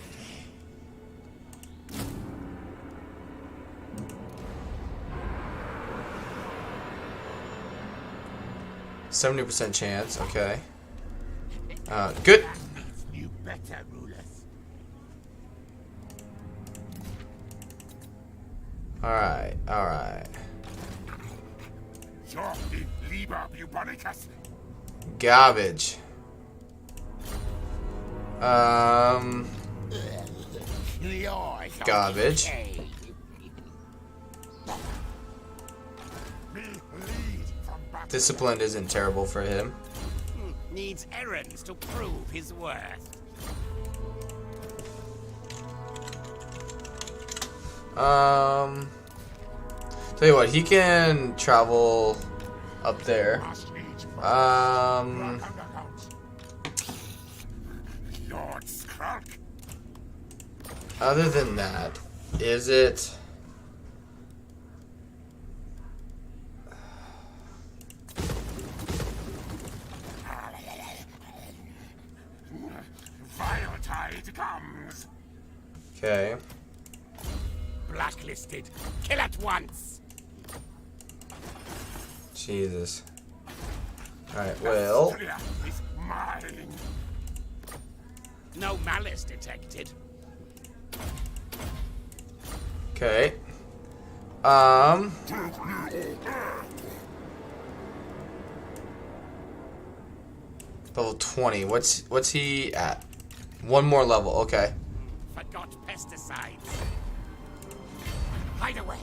[SPEAKER 1] 70% chance, okay. Good.
[SPEAKER 2] You better, rulers.
[SPEAKER 1] Alright, alright.
[SPEAKER 2] So, lieber Bubonicus.
[SPEAKER 1] Garbage. Garbage. Discipline isn't terrible for him.
[SPEAKER 2] Needs errands to prove his worth.
[SPEAKER 1] Tell you what, he can travel up there.
[SPEAKER 2] Lord Skrulk.
[SPEAKER 1] Other than that, is it...
[SPEAKER 2] Vile tide comes.
[SPEAKER 1] Okay.
[SPEAKER 2] Blacklisted. Kill at once.
[SPEAKER 1] Jesus. Alright, well...
[SPEAKER 2] Australia is mine. No malice detected.
[SPEAKER 1] Okay. Level 20. What's he at? One more level. Okay.
[SPEAKER 2] Forgot pesticides. Hide away.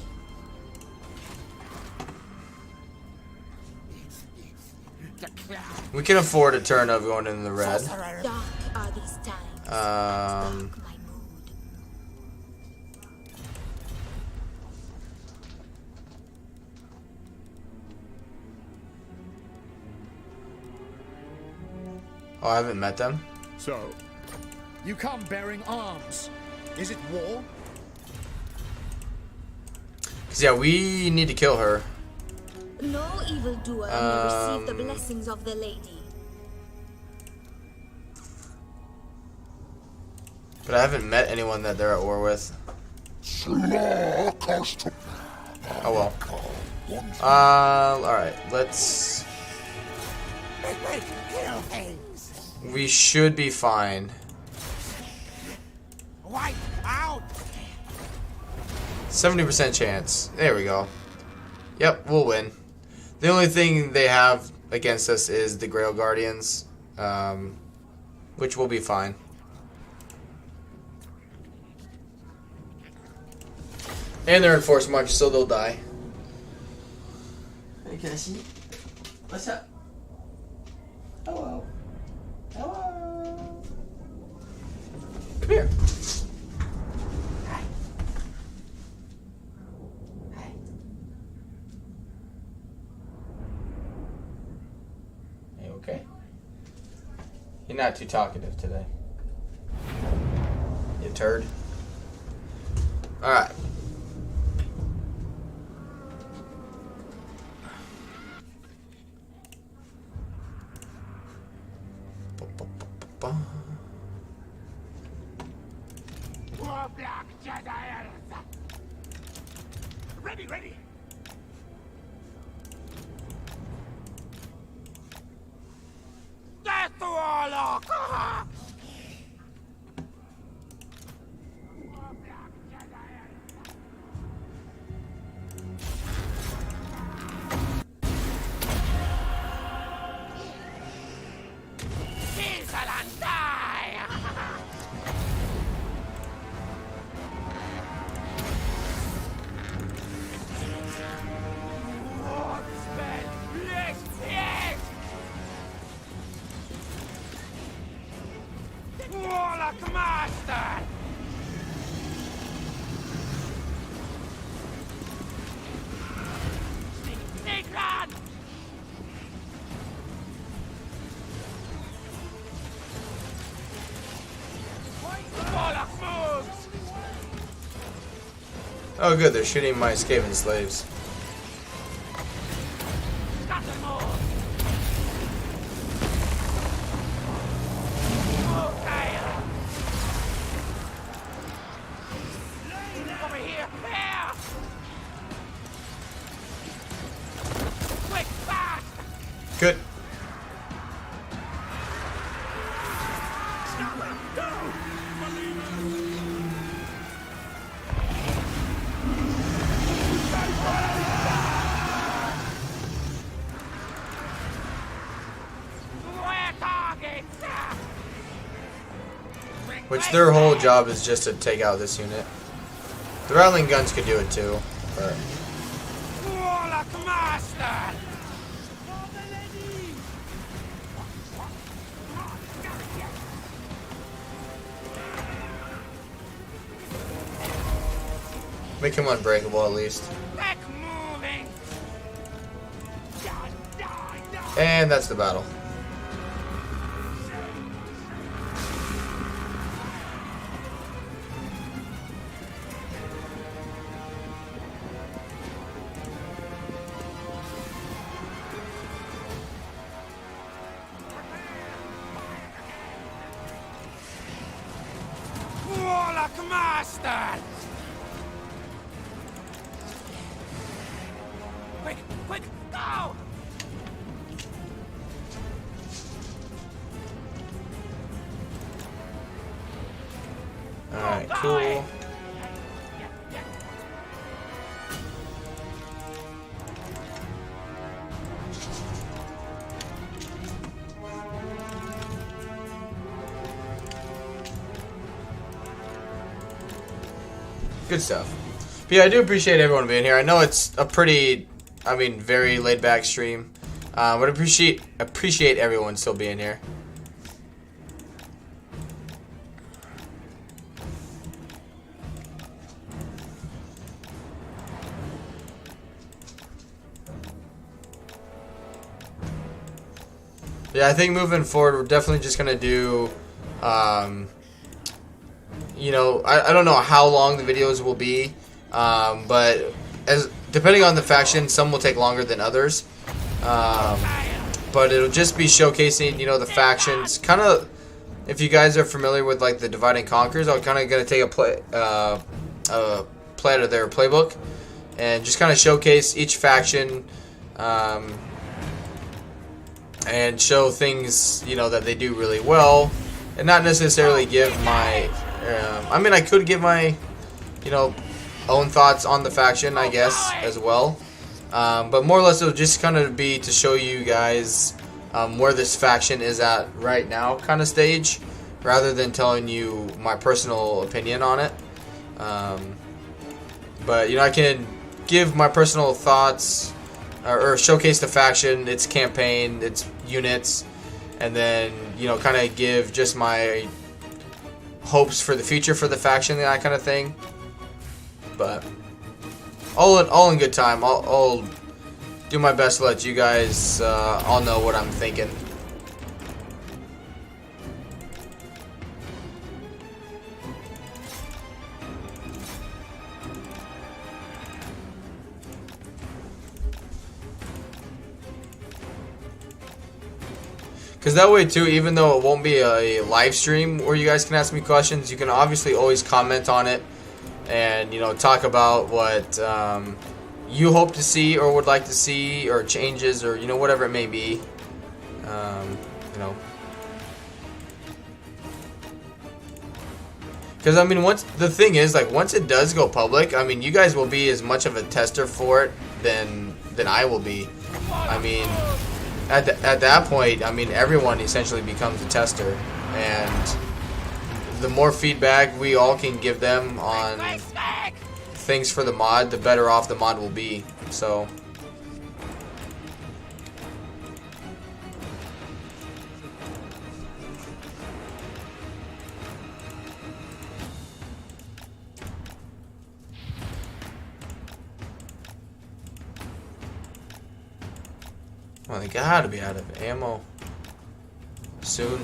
[SPEAKER 1] We can afford a turn of going in the red.
[SPEAKER 4] Dark are these times. Dark my mood.
[SPEAKER 1] Oh, I haven't met them.
[SPEAKER 5] So, you come bearing arms. Is it war?
[SPEAKER 1] 'Cause yeah, we need to kill her.
[SPEAKER 4] No evildoer may receive the blessings of the lady.
[SPEAKER 1] But I haven't met anyone that they're at war with. Oh well. Alright, let's... We should be fine.
[SPEAKER 2] Wipe out.
[SPEAKER 1] 70% chance. There we go. Yep, we'll win. The only thing they have against us is the Grail Guardians, which will be fine. And they're in force march, so they'll die. Hey, Cassie. What's up? Hello. Hello. Come here. Hi. Hi. Hey, okay? You're not too talkative today. You turd. Alright.
[SPEAKER 2] Warlock Jedi. Ready, ready. Death to Warlock! Warlock. Warlock Master! Sneak run! Warlock moves!
[SPEAKER 1] Oh good, they're shooting my Skaven slaves.
[SPEAKER 2] Scuttle move! Okay! Over here! Here! Quick, fast!
[SPEAKER 1] Good.
[SPEAKER 2] Where targets?
[SPEAKER 1] Which their whole job is just to take out this unit. The rattling guns could do it too, but
[SPEAKER 2] Warlock Master!
[SPEAKER 1] make him unbreakable at least.
[SPEAKER 2] Back moving!
[SPEAKER 1] And that's the battle.
[SPEAKER 2] Warlock Master! Quick, quick, go!
[SPEAKER 1] Alright, cool. Good stuff. But yeah, I do appreciate everyone being here. I know it's a pretty, very laid back stream. But appreciate everyone still being here. Yeah, I think moving forward, we're definitely just gonna do, I don't know how long the videos will be, but depending on the faction, some will take longer than others. But it'll just be showcasing, the factions. Kind of, if you guys are familiar with like the Divide and Conquers, I'm kind of gonna take a play out of their playbook and just kind of showcase each faction. And show things, that they do really well, and not necessarily give my, I could give my, own thoughts on the faction, I guess, as well. But more or less it'll just kind of be to show you guys where this faction is at right now kind of stage, rather than telling you my personal opinion on it. But, I can give my personal thoughts, or showcase the faction, its campaign, its units, and then, kind of give just my hopes for the future for the faction, that kind of thing. But all in good time. I'll do my best to let you guys all know what I'm thinking. Because that way too, even though it won't be a live stream where you guys can ask me questions, you can obviously always comment on it and, talk about what you hope to see or would like to see, or changes, or, whatever it may be. Because, once the thing is, like, once it does go public, you guys will be as much of a tester for it than I will be. At that point, everyone essentially becomes a tester, and the more feedback we all can give them on things for the mod, the better off the mod will be. So, Well, they gotta be out of ammo soon.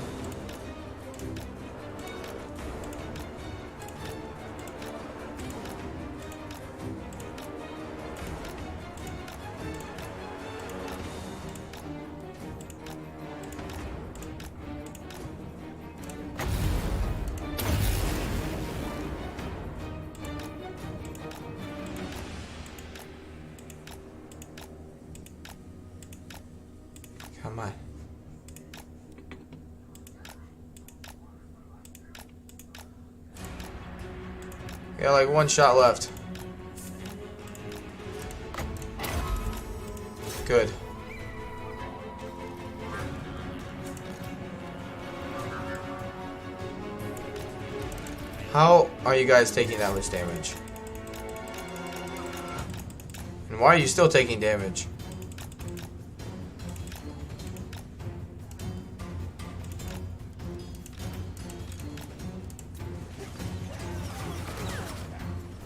[SPEAKER 1] Come on. Got like one shot left. Good. How are you guys taking that much damage? And why are you still taking damage?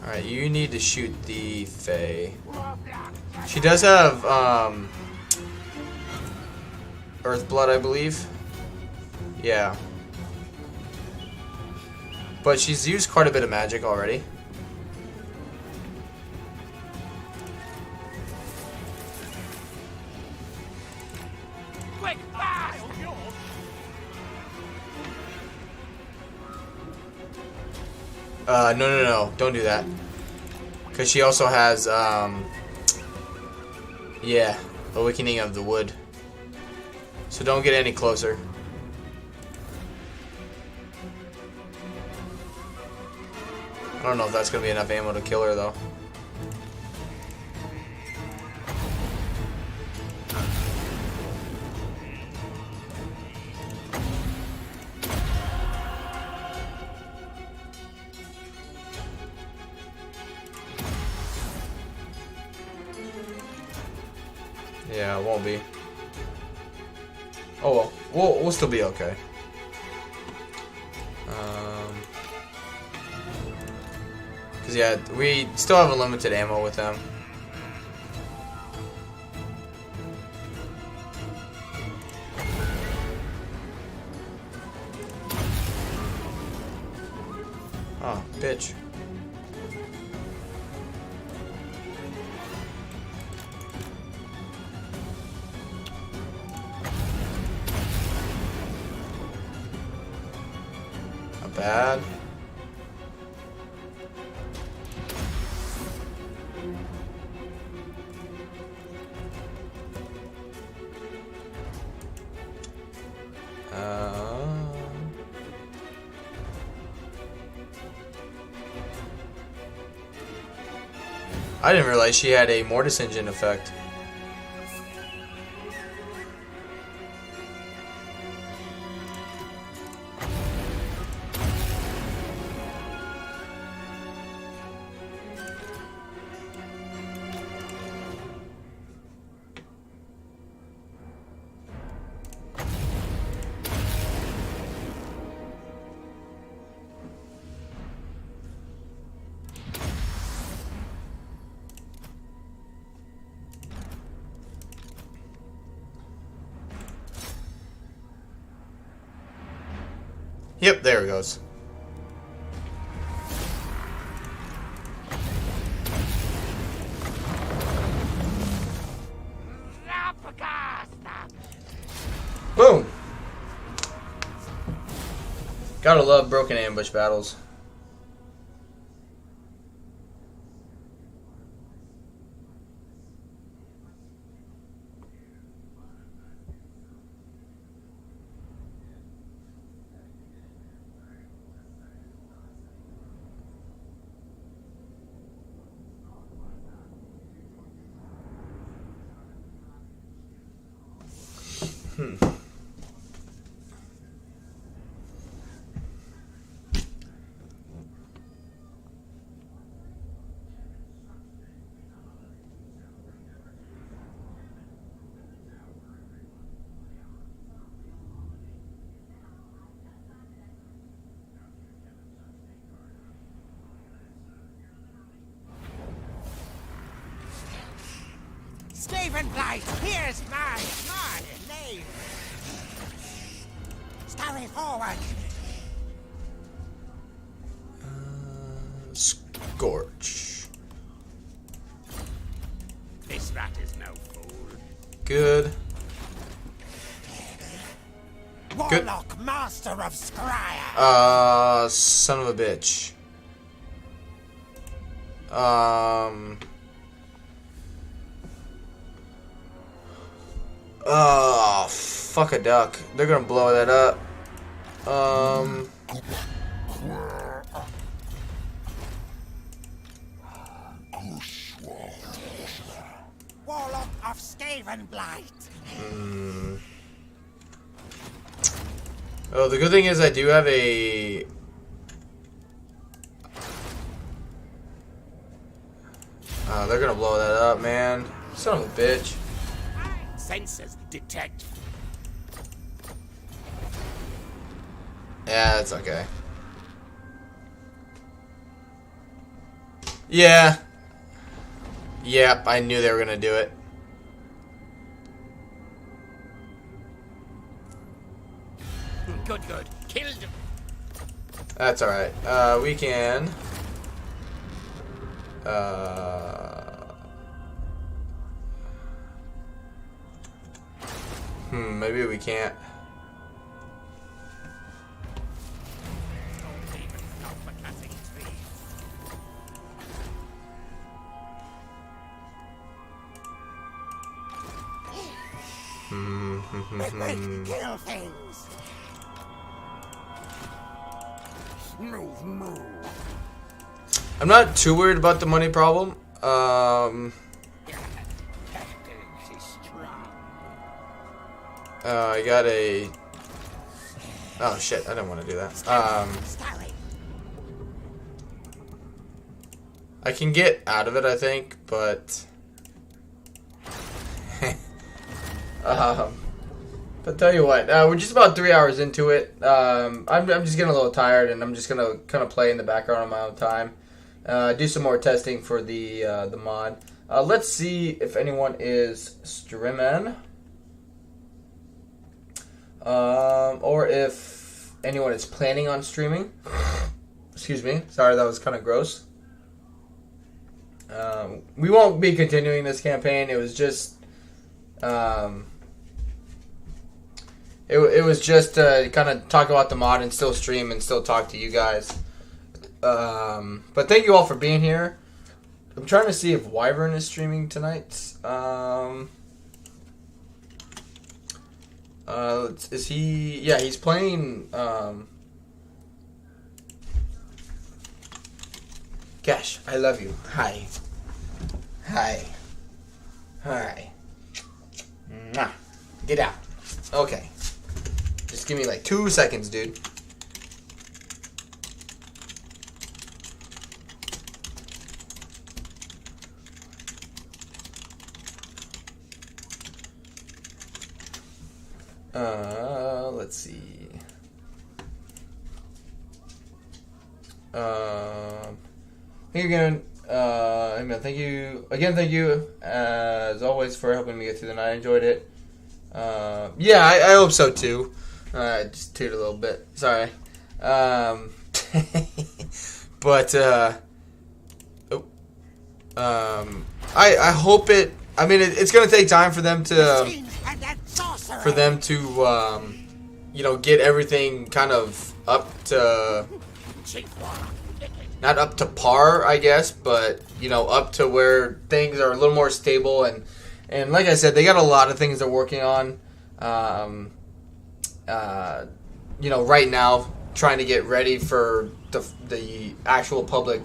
[SPEAKER 1] Alright, you need to shoot the Fae. She does have, Earthblood, I believe. Yeah. But she's used quite a bit of magic already. No. Don't do that. Because she also has, yeah, Awakening of the Wood. So don't get any closer. I don't know if that's going to be enough ammo to kill her, though. Yeah, it won't be. Oh well, we'll still be okay. Cause yeah, we still have unlimited ammo with them. Oh, bitch. Not bad. I didn't realize she had a Mortis Engine effect. Yep, there it goes. Boom! Gotta love broken ambush battles.
[SPEAKER 6] Skaven Blight, here's my name. Scurry forward.
[SPEAKER 1] Scorch.
[SPEAKER 2] This rat is no fool.
[SPEAKER 1] Good.
[SPEAKER 6] Warlock, master of Scryer.
[SPEAKER 1] Son of a bitch. Oh, fuck a duck. They're gonna blow that up.
[SPEAKER 6] Warlock of Skaven Blight.
[SPEAKER 1] Oh, the good thing is I do have a... they're gonna blow that up, man. Son of a bitch.
[SPEAKER 2] Sensors detect.
[SPEAKER 1] Yeah, that's okay. Yeah. Yep, I knew they were gonna do it.
[SPEAKER 2] Good, good. Killed him.
[SPEAKER 1] That's alright. We can... maybe we can't.
[SPEAKER 6] Kill things.
[SPEAKER 2] Move.
[SPEAKER 1] I'm not too worried about the money problem. I got a... Oh shit, I didn't want to do that. I can get out of it, I think, but... but tell you what, we're just about 3 hours into it. I'm just getting a little tired, and I'm just gonna kind of play in the background on my own time. Do some more testing for the mod. Let's see if anyone is streaming, or if anyone is planning on streaming. Excuse me. Sorry, that was kind of gross. We won't be continuing this campaign. It was just. It was just kind of talk about the mod and still stream and still talk to you guys. But thank you all for being here. I'm trying to see if Wyvern is streaming tonight. Is he? Yeah, he's playing. Gosh, I love you. Hi. Hi. Mwah. Get out. Okay. Just give me like 2 seconds, dude. Let's see. Thank you again. Thank you again. Thank you as always for helping me get through the night. I enjoyed it. Yeah, I hope so too. Just toot a little bit. Sorry. But I hope it. I mean, it's gonna take time for them to you know, get everything kind of up to, not up to par, I guess, but you know, up to where things are a little more stable, and like I said, they got a lot of things they're working on. You know, right now, trying to get ready for the actual public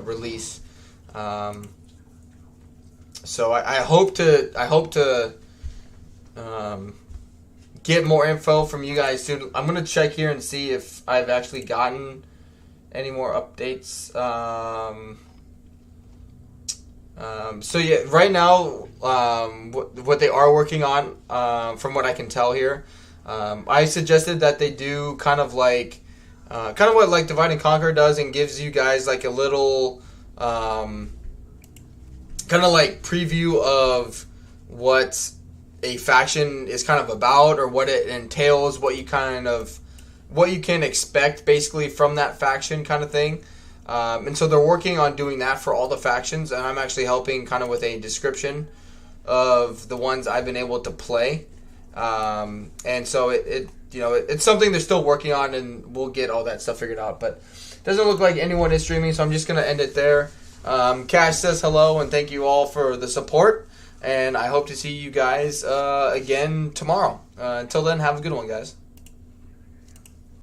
[SPEAKER 1] release. So I hope to get more info from you guys soon. I'm gonna check here and see if I've actually gotten any more updates. So yeah, right now, what they are working on, from what I can tell here, I suggested that they do kind of what like Divide and Conquer does, and gives you guys like a little, kind of like preview of what a faction is kind of about, or what it entails, what you can expect basically from that faction kind of thing. And so they're working on doing that for all the factions, and I'm actually helping kind of with a description of the ones I've been able to play. And so it's something they're still working on, and we'll get all that stuff figured out. But it doesn't look like anyone is streaming, so I'm just going to end it there. Cash says hello, and thank you all for the support. And I hope to see you guys again tomorrow. Until then, have a good one, guys.